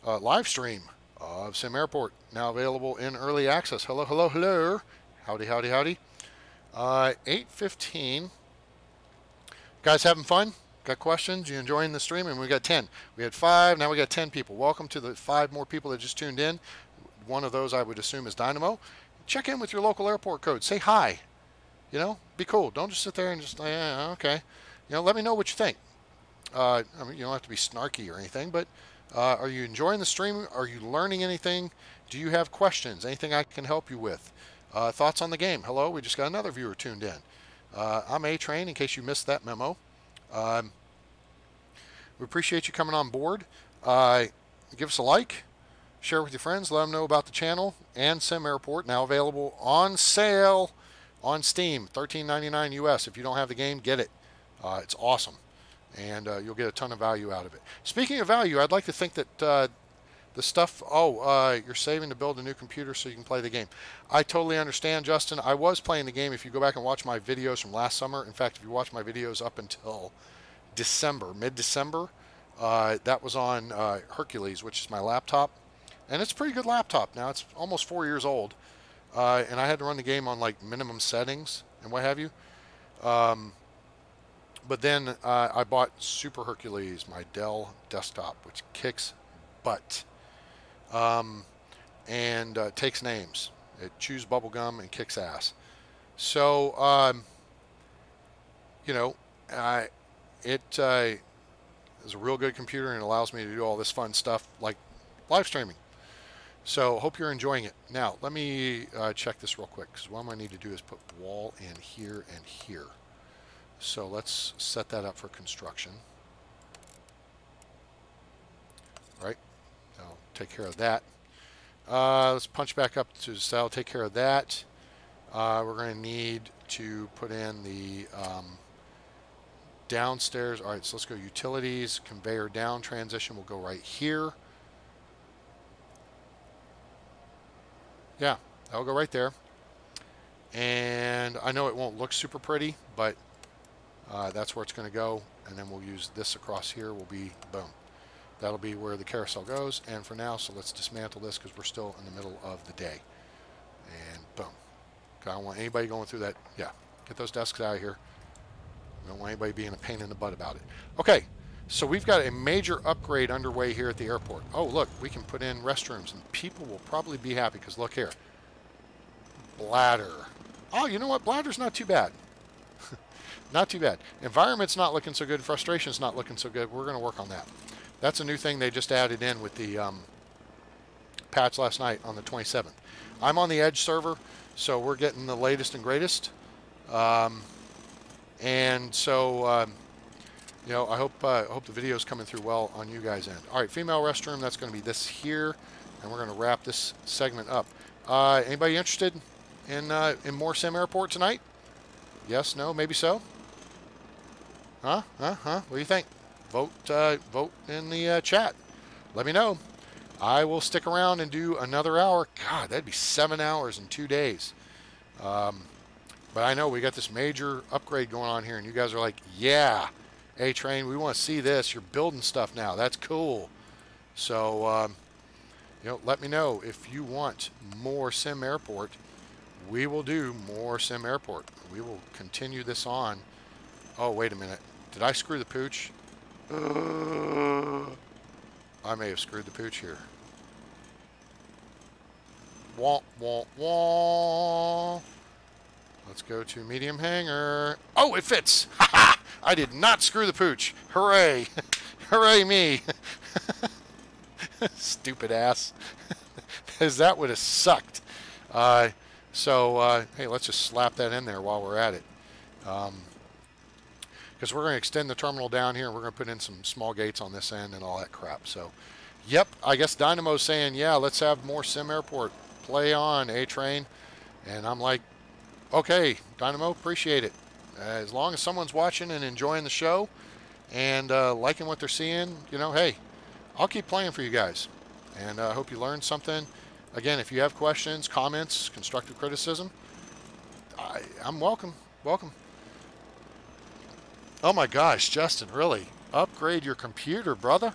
live stream of SimAirport, now available in early access. Hello, hello, hello. Howdy, howdy, howdy. 8:15. Guys, having fun? Got questions? You enjoying the stream? And we got 10. We had 5. Now we got 10 people. Welcome to the 5 more people that just tuned in. One of those I would assume is Dynamo. Check in with your local airport code. Say hi. You know, be cool. Don't just sit there and just, yeah, okay. You know, let me know what you think. I mean, you don't have to be snarky or anything, but are you enjoying the stream? Are you learning anything? Do you have questions? Anything I can help you with? Thoughts on the game? Hello, we just got another viewer tuned in. I'm A-Train, in case you missed that memo. We appreciate you coming on board. Give us a like, share with your friends, let them know about the channel and SimAirport, now available on sale on Steam, $13.99 US. If you don't have the game, get it. It's awesome, and you'll get a ton of value out of it. Speaking of value, I'd like to think that the stuff, you're saving to build a new computer so you can play the game. I totally understand, Justin. I was playing the game. If you go back and watch my videos from last summer, in fact, if you watch my videos up until December, mid-December, that was on Hercules, which is my laptop. And it's a pretty good laptop now. It's almost 4 years old. And I had to run the game on like minimum settings and what have you. But then I bought Super Hercules, my Dell desktop, which kicks butt. And takes names. It chews bubblegum and kicks ass. So, you know, it is a real good computer and allows me to do all this fun stuff like live streaming. So hope you're enjoying it. Now, let me check this real quick, because what I'm going to need to do is put wall in here and here. So let's set that up for construction. All right, I'll take care of that. Let's punch back up to that'll take care of that. We're going to need to put in the downstairs. All right, so let's go utilities, conveyor down transition will go right here. Yeah, that'll go right there. And I know it won't look super pretty, but that's where it's going to go. And then we'll use this across here. Will be boom. That'll be where the carousel goes. And for now, so let's dismantle this because we're still in the middle of the day. And boom. I don't want anybody going through that. Yeah, get those desks out of here. I don't want anybody being a pain in the butt about it. Okay, so we've got a major upgrade underway here at the airport. Oh, look, we can put in restrooms, and people will probably be happy because look here. Bladder. Oh, you know what? Bladder's not too bad. Not too bad. Environment's not looking so good. Frustration's not looking so good. We're going to work on that. That's a new thing they just added in with the patch last night on the 27th. I'm on the Edge server, so we're getting the latest and greatest. And so, you know, I hope the video's coming through well on you guys' end. All right, female restroom, that's going to be this here, and we're going to wrap this segment up. Anybody interested in more SimAirport tonight? Yes, no, maybe so? Huh? What do you think? Vote in the chat. Let me know. I will stick around and do another hour. God, that'd be 7 hours in 2 days. But I know we got this major upgrade going on here, and you guys are like, yeah, A-Train, we want to see this. You're building stuff now. That's cool. So, you know, let me know if you want more SimAirport. We will do more SimAirport. We will continue this on. Oh, wait a minute. Did I screw the pooch? I may have screwed the pooch here. Wah, wah, wah. Let's go to medium hanger. Oh, it fits. I did not screw the pooch. Hooray. Hooray me. Stupid ass. Because that would have sucked. Hey, let's just slap that in there while we're at it. Because we're going to extend the terminal down here, and we're going to put in some small gates on this end and all that crap. So, yep, I guess Dynamo's saying, yeah, let's have more SimAirport. Play on, A-Train. And I'm like, okay, Dynamo, appreciate it. As long as someone's watching and enjoying the show and liking what they're seeing, you know, hey, I'll keep playing for you guys. And I hope you learned something. Again, if you have questions, comments, constructive criticism, I'm welcome. Welcome. Oh my gosh, Justin, really? Upgrade your computer, brother.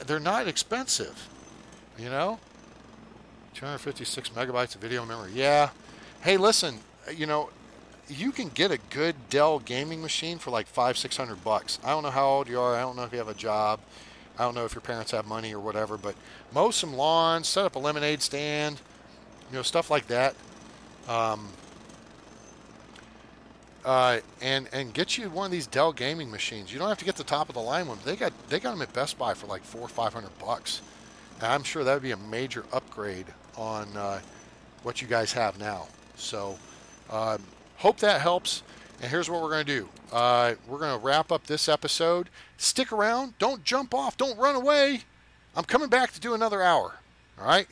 They're not expensive, you know? 256 megabytes of video memory. Yeah. Hey, listen, you know, you can get a good Dell gaming machine for like $500-600. I don't know how old you are. I don't know if you have a job. I don't know if your parents have money or whatever, but mow some lawns, set up a lemonade stand, you know, stuff like that. And get you one of these Dell gaming machines. You don't have to get the top of the line ones. They got them at Best Buy for like $400 or $500. And I'm sure that would be a major upgrade on what you guys have now. So hope that helps. And here's what we're going to do. We're going to wrap up this episode. Stick around. Don't jump off. Don't run away. I'm coming back to do another hour. All right?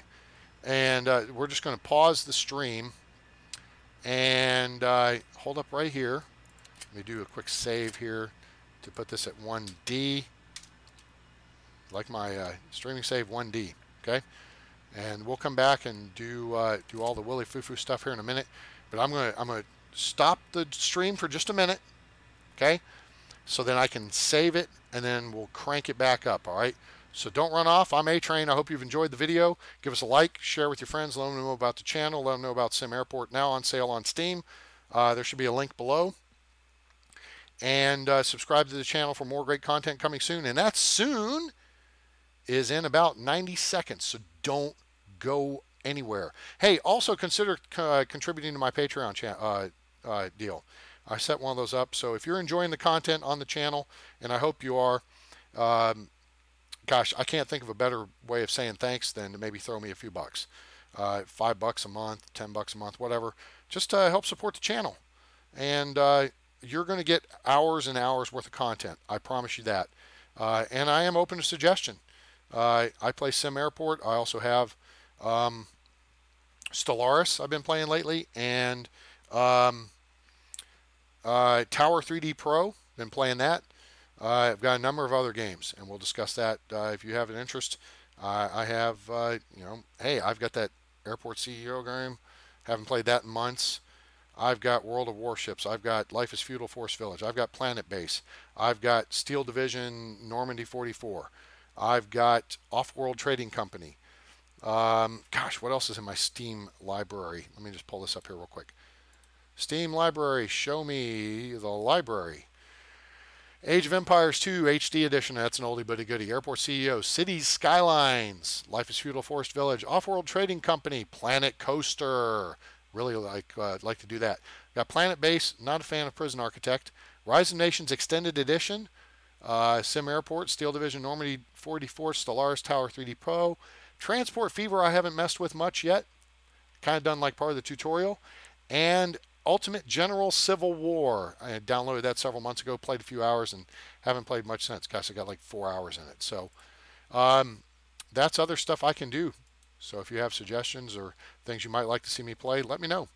And we're just going to pause the stream and hold up right here. Let me do a quick save here to put this at 1D. Like my streaming save 1D. Okay? And we'll come back and do all the Willy Foo-Foo stuff here in a minute. But I'm gonna stop the stream for just a minute, okay? So then I can save it and then we'll crank it back up. All right. So don't run off. I'm A-Train. I hope you've enjoyed the video. Give us a like, share with your friends, let them know about the channel, let them know about SimAirport now on sale on Steam. There should be a link below. And subscribe to the channel for more great content coming soon. And that soon is in about 90 seconds. So don't go anywhere. Hey, also consider contributing to my Patreon deal. I set one of those up. So if you're enjoying the content on the channel, and I hope you are, gosh, I can't think of a better way of saying thanks than to maybe throw me a few bucks. $5 a month, $10 a month, whatever. Just help support the channel. And you're going to get hours and hours worth of content. I promise you that. And I am open to suggestion. I play SimAirport. I also have Stellaris I've been playing lately, and Tower 3D Pro, been playing that. I've got a number of other games, and we'll discuss that if you have an interest. I have, you know, hey, I've got that Airport CEO game. Haven't played that in months. I've got World of Warships. I've got Life is Feudal Force Village. I've got Planet Base. I've got Steel Division Normandy 44. I've got Off-World Trading Company. Gosh, what else is in my Steam library? Let me just pull this up here real quick. Steam library, show me the library. Age of Empires 2 HD edition, that's an oldie but a goodie. Airport CEO, Cities Skylines, Life is Feudal Forest Village, Off-World Trading Company, Planet Coaster. Really like to do that. Got Planet Base, not a fan of Prison Architect. Rise of Nations Extended Edition, SimAirport, Steel Division Normandy 44, Stellaris Tower 3D Pro. Transport Fever I haven't messed with much yet. Kind of done like part of the tutorial. And Ultimate General Civil War. I had downloaded that several months ago, played a few hours, and haven't played much since. Gosh, I got like 4 hours in it. So that's other stuff I can do. So if you have suggestions or things you might like to see me play, let me know.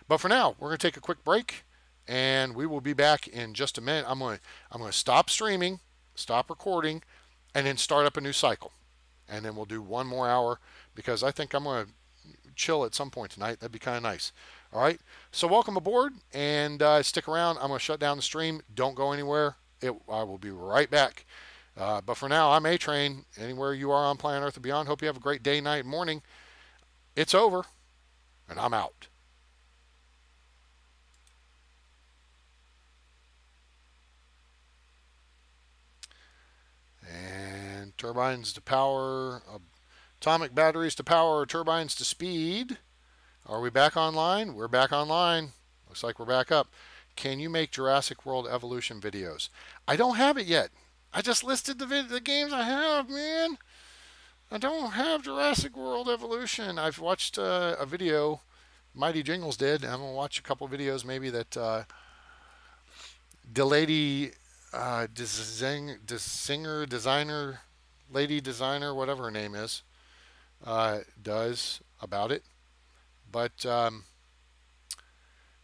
But for now, we're going to take a quick break, and we will be back in just a minute. I'm going to stop streaming, stop recording, and then start up a new cycle. And then we'll do one more hour because I think I'm going to chill at some point tonight. That'd be kind of nice. All right. So welcome aboard and stick around. I'm going to shut down the stream. Don't go anywhere. I will be right back. But for now, I'm A-Train. Anywhere you are on planet Earth and beyond, hope you have a great day, night, morning. It's over, and I'm out. And turbines to power, atomic batteries to power, turbines to speed. Are we back online? We're back online. Looks like we're back up. Can you make Jurassic World Evolution videos? I don't have it yet. I just listed the games I have, man. I don't have Jurassic World Evolution. I've watched a video Mighty Jingles did. I'm going to watch a couple videos maybe that the lady designer, lady designer, whatever her name is, does about it. But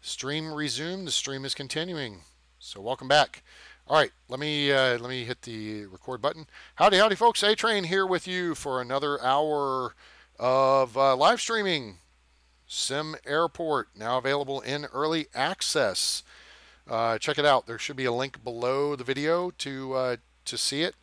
stream resumed. The stream is continuing. So welcome back. All right, let me hit the record button. Howdy, howdy, folks. A-Train here with you for another hour of live streaming. SimAirport, now available in early access. Check it out. There should be a link below the video to see it.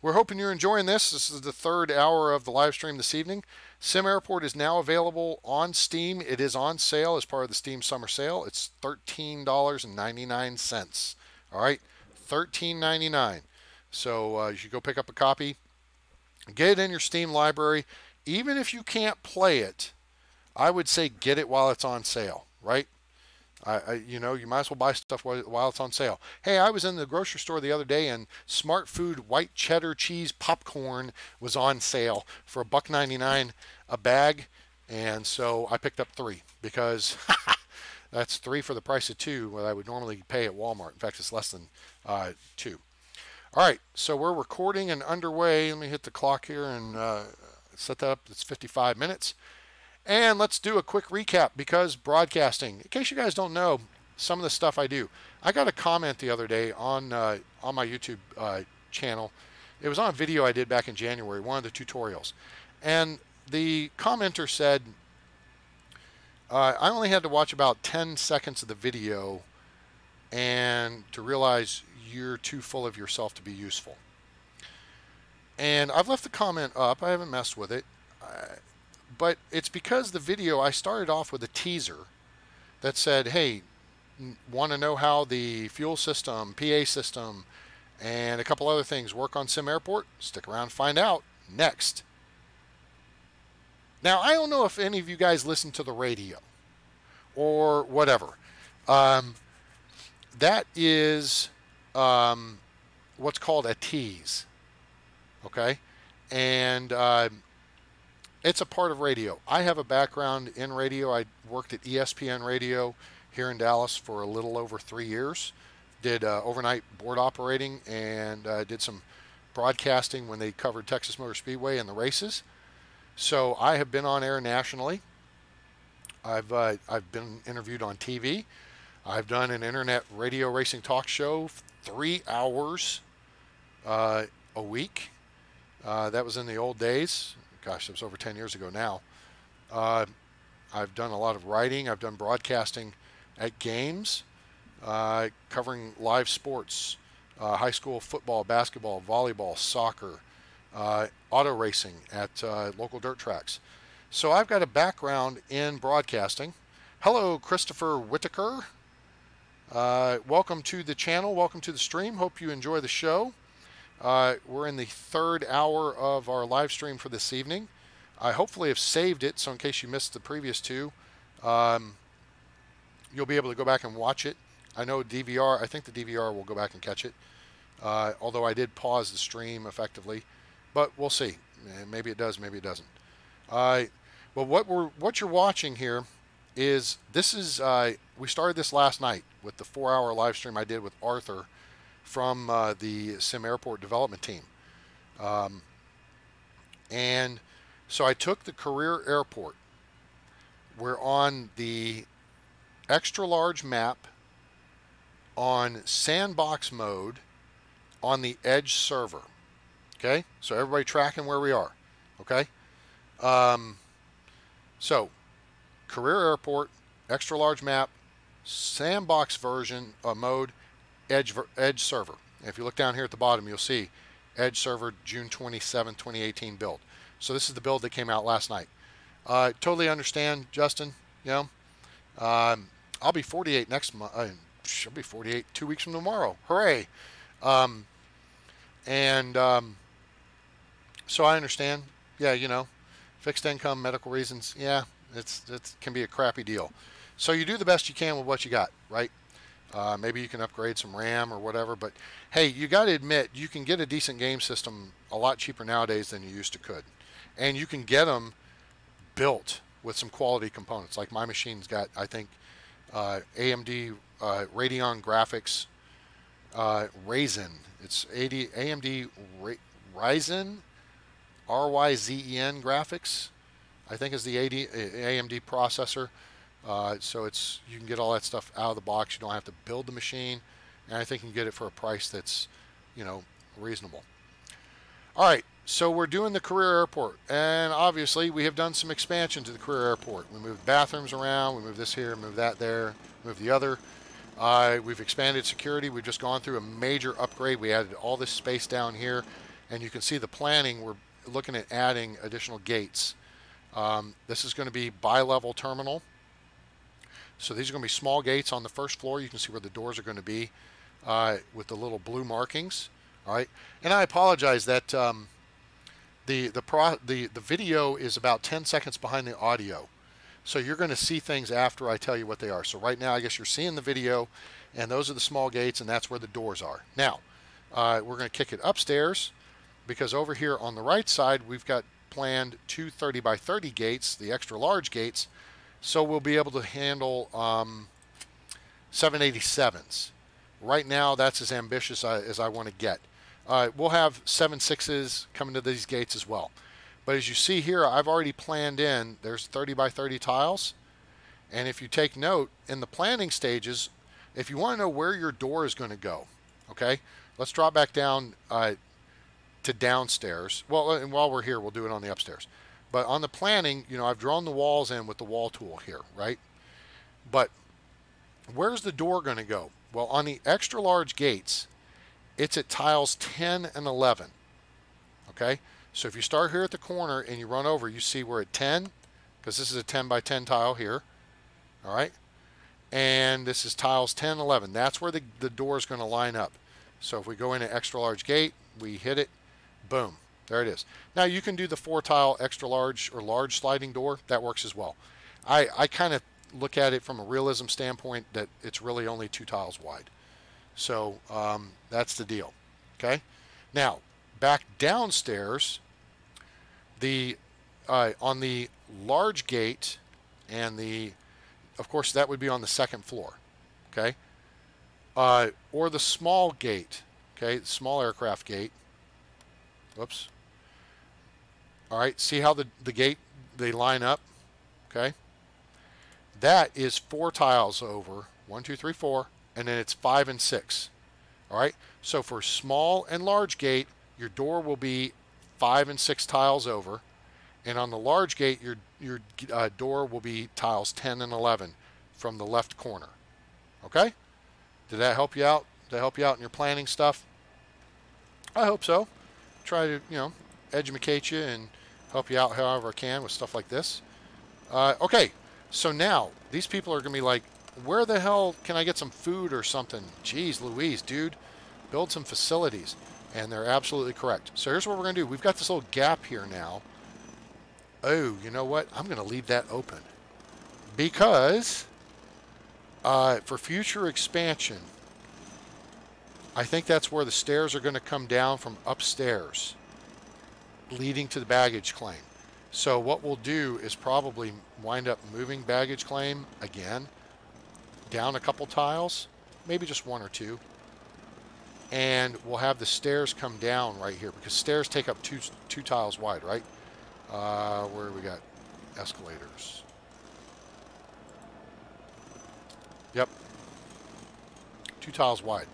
We're hoping you're enjoying this. This is the third hour of the live stream this evening. SimAirport is now available on Steam. It is on sale as part of the Steam Summer Sale. It's $13.99. All right, $13.99. So you should go pick up a copy. Get it in your Steam library. Even if you can't play it, I would say get it while it's on sale, right? You know, you might as well buy stuff while it's on sale. Hey, I was in the grocery store the other day and Smart Food white cheddar cheese popcorn was on sale for $1.99 a bag. And so I picked up 3 because that's 3 for the price of 2 what I would normally pay at Walmart. In fact, it's less than 2. All right, so we're recording and underway. Let me hit the clock here and set that up. It's 55 minutes. And let's do a quick recap because broadcasting, in case you guys don't know some of the stuff I do. I got a comment the other day on my YouTube channel. It was on a video I did back in January, one of the tutorials. And the commenter said, I only had to watch about 10 seconds of the video and to realize you're too full of yourself to be useful. And I've left the comment up. I haven't messed with it. But it's because the video, I started off with a teaser that said, hey, want to know how the fuel system, PA system, and a couple other things work on SimAirport? Stick around and find out next. Now, I don't know if any of you guys listen to the radio or whatever. That is what's called a tease, okay? And it's a part of radio. I have a background in radio. I worked at ESPN Radio here in Dallas for a little over 3 years. Did overnight board operating and did some broadcasting when they covered Texas Motor Speedway and the races. So I have been on air nationally. I've been interviewed on TV. I've done an internet radio racing talk show 3 hours a week. That was in the old days. Gosh, that was over 10 years ago now. I've done a lot of writing. I've done broadcasting at games, covering live sports, high school football, basketball, volleyball, soccer, auto racing at local dirt tracks. So I've got a background in broadcasting. Hello, Christopher Whitaker. Welcome to the channel. Welcome to the stream. Hope you enjoy the show. We're in the third hour of our live stream for this evening. I hopefully have saved it, so in case you missed the previous 2, you'll be able to go back and watch it. I know DVR, I think the DVR will go back and catch it, although I did pause the stream effectively, but we'll see. Maybe it does, maybe it doesn't. But what you're watching here is, this is, we started this last night with the 4-hour live stream I did with Arthur from the SimAirport development team. And so I took the career airport. We're on the extra large map on sandbox mode on the Edge server. Okay, so everybody tracking where we are. Okay, so career airport, extra large map, sandbox version mode, Edge server. If you look down here at the bottom, you'll see Edge server June 27, 2018 build. So this is the build that came out last night. Totally understand, Justin. You know, I'll be 48 next month. I'll be 48 2 weeks from tomorrow. Hooray! So I understand. Yeah, you know, fixed income, medical reasons. Yeah, it can be a crappy deal. So you do the best you can with what you got, right? Maybe you can upgrade some RAM or whatever, but hey, you got to admit, you can get a decent game system a lot cheaper nowadays than you used to could. And you can get them built with some quality components. Like my machine's got, I think, AMD Radeon graphics, Ryzen. It's AMD Ryzen, RYZEN graphics, I think is the AMD processor. So you can get all that stuff out of the box. You don't have to build the machine, and I think you can get it for a price that's, you know, reasonable. All right, So we're doing the career airport, and obviously we have done some expansion to the career airport. We moved bathrooms around, we moved this here, moved that there, moved the other. We've expanded security. We've just gone through a major upgrade. We added all this space down here, and you can see the planning. We're looking at adding additional gates. This is going to be bi-level terminal. So these are going to be small gates on the first floor. You can see where the doors are going to be with the little blue markings. All right, and I apologize that the video is about 10 seconds behind the audio. So you're going to see things after I tell you what they are. So right now, I guess you're seeing the video, and those are the small gates, and that's where the doors are. Now, we're going to kick it upstairs, because over here on the right side, we've got planned two 30 by 30 gates, the extra large gates, so we'll be able to handle 787s. Right now, that's as ambitious as I want to get. We'll have 7.6s coming to these gates as well. But as you see here, I've already planned in, there's 30 by 30 tiles. And if you take note, in the planning stages, if you want to know where your door is going to go, okay, let's drop back down to downstairs. Well, and while we're here, we'll do it on the upstairs. But on the planning, you know, I've drawn the walls in with the wall tool here, right? But where's the door going to go? Well, on the extra large gates, it's at tiles 10 and 11, okay? So if you start here at the corner and you run over, you see we're at 10, because this is a 10 by 10 tile here, all right? And this is tiles 10, 11. That's where the door is going to line up. So if we go in an extra large gate, we hit it, boom, there it is. Now you can do the 4 tile extra large or large sliding door. That works as well. I kind of look at it from a realism standpoint that it's really only 2 tiles wide. So that's the deal, okay? Now, back downstairs, on the large gate, and of course that would be on the second floor, okay? Or the small gate, okay, the small aircraft gate. Whoops. All right, see how the gate, they line up, okay? That is 4 tiles over, 1, 2, 3, 4, and then it's 5 and 6. All right, so for small and large gate, your door will be 5 and 6 tiles over, and on the large gate, your door will be tiles 10 and 11 from the left corner. Okay, did that help you out? Did that help you out in your planning stuff? I hope so. Try to, you know, educate you and help you out however I can with stuff like this. Okay, so now these people are gonna be like, where the hell can I get some food or something? Jeez Louise, dude, build some facilities. And they're absolutely correct. So here's what we're going to do. We've got this little gap here now. Oh, you know what? I'm going to leave that open. Because for future expansion, I think that's where the stairs are going to come down from upstairs, leading to the baggage claim. So what we'll do is probably wind up moving baggage claim again, down a couple tiles, maybe just 1 or 2. And we'll have the stairs come down right here, because stairs take up two tiles wide, right? Where we got escalators. Yep. 2 tiles wide.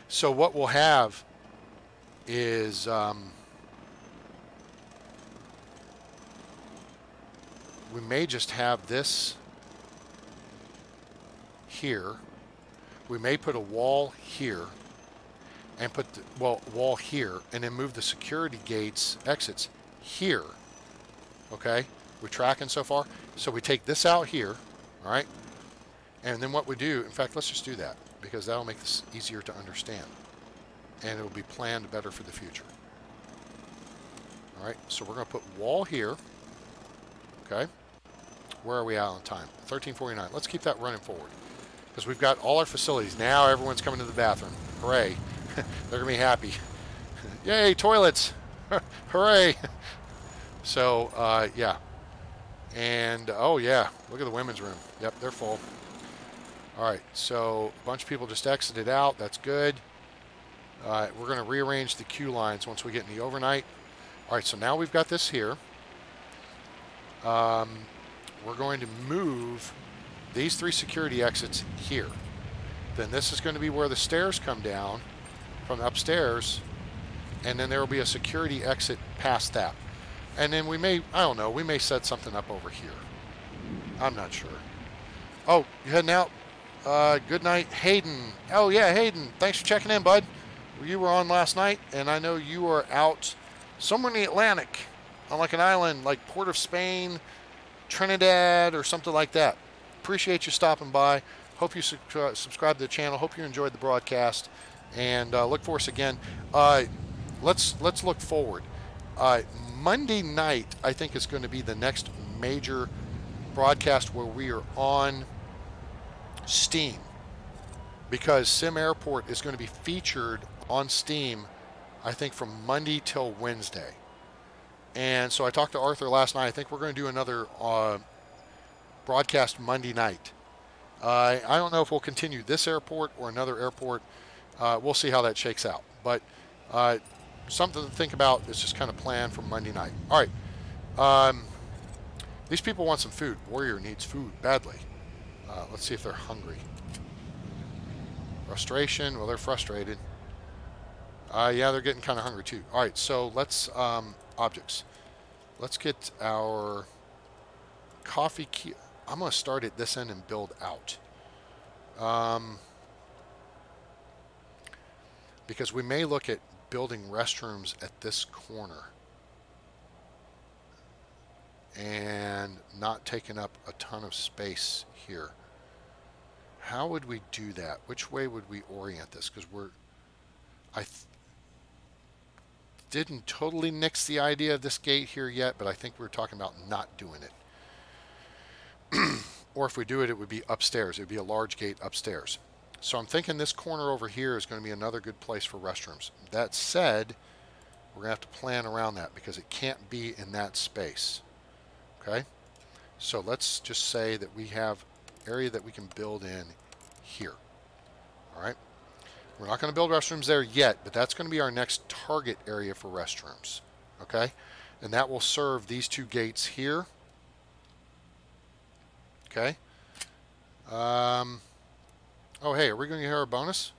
So what we'll have is we may just have this here. We may put a wall here and put the wall here, and then move the security gates exits here. Okay, we're tracking so far. So we take this out here, all right, and then what we do, in fact, let's just do that, because that'll make this easier to understand, and it'll be planned better for the future. All right, so we're going to put wall here. Okay, where are we at on time? 13:49. Let's keep that running forward, because we've got all our facilities. Now everyone's coming to the bathroom. Hooray. They're going to be happy. Yay, toilets. Hooray. So, yeah. And, oh, yeah, look at the women's room. Yep, they're full. All right, so a bunch of people just exited out. That's good. We're going to rearrange the queue lines once we get in the overnight. All right, so now we've got this here. We're going to move these 3 security exits here. Then this is going to be where the stairs come down from upstairs, and then there will be a security exit past that. And then we may, I don't know, we may set something up over here. I'm not sure. Oh, you heading out? Good night, Hayden. Oh yeah, Hayden, thanks for checking in, bud. You were on last night, and I know you are out somewhere in the Atlantic on like an island like Port of Spain, Trinidad, or something like that. Appreciate you stopping by. Hope you subscribe to the channel. Hope you enjoyed the broadcast, and look for us again. Let's look forward. Monday night, I think, is going to be the next major broadcast where we are on Steam, because SimAirport is going to be featured on Steam, I think, from Monday till Wednesday. And so I talked to Arthur last night. I think we're going to do another broadcast Monday night. I don't know if we'll continue this airport or another airport. We'll see how that shakes out. But something to think about is just kind of plan for Monday night. All right. These people want some food. Warrior needs food badly. Let's see if they're hungry. Frustration. Well, they're frustrated. Yeah, they're getting kind of hungry too. All right, so let's objects. Let's get our coffee key. I'm going to start at this end and build out. Because we may look at building restrooms at this corner and not taking up a ton of space here. How would we do that? Which way would we orient this? Because I didn't totally nix the idea of this gate here yet, but I think we're talking about not doing it. Or if we do it, it would be upstairs. It would be a large gate upstairs. So I'm thinking this corner over here is going to be another good place for restrooms. That said, we're going to have to plan around that because it can't be in that space. Okay? So let's just say that we have area that we can build in here. All right? We're not going to build restrooms there yet, but that's going to be our next target area for restrooms. Okay? And that will serve these two gates here. Okay? Oh, hey, are we going to hear our bonus?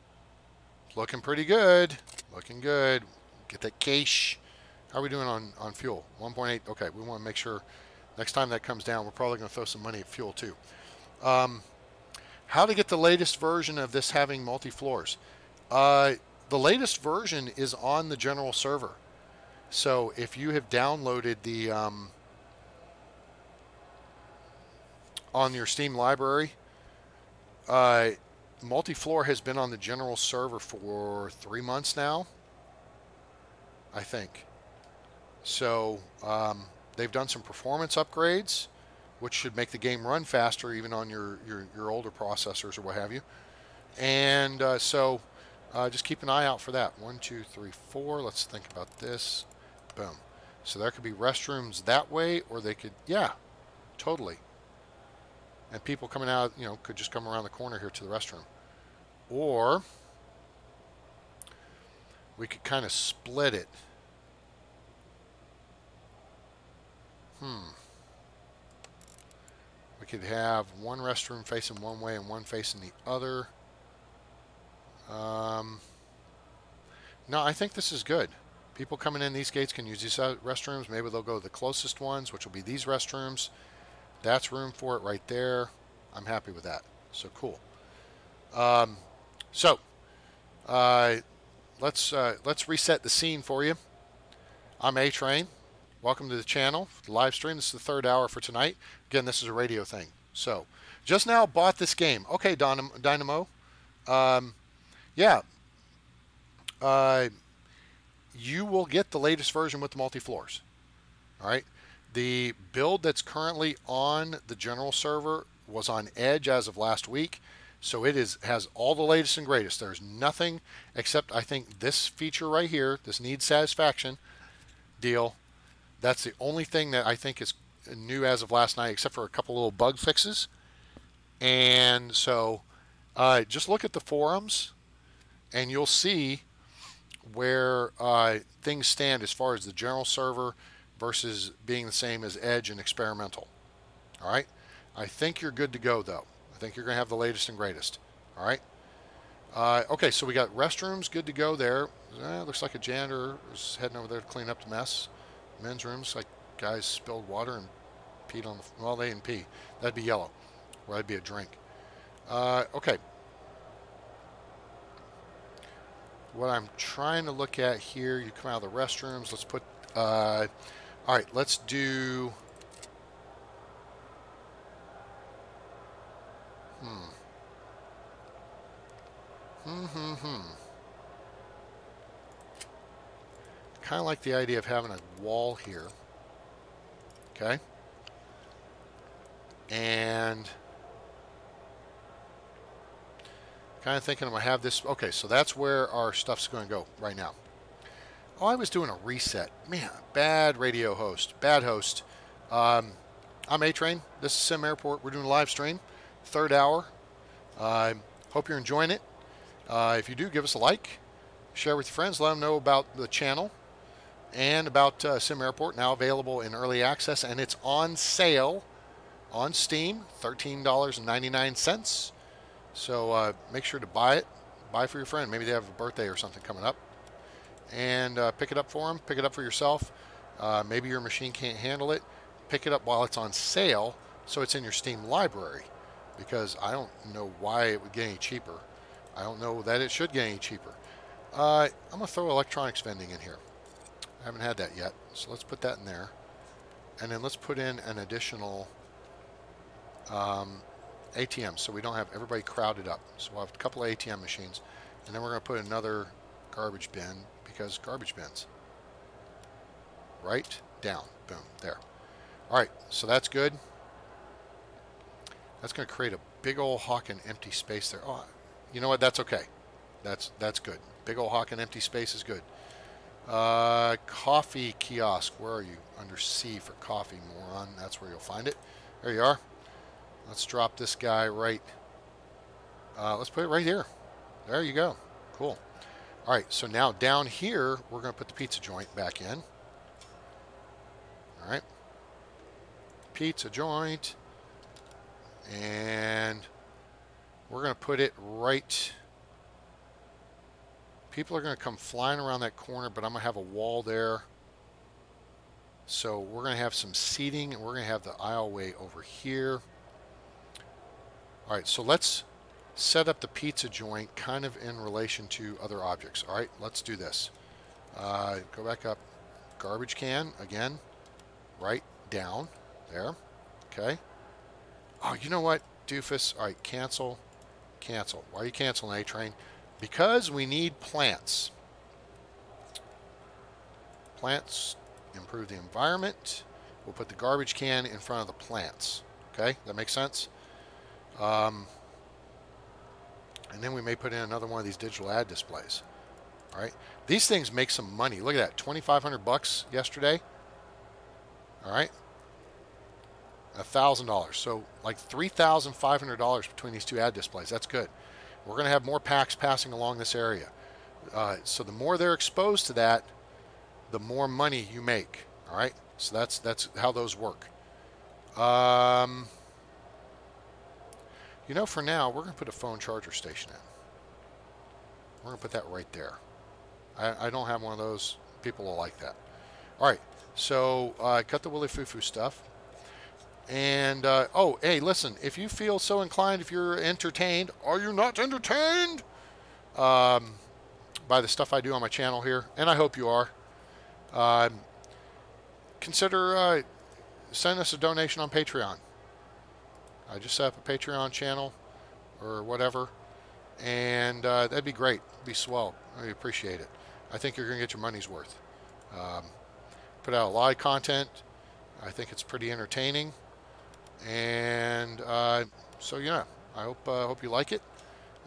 It's looking pretty good. Looking good. Get that cash. How are we doing on fuel? 1.8. Okay, we want to make sure next time that comes down, we're probably going to throw some money at fuel too. How to get the latest version of this having multi-floors? The latest version is on the general server. So if you have downloaded the on your Steam library, multi-floor has been on the general server for 3 months now, I think. So they've done some performance upgrades, which should make the game run faster even on your older processors or what have you. And so just keep an eye out for that. 1, 2, 3, 4. Let's think about this. Boom. So there could be restrooms that way, or they could, yeah, totally. And people coming out, you know, could just come around the corner here to the restroom. Or we could kind of split it. We could have one restroom facing one way and one facing the other. No, I think this is good. People coming in these gates can use these restrooms. Maybe they'll go to the closest ones, which will be these restrooms. That's room for it right there. I'm happy with that. So cool. Let's reset the scene for you. I'm A-Train. Welcome to the channel, the live stream. This is the 3rd hour for tonight. Again, this is a radio thing. So, just now bought this game. Okay, Dynamo. Yeah. You will get the latest version with the multi-floors. All right. The build that's currently on the general server was on Edge as of last week. So it has all the latest and greatest. There's nothing except, I think, this feature right here, this needs satisfaction deal. That's the only thing that I think is new as of last night, except for a couple little bug fixes. And so just look at the forums and you'll see where things stand as far as the general server versus being the same as Edge and experimental. All right. I think you're good to go, though. I think you're going to have the latest and greatest. All right. Okay, so we got restrooms good to go there. Looks like a janitor is heading over there to clean up the mess. Men's rooms, like guys spilled water and peed on the, well, they didn't pee. That'd be yellow, or that'd be a drink. Okay. What I'm trying to look at here, you come out of the restrooms. Let's put, all right, let's do, kind of like the idea of having a wall here. Okay. And kind of thinking I'm going to have this. Okay, so that's where our stuff's going to go right now. Oh, I was doing a reset. Man, bad radio host. Bad host. I'm A-Train. This is SimAirport. We're doing a live stream. 3rd hour. Hope you're enjoying it. If you do, give us a like. Share with your friends. Let them know about the channel and about SimAirport, now available in early access. And it's on sale on Steam, $13.99. So make sure to buy it. Buy for your friend. Maybe they have a birthday or something coming up. And pick it up for them. Pick it up for yourself. Maybe your machine can't handle it. Pick it up while it's on sale so it's in your Steam library. Because I don't know why it would get any cheaper. I don't know that it should get any cheaper. I'm going to throw electronics vending in here. I haven't had that yet. So let's put that in there. And then let's put in an additional ATM so we don't have everybody crowded up. So we'll have a couple of ATM machines. And then we're going to put another garbage bin because garbage bins. Right? Down. Boom. There. All right. So that's good. That's going to create a big old hawking empty space there. Oh, you know what? That's okay. That's good. Big old hawking empty space is good. Coffee kiosk. Where are you? Under C for coffee, moron. That's where you'll find it. There you are. Let's drop this guy right. Let's put it right here. There you go. Cool. All right. So now down here, we're going to put the pizza joint back in. All right. Pizza joint. And we're going to put it right. People are going to come flying around that corner, but I'm going to have a wall there. So we're going to have some seating, and we're going to have the aisleway over here. All right, so let's set up the pizza joint kind of in relation to other objects. All right, let's do this. Go back up. Garbage can, again, right down there. Okay. Oh, you know what, doofus? All right, cancel. Cancel. Why are you canceling, A-Train? Because we need plants. Plants improve the environment. We'll put the garbage can in front of the plants. Okay, that makes sense? And then we may put in another one of these digital ad displays. All right, these things make some money. Look at that, 2,500 bucks yesterday. All right, $1,000. So like $3,500 between these two ad displays. That's good. We're going to have more packs passing along this area. So the more they're exposed to that, the more money you make. All right. So that's how those work. You know, for now, we're going to put a phone charger station in. We're going to put that right there. I don't have one of those. People will like that. All right. So cut the Willy Foo stuff. And, oh, hey, listen, if you feel so inclined, if you're entertained, are you not entertained by the stuff I do on my channel here? And I hope you are. Consider sending us a donation on Patreon. I just set up a Patreon channel or whatever, and that'd be great. It'd be swell. I appreciate it. I think you're going to get your money's worth. Put out a lot of content. I think it's pretty entertaining. And so yeah, I hope you like it,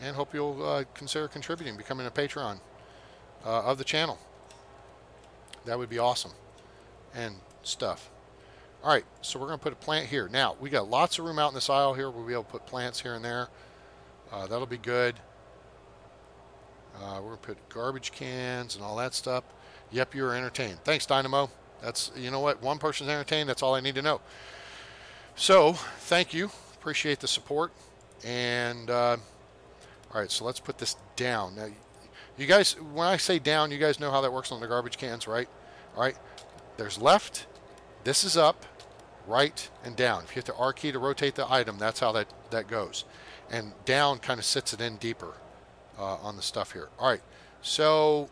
and hope you'll consider contributing, becoming a patron of the channel. That would be awesome, and stuff. All right, so we're going to put a plant here. Now we got lots of room out in this aisle here. We'll be able to put plants here and there. That'll be good. We're going to put garbage cans and all that stuff. Yep, you're entertained. Thanks, Dynamo. That's, you know what, one person's entertained. That's all I need to know. So, thank you. Appreciate the support. And, all right, so let's put this down. Now, You guys, when I say down, you guys know how that works on the garbage cans, right? All right. There's left. This is up, right, and down. If you hit the R key to rotate the item, that's how that goes. And down kind of sits it in deeper on the stuff here. All right. So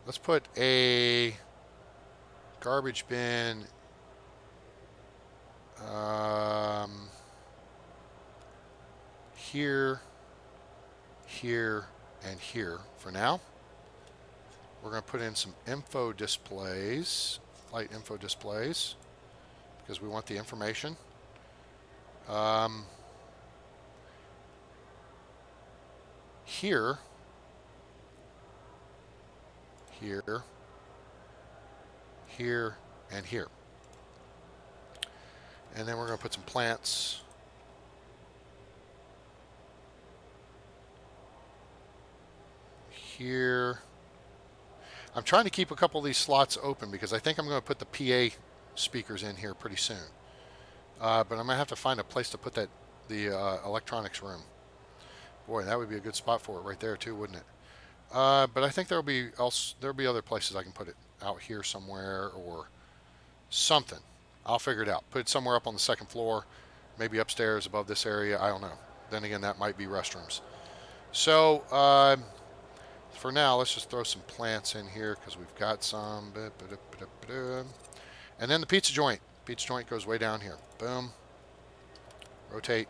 let's put a garbage bin here, here, and here for now. We're going to put in some info displays, flight info displays, because we want the information. Here, here, here, and here. And then we're going to put some plants here. I'm trying to keep a couple of these slots open because I think I'm going to put the PA speakers in here pretty soon. But I'm going to have to find a place to put the electronics room. Boy, that would be a good spot for it right there too, wouldn't it? But I think there'll be other places I can put it out here somewhere or something. I'll figure it out. Put it somewhere up on the second floor, maybe upstairs above this area. I don't know. Then again, that might be restrooms. So for now, let's just throw some plants in here because we've got some. And then the pizza joint. Pizza joint goes way down here. Boom. Rotate.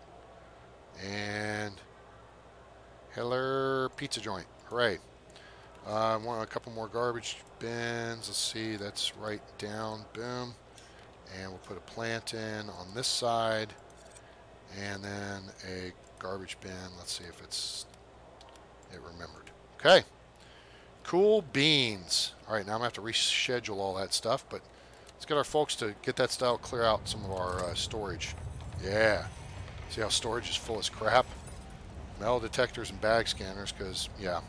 And hello, pizza joint. Hooray. I want a couple more garbage bins. Let's see. That's right down. Boom. And we'll put a plant in on this side. And then a garbage bin. Let's see if it remembered. Okay. Cool beans. All right, now I'm going to have to reschedule all that stuff, but let's get our folks to get that style, clear out some of our storage. Yeah. See how storage is full as crap? Metal detectors and bag scanners, because, yeah,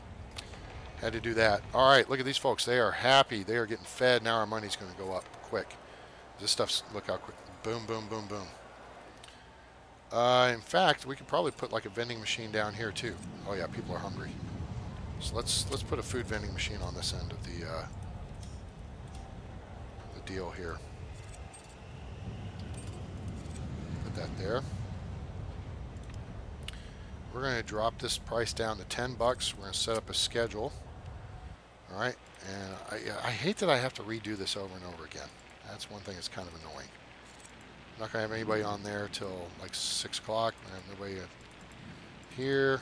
had to do that. All right, look at these folks. They are happy. They are getting fed. Now our money's going to go up quick. This stuff's, look how quick. Boom, boom, boom, boom. In fact, we could probably put like a vending machine down here too. Oh yeah, people are hungry. So let's put a food vending machine on this end of the deal here. Put that there. We're going to drop this price down to 10 bucks. We're going to set up a schedule. All right, and I hate that I have to redo this over and over again. That's one thing that's kind of annoying. I'm not going to have anybody on there till like 6 o'clock. I have nobody here.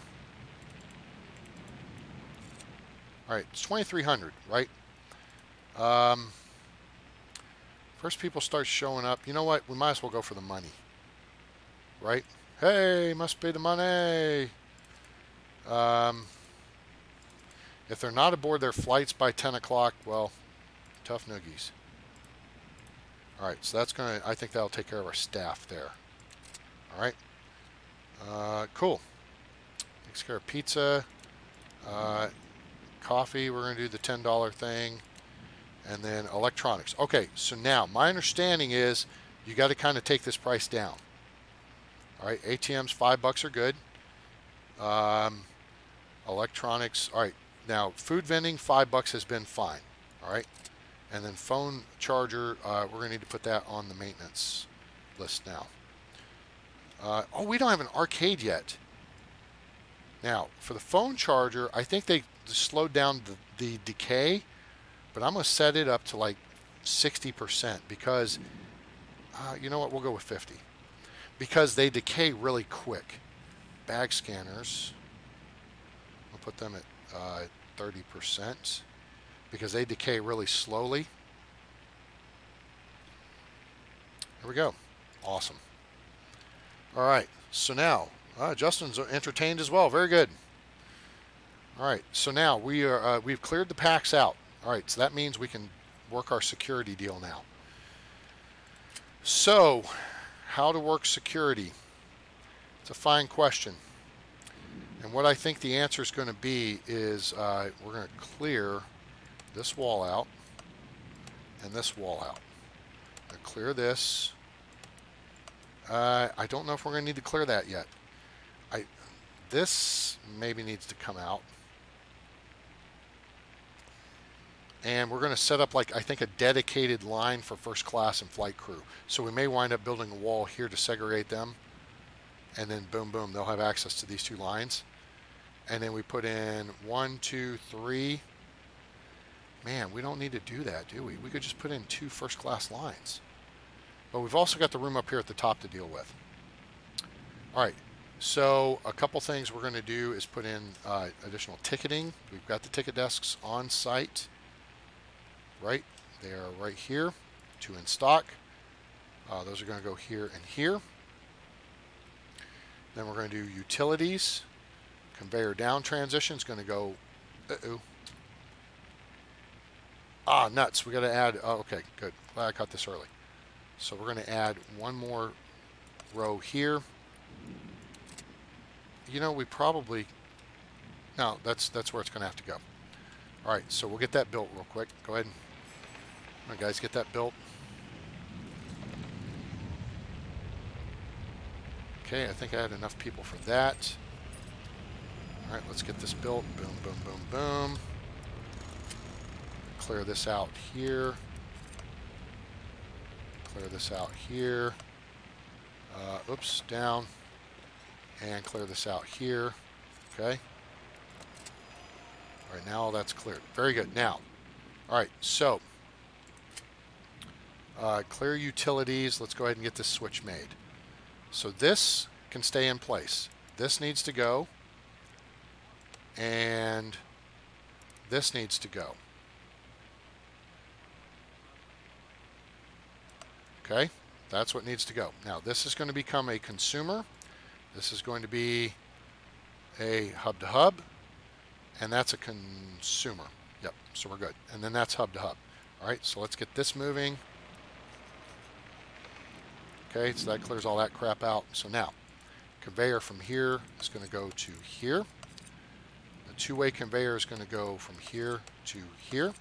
All right, it's 2,300, right? First people start showing up. You know what? We might as well go for the money, right? Hey, must be the money. If they're not aboard their flights by 10 o'clock, well, tough noogies. All right, so that's going to, I think that'll take care of our staff there. All right. Cool. Takes care of pizza. Coffee, we're going to do the $10 thing. And then electronics. Okay, so now my understanding is you got to kind of take this price down. All right, ATMs, $5 are good. Electronics, all right. Now, food vending, $5 has been fine. All right. And then phone charger, we're going to need to put that on the maintenance list now. Oh, we don't have an arcade yet. Now, for the phone charger, I think they slowed down the decay, but I'm going to set it up to like 60% because, you know what, we'll go with 50. Because they decay really quick. Bag scanners, we'll put them at 30%. Because they decay really slowly. There we go. Awesome. All right. So now, Justin's entertained as well. Very good. All right. So now we've cleared the packs out. All right. So that means we can work our security deal now. So, how to work security? It's a fine question. And what I think the answer is going to be is we're going to clear this wall out and this wall out. Clear this. I don't know if we're going to need to clear that yet. This maybe needs to come out. And we're going to set up, like, I think, a dedicated line for first class and flight crew. So we may wind up building a wall here to segregate them, and then boom, boom, they'll have access to these two lines. And then we put in 1, 2, 3. Man, we don't need to do that, do we? We could just put in 2 first class lines. But we've also got the room up here at the top to deal with. All right, so a couple things we're going to do is put in additional ticketing. We've got the ticket desks on site. Right, they are right here, 2 in stock. Those are going to go here and here. Then we're going to do utilities. Conveyor down transition is going to go, nuts. We got to add, okay, good. Glad I caught this early. So we're going to add 1 more row here. You know, we probably, no, that's where it's going to have to go. All right, so we'll get that built real quick. Go ahead and, all right, guys, get that built. Okay, I think I had enough people for that. All right, let's get this built. Boom, boom, boom, boom. Clear this out here. Clear this out here. Oops, down. And clear this out here. Okay. All right, now all that's cleared. Very good. Now, all right, so clear utilities. Let's go ahead and get this switch made. So this can stay in place. This needs to go. And this needs to go. Okay, that's what needs to go. Now, this is going to become a consumer. This is going to be a hub-to-hub. And that's a consumer. Yep, so we're good. And then that's hub-to-hub. All right, so let's get this moving. Okay, so that clears all that crap out. So now, conveyor from here is going to go to here. The 2-way conveyor is going to go from here to here.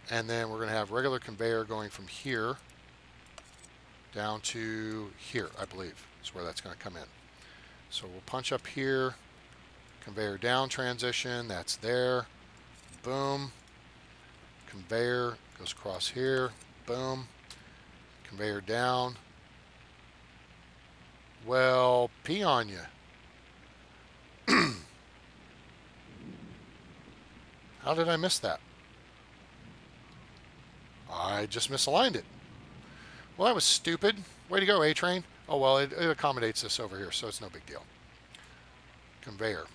And then we're going to have regular conveyor going from here down to here, I believe, is where that's going to come in. So we'll punch up here, conveyor down transition, that's there, boom. Conveyor goes across here, boom. Conveyor down. Well, pee on you. How did I miss that? I just misaligned it. Well, that was stupid. Way to go, A-Train. Oh, well, it accommodates this over here, so it's no big deal. Conveyor.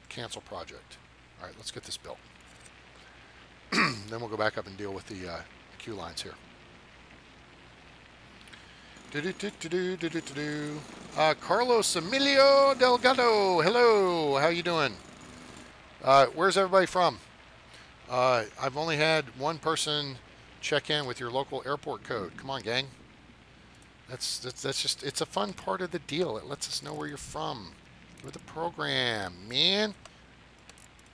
Cancel project. All right, let's get this built. Then we'll go back up and deal with the queue lines here. Carlos Emilio Delgado. Hello. How you doing? Where's everybody from? I've only had one person check in with your local airport code. Come on, gang. That's just, it's a fun part of the deal. It lets us know where you're from. Give it the program, man.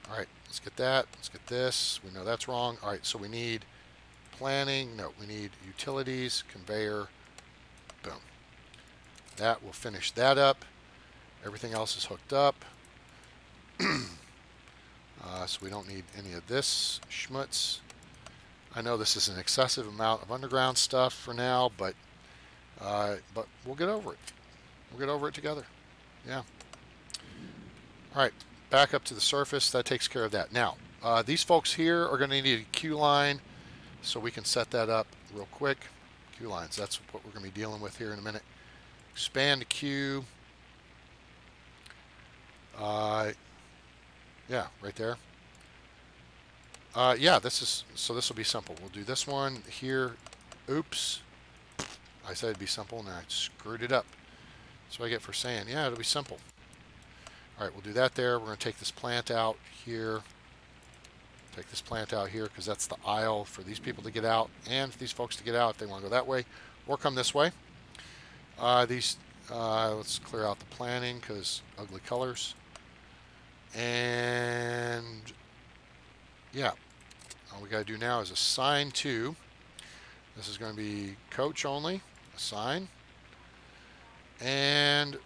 All right, let's get that. Let's get this. We know that's wrong. All right, so we need planning. No, we need utilities, conveyor. Boom. That will finish that up. Everything else is hooked up. So we don't need any of this schmutz. I know this is an excessive amount of underground stuff for now, but we'll get over it. We'll get over it together. Yeah. All right, back up to the surface. That takes care of that. Now, these folks here are going to need a queue line, so we can set that up real quick. Queue lines, that's what we're going to be dealing with here in a minute. Expand the queue. Yeah, right there. Yeah, this will be simple. We'll do this one here. Oops. I said it'd be simple, and I screwed it up. That's what I get for saying, yeah, it'll be simple. All right, we'll do that there. We're going to take this plant out here. Take this plant out here because that's the aisle for these people to get out and for these folks to get out if they want to go that way or come this way. Let's clear out the planning because ugly colors. And yeah, all we got to do now is assign to. This is going to be coach only. Assign. And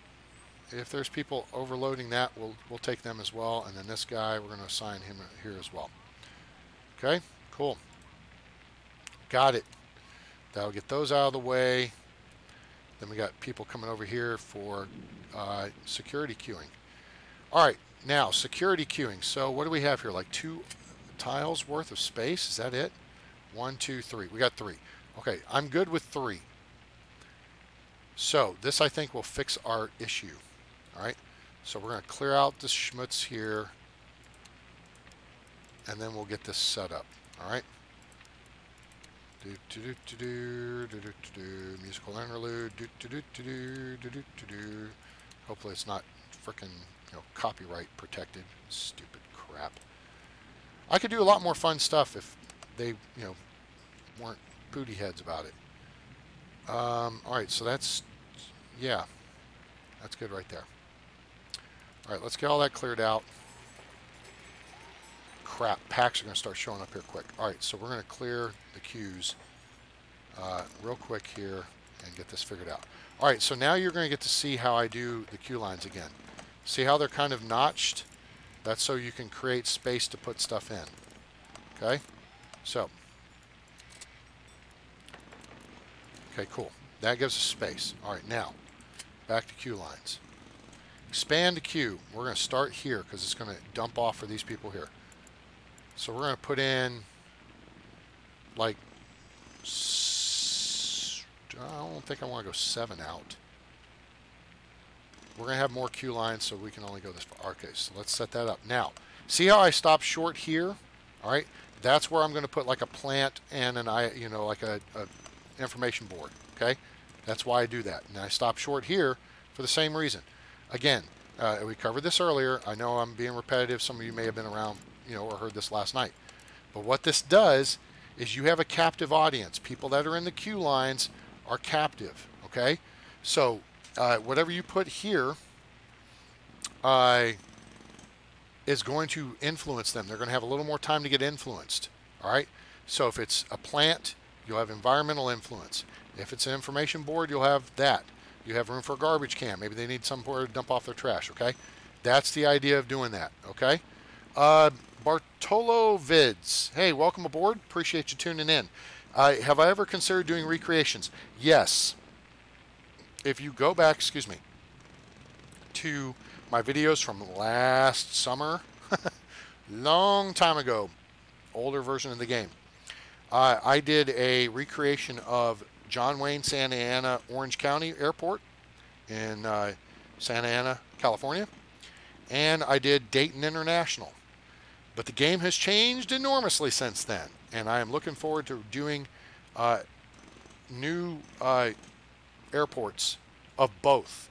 if there's people overloading that, we'll take them as well. And then this guy, we're going to assign him here as well. Okay. Cool. Got it. That'll get those out of the way. Then we got people coming over here for security queuing. All right, now security queuing. So what do we have here? Like 2 tiles worth of space? Is that it? 1, 2, 3. We got 3. Okay, I'm good with 3. So this, I think, will fix our issue. All right, so we're going to clear out the schmutz here, and then we'll get this set up. All right. Musical interlude. Hopefully it's not frickin', copyright protected. Stupid crap. I could do a lot more fun stuff if they, weren't booty heads about it. All right, so that's, yeah, that's good right there. All right, let's get all that cleared out. Crap, packs are going to start showing up here quick. All right, so we're going to clear the queues real quick here and get this figured out. All right, so now you're going to get to see how I do the queue lines again. See how they're kind of notched? That's so you can create space to put stuff in. Okay, so. Okay, cool. That gives us space. All right, now, back to queue lines. Expand the queue. We're going to start here because it's going to dump off for these people here. So we're going to put in, like, I don't think I want to go 7 out. We're going to have more queue lines, so we can only go this far. Okay, so let's set that up. Now, see how I stopped short here? All right, that's where I'm going to put like a plant and an like a information board. Okay, that's why I do that. And I stop short here for the same reason. Again, we covered this earlier. I know I'm being repetitive. Some of you may have been around, or heard this last night. But what this does is you have a captive audience. People that are in the queue lines are captive. Okay, so whatever you put here is going to influence them. They're going to have a little more time to get influenced. All right. So if it's a plant, you'll have environmental influence. If it's an information board, you'll have that. You have room for a garbage can. Maybe they need somewhere to dump off their trash. Okay. That's the idea of doing that. Okay. Bartolo Vids. Hey, welcome aboard. Appreciate you tuning in. Have I ever considered doing recreations? Yes. If you go back, to my videos from last summer, long time ago, older version of the game, I did a recreation of John Wayne, Santa Ana, Orange County Airport in Santa Ana, California, and I did Dayton International. But the game has changed enormously since then, and I am looking forward to doing new airports of both,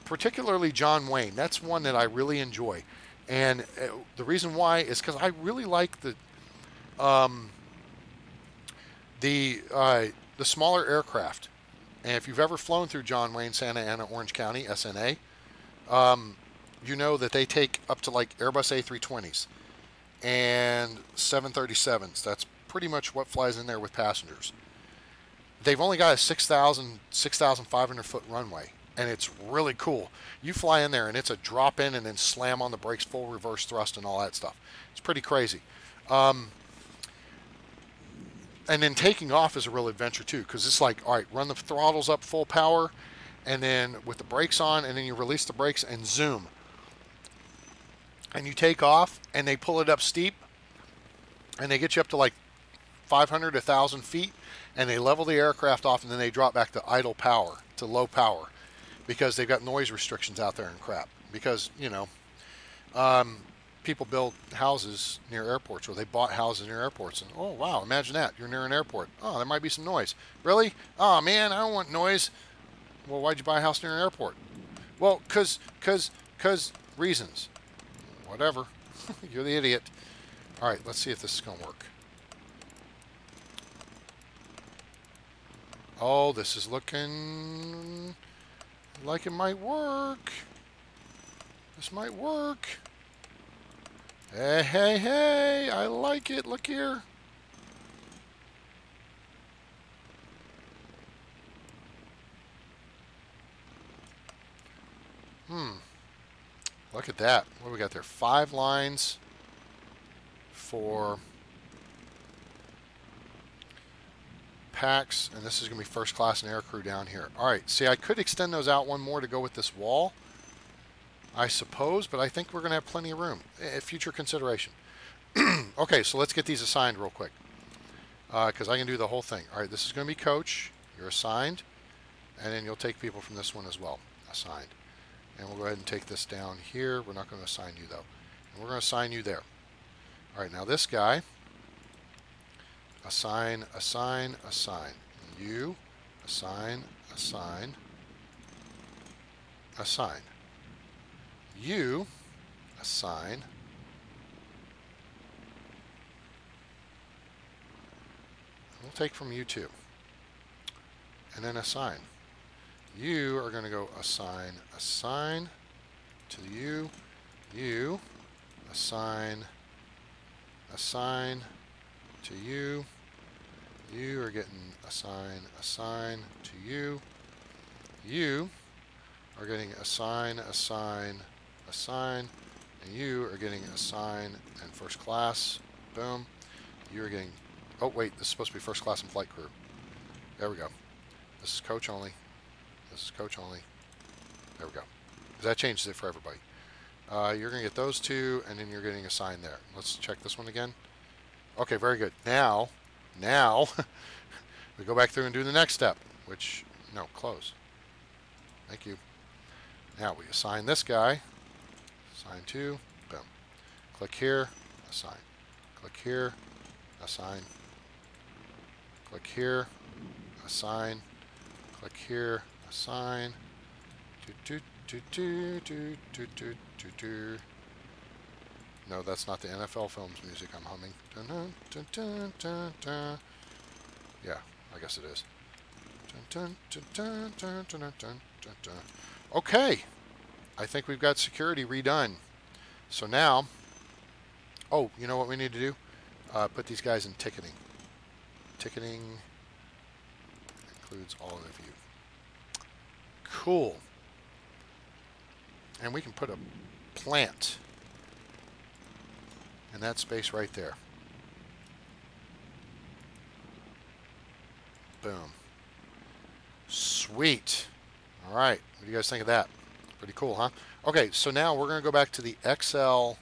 particularly John Wayne. That's one that I really enjoy, and the reason why is because I really like the smaller aircraft. And if you've ever flown through John Wayne, Santa Ana, Orange County, SNA, you know that they take up to like Airbus A320s and 737s. That's pretty much what flies in there with passengers. They've only got a 6,500 foot runway, and it's really cool. You fly in there and it's a drop in and then slam on the brakes, full reverse thrust and all that stuff. It's pretty crazy. And then taking off is a real adventure too, because it's like, all right, run the throttles up full power, and then with the brakes on, and then you release the brakes and zoom. And you take off, and they pull it up steep, and they get you up to like 500, 1,000 feet, and they level the aircraft off, and then they drop back to idle power, to low power, because they've got noise restrictions out there and crap. Because, people build houses near airports, or they bought houses near airports, and oh wow, imagine that, you're near an airport. Oh, there might be some noise. Really? Oh man, I don't want noise. Well, why'd you buy a house near an airport? Well, cause reasons. Whatever. You're the idiot. All right, let's see if this is gonna work. Oh, this is looking like it might work. This might work. Hey, hey, hey, I like it. Look here. Look at that. What do we got there? 5 lines for packs, and this is going to be first class and aircrew down here. All right, see, I could extend those out one more to go with this wall, I suppose, but I think we're going to have plenty of room. Future consideration. Okay, so let's get these assigned real quick, because I can do the whole thing. All right, this is going to be coach. You're assigned, and then you'll take people from this one as well, assigned. And we'll go ahead and take this down here. We're not going to assign you, though. And we're going to assign you there. All right, now this guy, assign, assign, assign. You, assign, assign, assign. You, assign. We'll take from you too. And then assign. You are going to go assign, assign to you. You, assign, assign to you. You are getting assign, assign to you. You are getting assign, assign, assign. And you are getting assign and first class. Boom. You are getting... Oh, wait. This is supposed to be first class and flight crew. There we go. This is coach only. This is coach only. There we go. That changes it for everybody. You're going to get those two, and then you're getting assigned there. Let's check this one again. Okay, very good. Now, we go back through and do the next step, which, no, close. Thank you. Now we assign this guy. Assign to, boom. Click here, assign. Click here, assign. Click here, assign. Click here, assign. No, that's not the NFL Films music I'm humming. Dun, dun, dun, dun, dun, dun. Yeah, I guess it is. Dun, dun, dun, dun, dun, dun, dun, dun, dun. Okay, I think we've got security redone. So now, oh, you know what we need to do? Put these guys in ticketing. Ticketing includes all of you. Cool. And we can put a plant in that space right there. Boom. Sweet. All right. What do you guys think of that? Pretty cool, huh? Okay, so now we're going to go back to the XL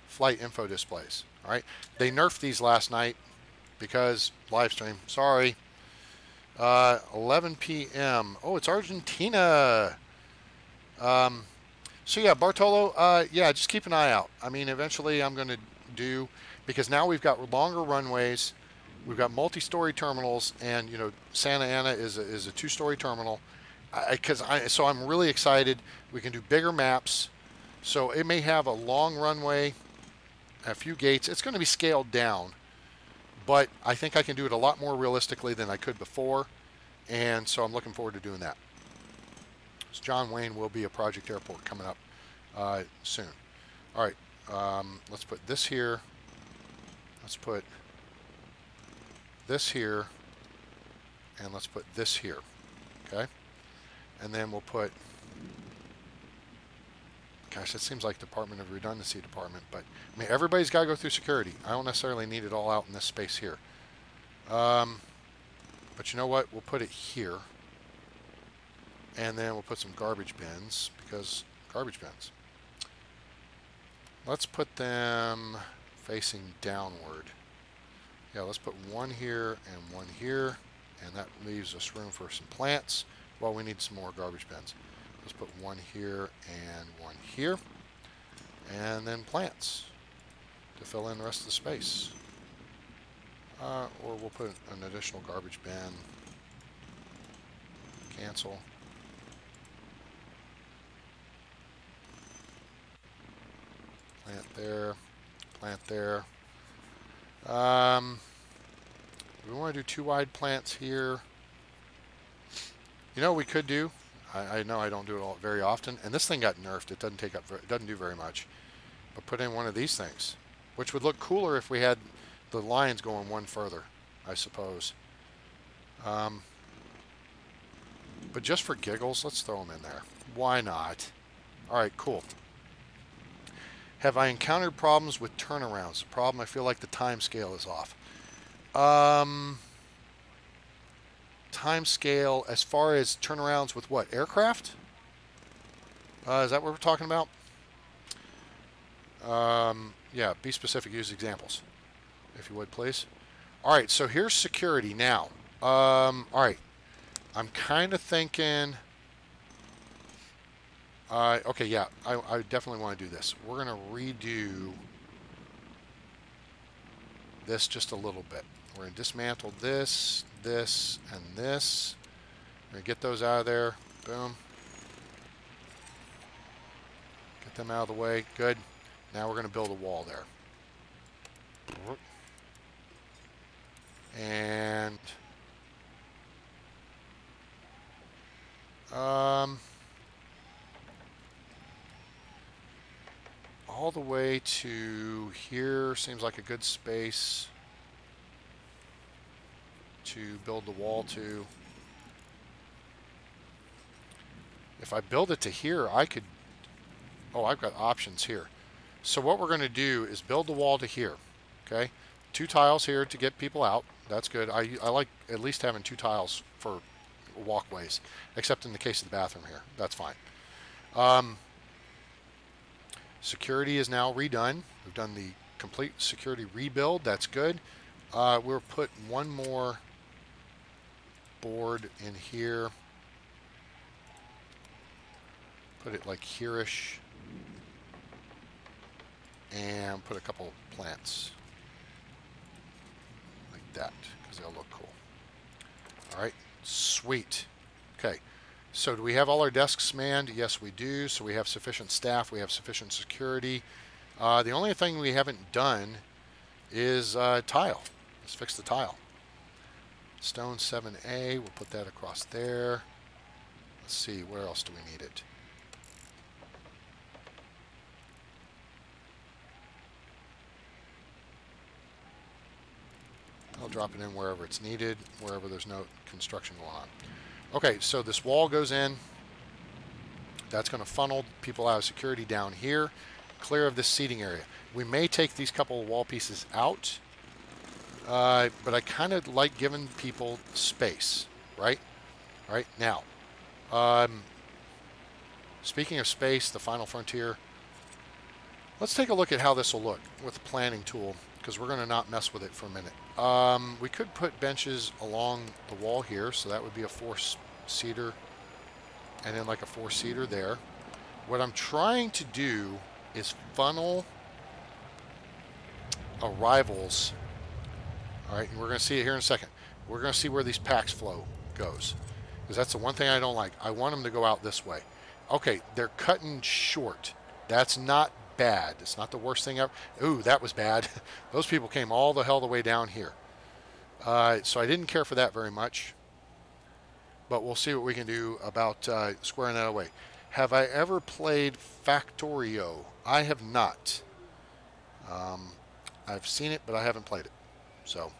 flight info displays. All right. They nerfed these last night because live stream. Sorry. 11 p.m. Oh, it's Argentina. So yeah, Bartolo, yeah, just keep an eye out. I mean, eventually I'm going to do, because now we've got longer runways, we've got multi-story terminals, and you know, Santa Ana is a two-story terminal. So I'm really excited. We can do bigger maps. So it may have a long runway, a few gates. It's going to be scaled down, but I think I can do it a lot more realistically than I could before, and so I'm looking forward to doing that. So John Wayne will be a project airport coming up soon. All right, let's put this here. Let's put this here, and let's put this here. Okay, and then we'll put. Gosh, that seems like Department of Redundancy department, but I mean everybody's got to go through security. I don't necessarily need it all out in this space here. But you know what? We'll put it here. And then we'll put some garbage bins, because garbage bins. Let's put them facing downward. Yeah, let's put one here and one here, and that leaves us room for some plants. Well, we need some more garbage bins. Let's put one here and one here, and then plants to fill in the rest of the space. Or we'll put an additional garbage bin. Cancel. Plant there, plant there. We want to do two wide plants here. You know what we could do? I know I don't do it all very often, and this thing got nerfed. It doesn't take up, it doesn't do very much. But put in one of these things, which would look cooler if we had the lines going one further, I suppose. But just for giggles, let's throw them in there. Why not? All right, cool. Have I encountered problems with turnarounds? The problem, I feel like the time scale is off. time scale as far as turnarounds with what? Aircraft? Is that what we're talking about? Yeah, be specific. Use examples, if you would, please. All right, so here's security now. All right, I'm kind of thinking... okay, yeah, I definitely want to do this. We're going to redo this just a little bit. We're going to dismantle this, this, and this. We're going to get those out of there. Boom. Get them out of the way. Good. Now we're going to build a wall there. And all the way to here seems like a good space to build the wall to. If I build it to here, I could... Oh, I've got options here. So what we're going to do is build the wall to here. Okay? 2 tiles here to get people out. That's good. I like at least having 2 tiles for walkways, except in the case of the bathroom here. That's fine. Security is now redone. We've done the complete security rebuild. That's good. We'll put one more board in here. Put it like here-ish. And put a couple plants like that, because they'll look cool. All right, sweet. Okay, so do we have all our desks manned? Yes, we do. So we have sufficient staff. We have sufficient security. The only thing we haven't done is tile. Let's fix the tile. Stone 7A, we'll put that across there. Let's see, where else do we need it? I'll drop it in wherever it's needed, wherever there's no construction going on. Okay, so this wall goes in. That's going to funnel people out of security down here, clear of this seating area. We may take these couple of wall pieces out, but I kind of like giving people space, right? All right, now, speaking of space, the final frontier, let's take a look at how this will look with the planning tool, because we're going to not mess with it for a minute. We could put benches along the wall here, so that would be a 4-seater, and then like a 4-seater there. What I'm trying to do is funnel arrivals. All right, and we're going to see it here in a second. We're going to see where these packs flow goes, because that's the one thing I don't like. I want them to go out this way. Okay, they're cutting short. That's not bad. It's not the worst thing ever. Ooh, that was bad. Those people came all the hell the way down here. So I didn't care for that very much. But we'll see what we can do about squaring that away. Have I ever played Factorio? I have not. I've seen it, but I haven't played it. So,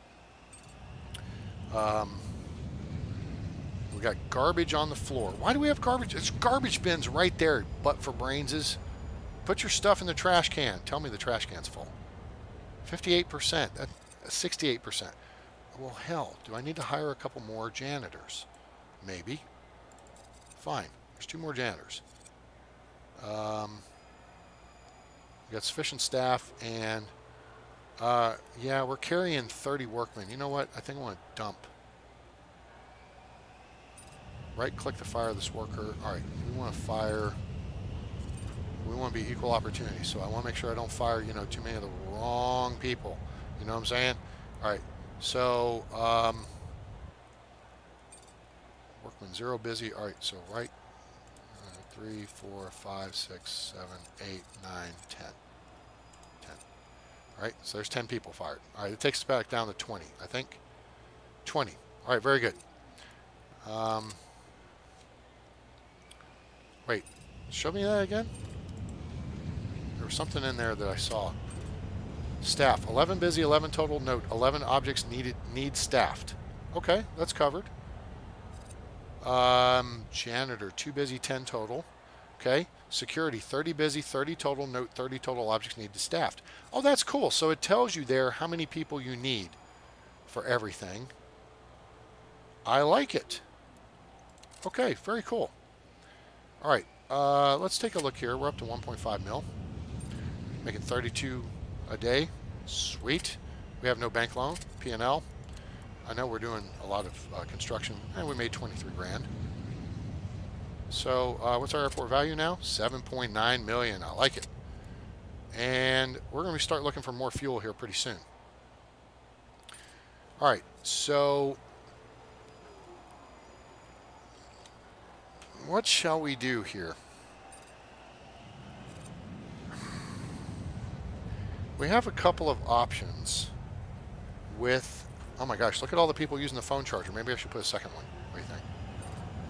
we got garbage on the floor. Why do we have garbage? It's garbage bins right there, but for brainses. Put your stuff in the trash can. Tell me the trash can's full. 58%. That's 68%. Well, hell, do I need to hire a couple more janitors? Maybe. Fine. There's 2 more janitors. We got sufficient staff, and yeah, we're carrying 30 workmen. You know what? I think I want to dump. Right-click to fire this worker. All right, we want to fire. We want to be equal opportunity, so I want to make sure I don't fire, you know, too many of the wrong people. You know what I'm saying? All right, so workman 0 busy. All right, so right 3, 4, 5, 6, 7, 8, 9, 10. 10. All right, so there's 10 people fired. All right, it takes us back down to 20, I think. 20. All right, very good. Wait, show me that again. There was something in there that I saw. Staff, 11 busy, 11 total. Note, 11 objects need staffed. Okay, that's covered. Janitor, 2 busy, 10 total. Okay, security, 30 busy, 30 total. Note, 30 total objects need to staffed. Oh, that's cool. So it tells you there how many people you need for everything. I like it. Okay, very cool. All right, let's take a look here. We're up to 1.5 mil, making 32 a day. Sweet. We have no bank loan, P&L. I know we're doing a lot of construction, and we made 23 grand. So what's our airport value now? 7.9 million. I like it. And we're going to start looking for more fuel here pretty soon. All right, so what shall we do here? We have a couple of options with, oh my gosh, look at all the people using the phone charger. Maybe I should put a second one. What do you think?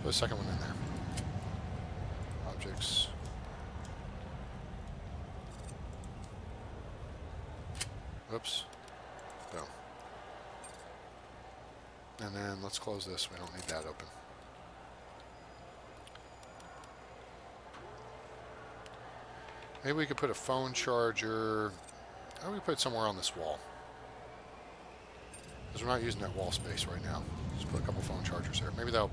Put a second one in there. Objects. Oops. Boom. And then let's close this. We don't need that open. Maybe we could put a phone charger. How do we put it somewhere on this wall? Because we're not using that wall space right now. Just put a couple phone chargers there. Maybe that'll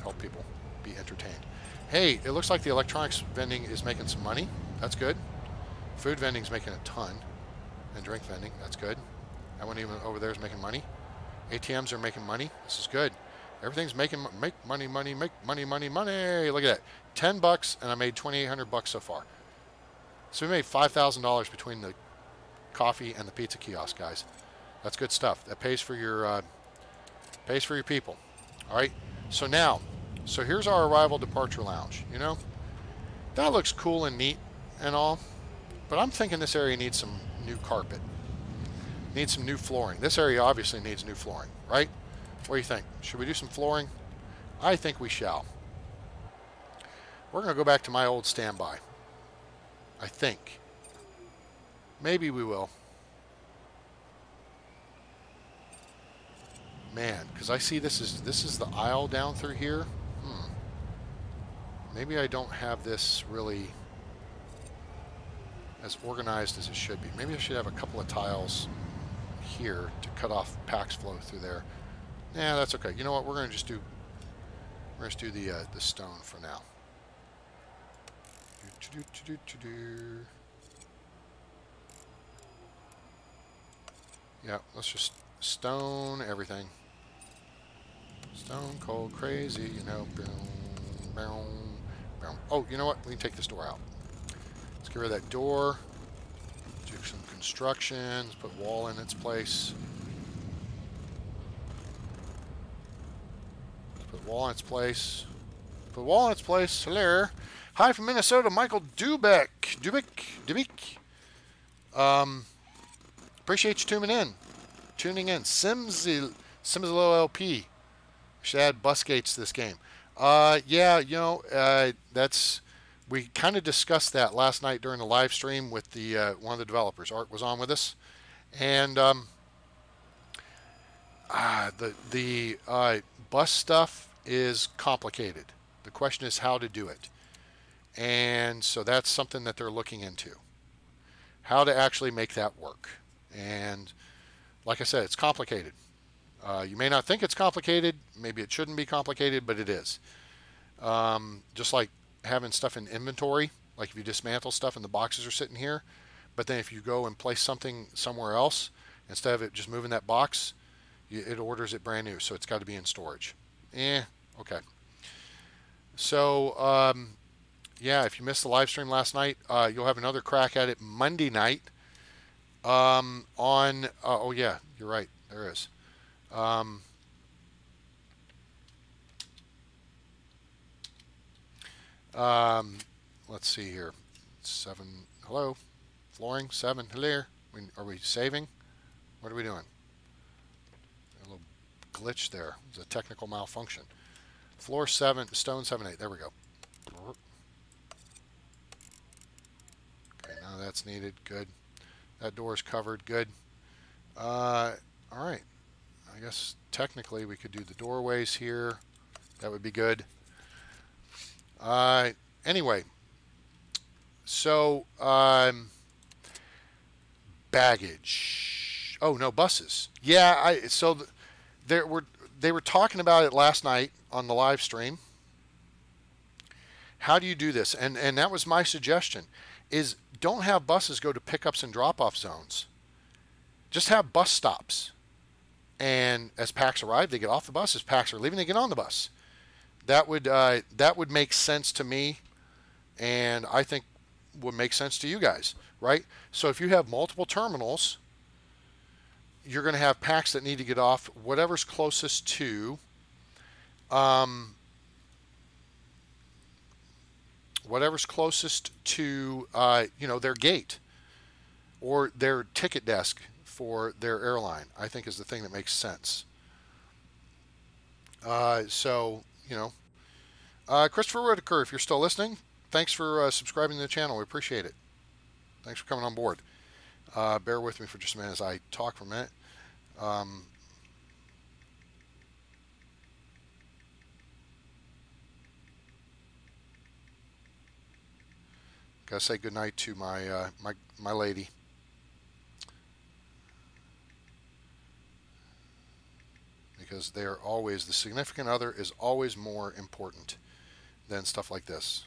help people be entertained. Hey, it looks like the electronics vending is making some money. That's good. Food vending is making a ton. And drink vending, that's good. That one even over there is making money. ATMs are making money. This is good. Everything's make money, money. Look at that. $10 and I made 2,800 bucks so far. So we made $5,000 between the coffee and the pizza kiosk, guys. That's good stuff. That pays for your people. All right. So now, here's our arrival departure lounge. You know, that looks cool and neat and all, but I'm thinking this area needs some new carpet. Needs some new flooring. This area obviously needs new flooring, right? What do you think? Should we do some flooring? I think we shall. We're going to go back to my old standby. I think. Maybe we will. Man, because I see this is the aisle down through here. Maybe I don't have this really as organized as it should be. Maybe I should have a couple of tiles here to cut off PAX flow through there. Nah, that's okay. You know what? We're going to just do the stone for now. Yeah, let's just stone everything. Stone cold crazy, you know. Oh, you know what? We can take this door out. Let's get rid of that door. Do some constructions. Put wall in its place. Put wall in its place. Put wall in its place. Hello. Hi from Minnesota, Michael Dubek. Appreciate you tuning in. Simsilo LP. Should add bus gates to this game. Yeah, you know, we kind of discussed that last night during the live stream with the one of the developers. Art was on with us, and the bus stuff is complicated. The question is how to do it, and so that's something that they're looking into, how to actually make that work. And like I said, it's complicated. You may not think it's complicated. Maybe it shouldn't be complicated, but it is. Just like having stuff in inventory, like if you dismantle stuff and the boxes are sitting here, but then if you go and place something somewhere else, instead of it just moving that box, it orders it brand new, so it's got to be in storage. Okay. So, yeah, if you missed the live stream last night, you'll have another crack at it Monday night oh yeah, you're right, there is. Let's see here. 7. Hello. Flooring. 7. Hello. Are we saving? What are we doing? A little glitch there. It's a technical malfunction. Floor 7. Stone 7-8. There we go. Okay, now that's needed. Good. That door is covered. Good. All right. I guess technically we could do the doorways here. That would be good. Anyway, so baggage. Oh no, buses. Yeah, they were talking about it last night on the live stream. How do you do this? And that was my suggestion, is don't have buses go to pickups and drop-off zones. Just have bus stops. And as packs arrive, they get off the bus. As packs are leaving, they get on the bus. That would make sense to me, and I think would make sense to you guys, right? So if you have multiple terminals, you're going to have packs that need to get off whatever's closest to their gate or their ticket desk for their airline, I think is the thing that makes sense. Christopher Whitaker, if you're still listening, thanks for subscribing to the channel. We appreciate it. Thanks for coming on board. Bear with me for just a minute as I talk for a minute. Gotta say goodnight to my lady. Because they are always, the significant other is always more important than stuff like this.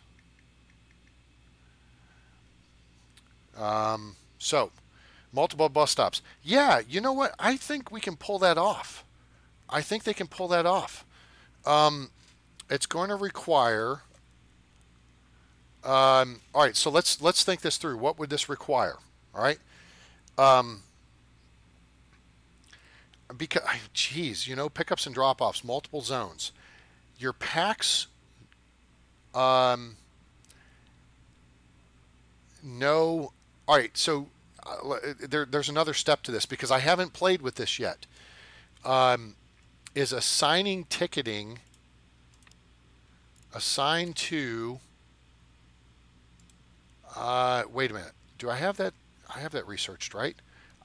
So, multiple bus stops. Yeah, you know what? I think we can pull that off. I think they can pull that off. It's going to require... all right, so let's think this through. What would this require? All right. Because, geez, pickups and drop-offs, multiple zones. Your packs, no. All right, so there's another step to this because I haven't played with this yet. Is assigning ticketing assigned to... wait a minute. Do I have that? I have that researched, right?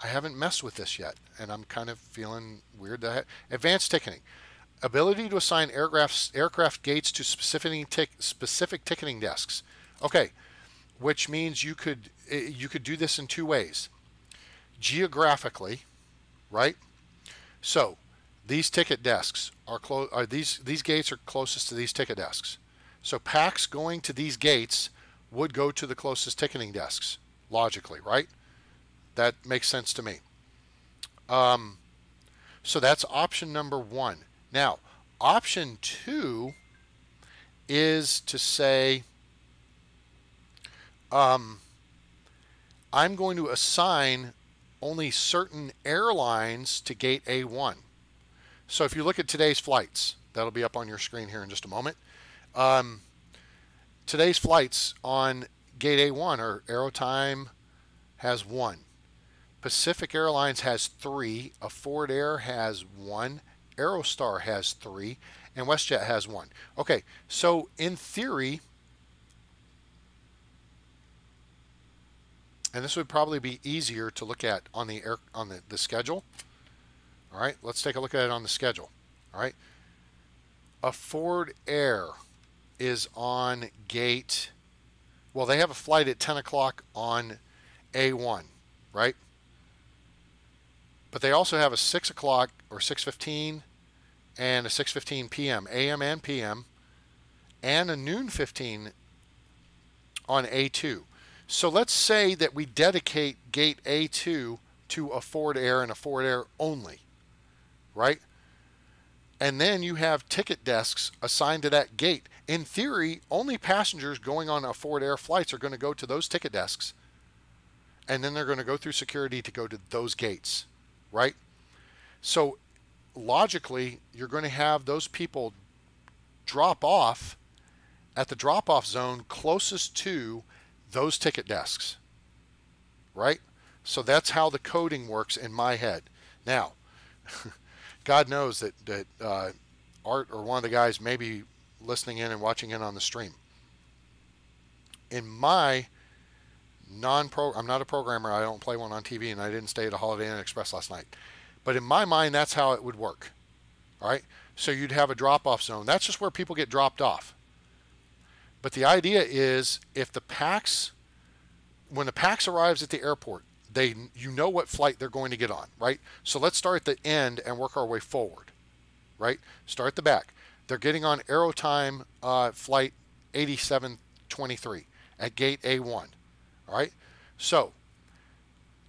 I haven't messed with this yet, and I'm kind of feeling weird. Advanced ticketing. Ability to assign aircraft gates to specific ticketing desks. Okay, which means you could do this in two ways. Geographically, right? So these ticket desks are these gates are closest to these ticket desks. So packs going to these gates would go to the closest ticketing desks, logically, right? That makes sense to me. So that's option number one. Now, option two is to say, I'm going to assign only certain airlines to gate A1. So if you look at today's flights, that'll be up on your screen here in just a moment. Today's flights on gate A1 are Aerotime has 1. Pacific Airlines has 3. Afford Air has 1. Aerostar has 3. And WestJet has 1. Okay, so in theory, and this would probably be easier to look at on the schedule. All right, let's take a look at it on the schedule. All right, Afford Air is on gate, well, they have a flight at 10 o'clock on A1, right? But they also have a 6 o'clock or 6:15 and a 6:15 p.m., AM and PM, and a noon 15 on A2. So let's say that we dedicate gate A2 to Afford Air and Afford Air only, right? And then you have ticket desks assigned to that gate. In theory, only passengers going on Afford Air flights are going to go to those ticket desks, and then they're going to go through security to go to those gates, right? So logically, you're going to have those people drop off at the drop-off zone closest to those ticket desks, right? So that's how the coding works in my head. Now, God knows that Art or one of the guys may be listening in and watching in on the stream. In my I'm not a programmer. I don't play one on TV, and I didn't stay at a Holiday Inn Express last night. But in my mind, that's how it would work. All right? So you'd have a drop-off zone. That's just where people get dropped off. But the idea is if the PAX, when the PAX arrives at the airport, you know what flight they're going to get on, right? So let's start at the end and work our way forward. right? Start at the back. They're getting on Aerotime flight 8723 at gate A1. All right. So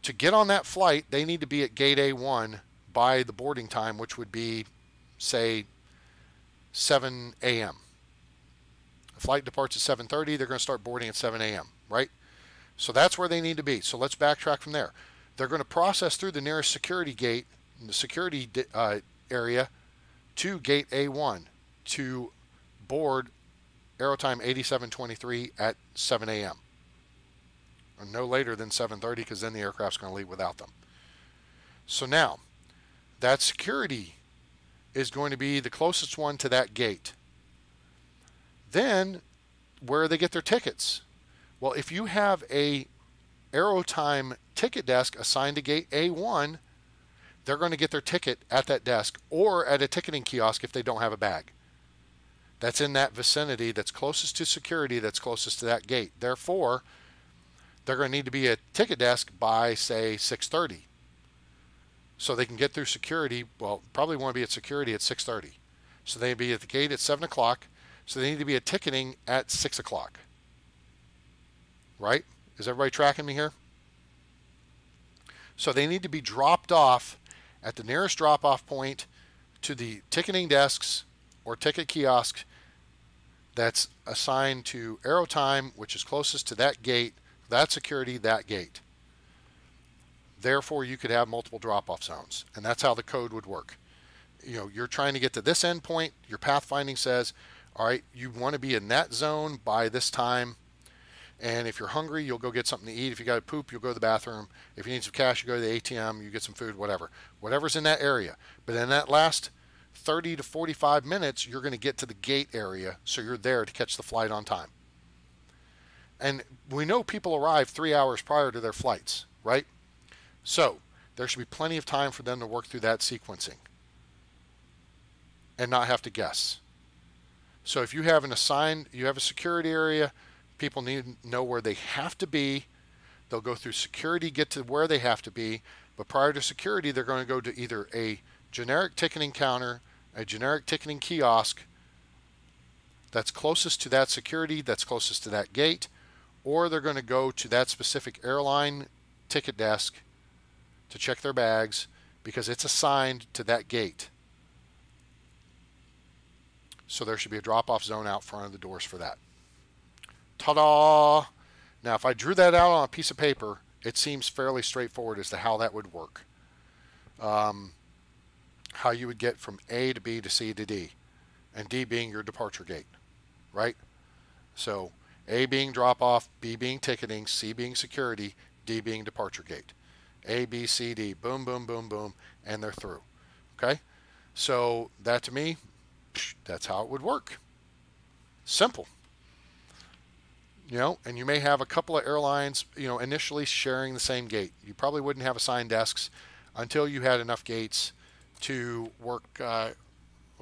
to get on that flight, they need to be at gate A1 by the boarding time, which would be, say, 7 a.m. The flight departs at 7:30. They're going to start boarding at 7 a.m., right? So that's where they need to be. So let's backtrack from there. They're going to process through the nearest security gate, the security area, to gate A1 to board Aerotime 8723 at 7 a.m. or no later than 7:30, because then the aircraft's going to leave without them. So now, that security is going to be the closest one to that gate. Then, where they get their tickets? Well, if you have a Aerotime ticket desk assigned to gate A1, they're going to get their ticket at that desk or at a ticketing kiosk if they don't have a bag. That's in that vicinity, that's closest to security, that's closest to that gate. Therefore, they're going to need to be at ticket desk by, say, 6:30. So they can get through security. Well, probably want to be at security at 6:30. So they'd be at the gate at 7 o'clock. So they need to be at ticketing at 6 o'clock. Right? Is everybody tracking me here? So they need to be dropped off at the nearest drop-off point to the ticketing desks or ticket kiosks that's assigned to Aerotime, which is closest to that gate, that security, that gate. Therefore, you could have multiple drop-off zones, and that's how the code would work. You know, you're trying to get to this endpoint. Your pathfinding says, all right, you want to be in that zone by this time. And if you're hungry, you'll go get something to eat. If you got to poop, you'll go to the bathroom. If you need some cash, you go to the ATM, you get some food, whatever. Whatever's in that area. But in that last 30 to 45 minutes, you're going to get to the gate area, so you're there to catch the flight on time. And we know people arrive 3 hours prior to their flights, right? So there should be plenty of time for them to work through that sequencing and not have to guess. So if you have an assigned, you have a security area, people need to know where they have to be. They'll go through security, get to where they have to be, but prior to security, they're going to go to either a generic ticketing counter, a generic ticketing kiosk that's closest to that security, that's closest to that gate, or they're going to go to that specific airline ticket desk to check their bags because it's assigned to that gate. So there should be a drop-off zone out front of the doors for that. Ta-da! Now, if I drew that out on a piece of paper, it seems fairly straightforward as to how that would work. How you would get from A to B to C to D, and D being your departure gate, right? So A being drop-off, B being ticketing, C being security, D being departure gate. A, B, C, D, boom, boom, boom, boom, and they're through. Okay? So that to me, that's how it would work. Simple. You know, and you may have a couple of airlines, you know, initially sharing the same gate. You probably wouldn't have assigned desks until you had enough gates to work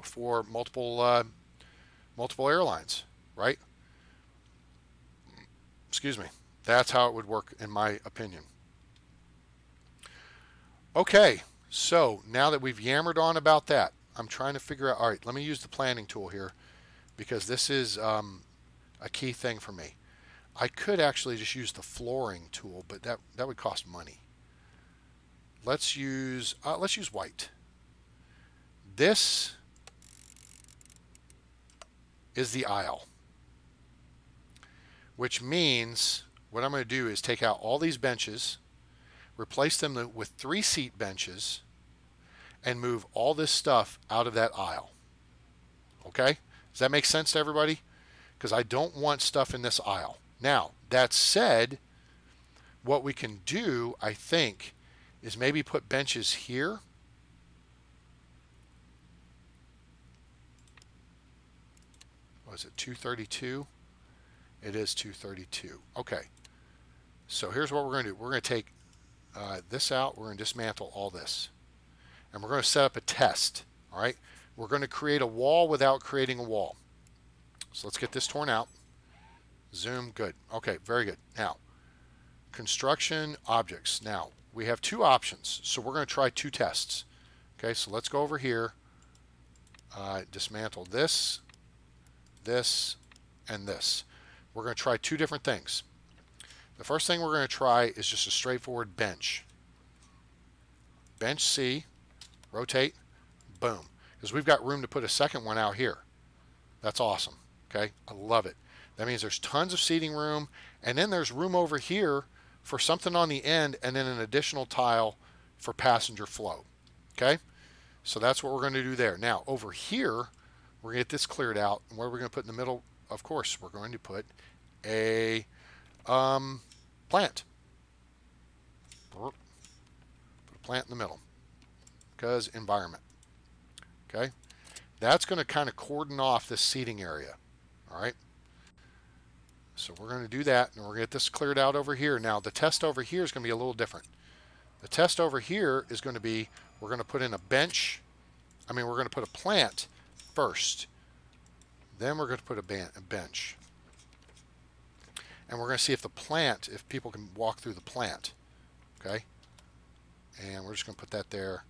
for multiple airlines, right? Excuse me. That's how it would work, in my opinion. Okay, so now that we've yammered on about that, I'm trying to figure out, all right, let me use the planning tool here because this is a key thing for me. I could actually just use the flooring tool, but that would cost money. Let's use white. This is the aisle, which means what I'm going to do is take out all these benches, replace them with 3-seat benches, and move all this stuff out of that aisle. Okay? Does that make sense to everybody? Because I don't want stuff in this aisle. Now, that said, what we can do, I think, is maybe put benches here. Was it 232? It is 232. Okay. So here's what we're going to do. We're going to take this out. We're going to dismantle all this. And we're going to set up a test. All right. We're going to create a wall without creating a wall. So let's get this torn out. Zoom. Good. Okay. Very good. Now, construction objects. Now, we have 2 options. So we're going to try 2 tests. Okay. So let's go over here dismantle this, this, and this. We're going to try two different things. The first thing we're going to try is just a straightforward bench. Bench C, rotate, boom. Because we've got room to put a second one out here. That's awesome. Okay, I love it. That means there's tons of seating room, and then there's room over here for something on the end, and then an additional tile for passenger flow. Okay, so that's what we're going to do there. Now over here, we're going to get this cleared out, and what we're going to put in the middle, of course, we're going to put a plant. Put a plant in the middle, because environment. Okay, that's going to kind of cordon off this seating area. All right. So we're going to do that, and we're going to get this cleared out over here. Now the test over here is going to be a little different. The test over here is going to be, we're going to put in a bench. We're going to put a plant first. Then we're going to put a bench. And we're going to see if the plant, if people can walk through the plant. Okay? And we're just going to put that there.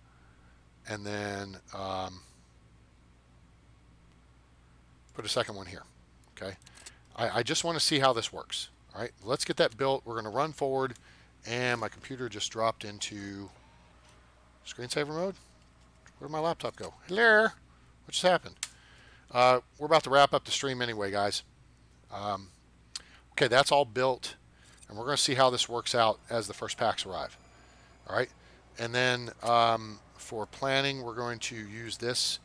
And then put a second one here. Okay? I just want to see how this works. All right, let's get that built. We're going to run forward, and my computer just dropped into screensaver mode. Where'd my laptop go? Hello? What just happened? We're about to wrap up the stream anyway, guys. Okay, that's all built, and we're going to see how this works out as the first packs arrive. All right, and then for planning, we're going to use this,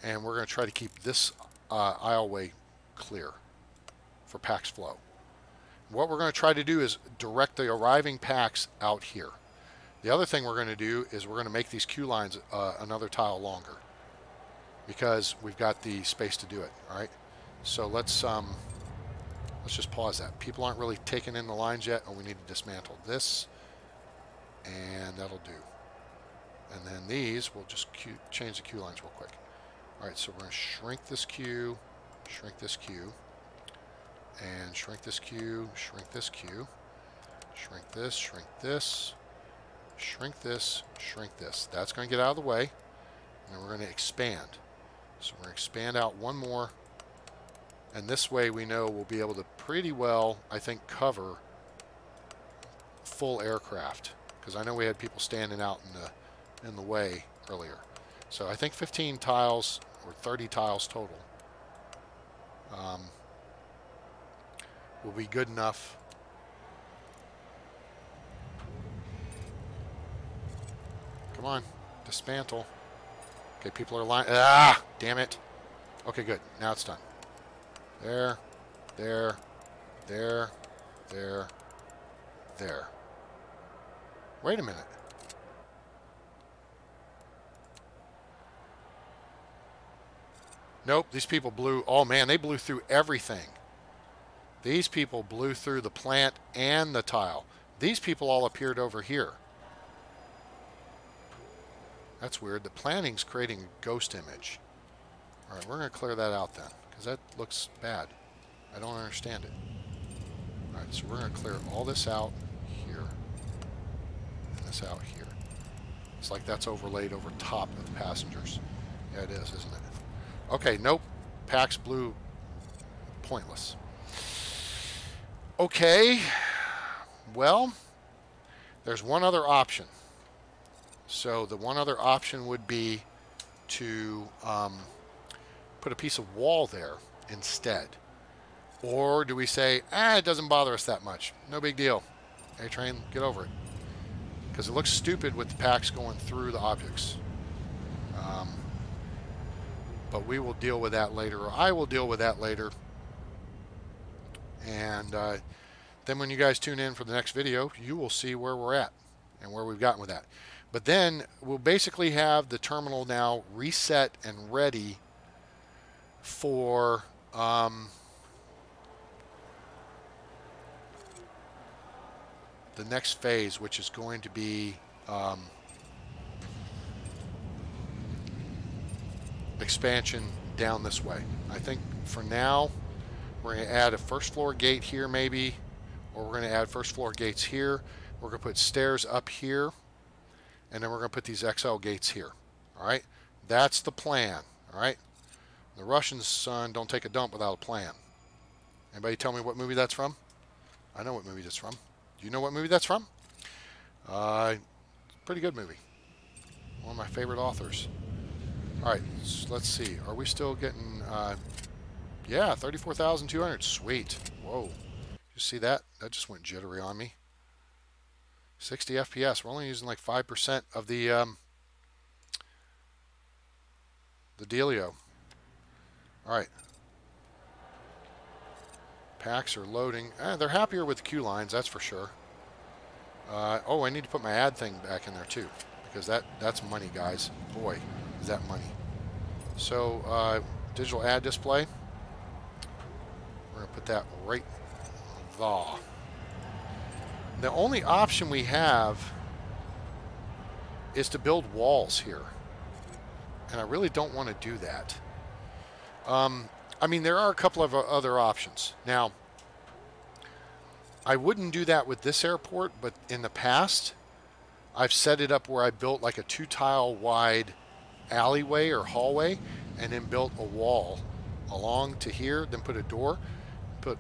and we're going to try to keep this aisleway clear for packs flow. What we're going to try to do is direct the arriving packs out here. The other thing we're going to do is we're going to make these queue lines another tile longer, because we've got the space to do it. All right, so let's just pause that. People aren't really taking in the lines yet, and we need to dismantle this, and that'll do. And then these, we'll just change the queue lines real quick. All right, so we're going to shrink this queue, and shrink this queue, shrink this queue, shrink this, shrink this, shrink this, shrink this. That's going to get out of the way, and then we're going to expand. So we're going to expand out one more, and this way we know we'll be able to pretty well, I think, cover full aircraft, because I know we had people standing out in the way earlier. So I think 15 tiles or 30 tiles total will be good enough. Come on, dismantle. Okay, people are lying. Ah, damn it. Okay, good. Now it's done. There, there, there, there, there. Wait a minute. Nope, these people blew. Oh man, they blew through everything. These people blew through the plant and the tile. These people all appeared over here. That's weird. The planning's creating a ghost image. All right, we're going to clear that out then, because that looks bad. I don't understand it. All right, so we're going to clear all this out here, and this out here. It's like that's overlaid over top of the passengers. Yeah, it is, isn't it? Okay, nope. Pax blew. Pointless. Okay, well, there's one other option. So the one other option would be to put a piece of wall there instead. Or do we say, it doesn't bother us that much. No big deal. A-Train, get over it. Because it looks stupid with the packs going through the objects. But we will deal with that later, or I will deal with that later. And then when you guys tune in for the next video, you will see where we're at and where we've gotten with that. But then we'll basically have the terminal now reset and ready for the next phase, which is going to be expansion down this way. I think for now we're going to add a first floor gate here maybe, or we're going to add first floor gates here. We're going to put stairs up here, and then we're going to put these XL gates here. All right, that's the plan. All right. The Russians, don't take a dump without a plan. Anybody tell me what movie that's from? I know what movie that's from. Do you know what movie that's from? Pretty good movie. One of my favorite authors. All right, so let's see. Are we still getting? Yeah, 34,200. Sweet. Whoa. You see that? That just went jittery on me. 60 FPS. We're only using like 5% of the dealio. All right. Packs are loading. They're happier with the queue lines, that's for sure. Oh, I need to put my ad thing back in there too, because that's money, guys. Boy, is that money. So, digital ad display. We're going to put that right there. The only option we have is to build walls here. And I really don't want to do that. I mean, there are a couple of other options. Now, I wouldn't do that with this airport, but in the past, I've set it up where I built like a 2-tile wide alleyway or hallway, and then built a wall along to here, then put a door, put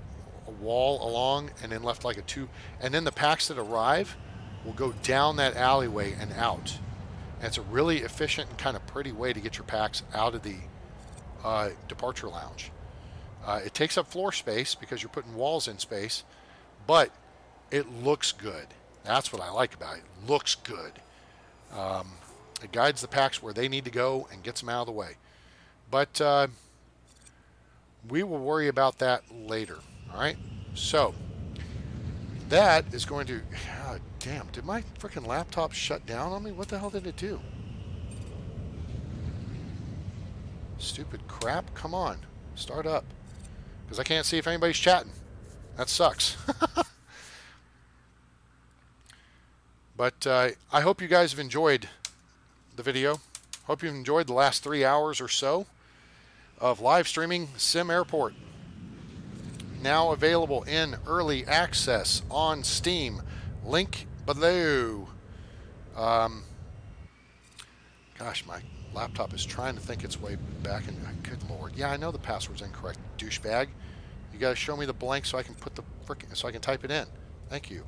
a wall along, and then left like a 2, and then the packs that arrive will go down that alleyway and out. And it's a really efficient and kind of pretty way to get your packs out of the departure lounge. It takes up floor space because you're putting walls in space, but it looks good. That's what I like about it. It looks good. It guides the packs where they need to go and gets them out of the way. But we will worry about that later. All right. So that is going to. God damn! Did my freaking laptop shut down on me? What the hell did it do? Stupid crap! Come on, start up. Because I can't see if anybody's chatting. That sucks. But I hope you guys have enjoyed the video. Hope you've enjoyed the last 3 hours or so of live streaming SimAirport. Now available in early access on Steam. Link below. Gosh, my laptop is trying to think its way back in. Good lord. Yeah, I know the password's incorrect, douchebag. You gotta show me the blank so I can put the frickin' so I can type it in. Thank you.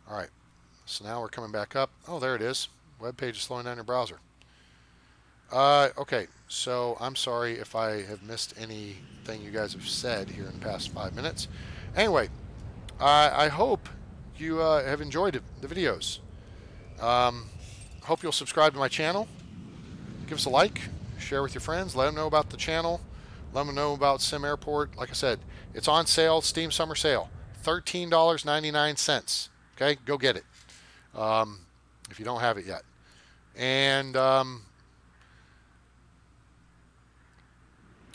All right. So now we're coming back up. Oh, there it is. Web page is slowing down your browser. Okay. So I'm sorry if I have missed anything you guys have said here in the past 5 minutes. Anyway, I hope you have enjoyed the videos. Hope you'll subscribe to my channel. Give us a like. Share with your friends. Let them know about the channel. Let them know about SimAirport. Like I said, it's on sale. Steam Summer Sale. $13.99. Okay, go get it if you don't have it yet. And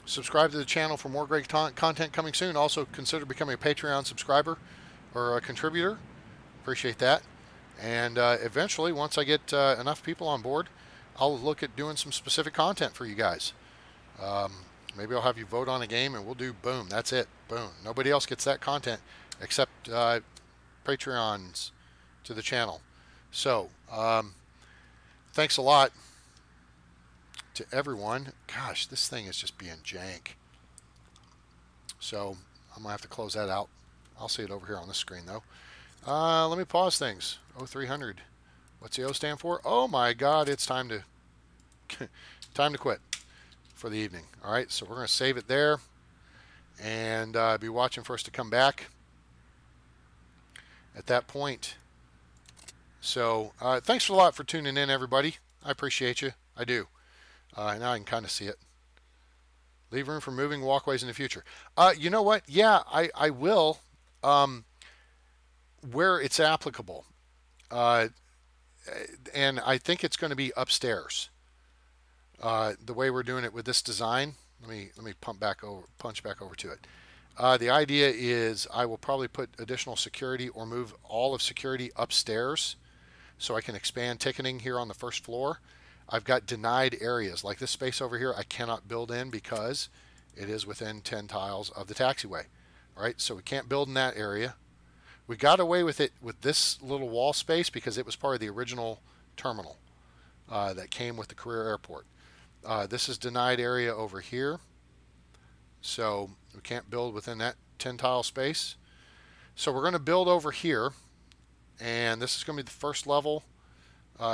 subscribe to the channel for more great content coming soon. Also, consider becoming a Patreon subscriber or a contributor. Appreciate that. And eventually, once I get enough people on board, I'll look at doing some specific content for you guys. Maybe I'll have you vote on a game and we'll do boom. That's it. Boom. Nobody else gets that content except Patreons to the channel. So, thanks a lot to everyone. Gosh, this thing is just being jank. So, I'm going to have to close that out. I'll see it over here on the screen, though. Let me pause things. 0300. What's the O stand for? Oh my God, it's time to time to quit for the evening. All right, so we're going to save it there and be watching for us to come back at that point. So thanks a lot for tuning in, everybody. I appreciate you. I do. Now I can kind of see it. Leave room for moving walkways in the future. You know what? Yeah, I will where it's applicable. And I think it's going to be upstairs. The way we're doing it with this design, let me punch back over to it. The idea is I will probably put additional security or move all of security upstairs so I can expand ticketing here on the first floor. I've got denied areas like this space over here I cannot build in because it is within 10 tiles of the taxiway. All right, so we can't build in that area. We got away with it with this little wall space because it was part of the original terminal. that came with the career airport. This is denied area over here, so we can't build within that 10 tile space. So we're going to build over here, and this is going to be the first level,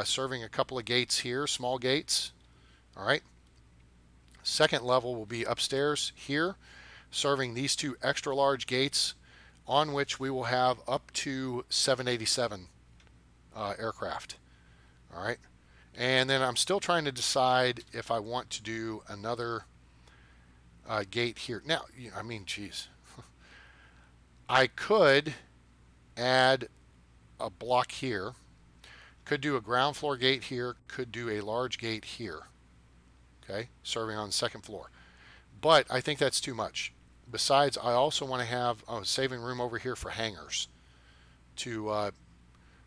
serving a couple of gates here, small gates. All right. Second level will be upstairs here, serving these two extra large gates, on which we will have up to 787 aircraft. All right. And then I'm still trying to decide if I want to do another gate here. Now, I mean, geez, I could add a block here, could do a ground floor gate here, could do a large gate here, okay, serving on the second floor. But I think that's too much. Besides, I also want to have saving room over here for hangars to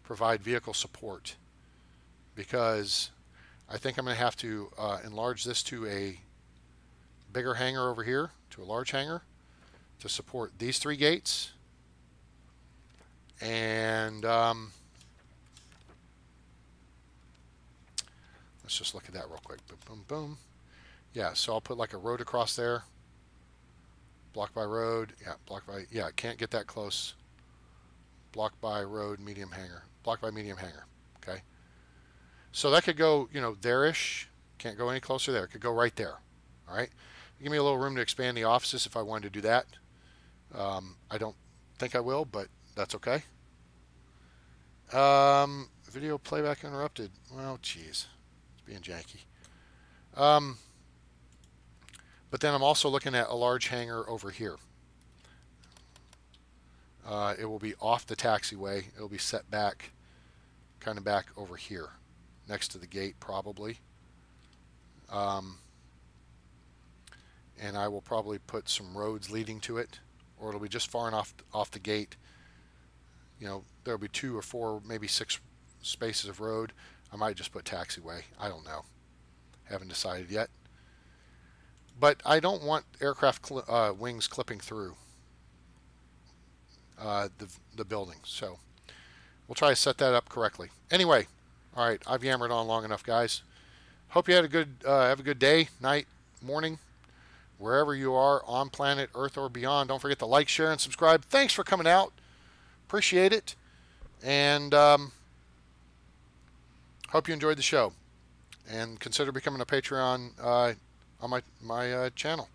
provide vehicle support, because I think I'm going to have to enlarge this to a bigger hangar over here, to a large hangar, to support these three gates. And let's just look at that real quick. Boom, boom, boom. Yeah, so I'll put like a road across there. Block by road. Yeah, block by, yeah, can't get that close. Block by road, medium hangar. Block by medium hangar. Okay. So that could go, you know, there-ish. Can't go any closer there. It could go right there. All right. Give me a little room to expand the offices if I wanted to do that. I don't think I will, but that's okay. Video playback interrupted. Well, geez. It's being janky. But then I'm also looking at a large hangar over here. It will be off the taxiway. It will be set back, kind of back over here, next to the gate probably. And I will probably put some roads leading to it, or it'll be just far enough off the gate. You know, there'll be 2 or 4, maybe 6 spaces of road. I might just put taxiway. I don't know. Haven't decided yet. But I don't want aircraft wings clipping through the building. So we'll try to set that up correctly. Anyway, all right, I've yammered on long enough, guys. Hope you had a good have a good day, night, morning, wherever you are on planet Earth or beyond. Don't forget to like, share, and subscribe. Thanks for coming out. Appreciate it. And hope you enjoyed the show. And consider becoming a Patreon on my channel.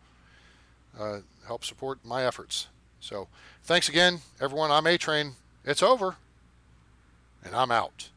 Help support my efforts. So thanks again, everyone. I'm A-Train. It's over. And I'm out.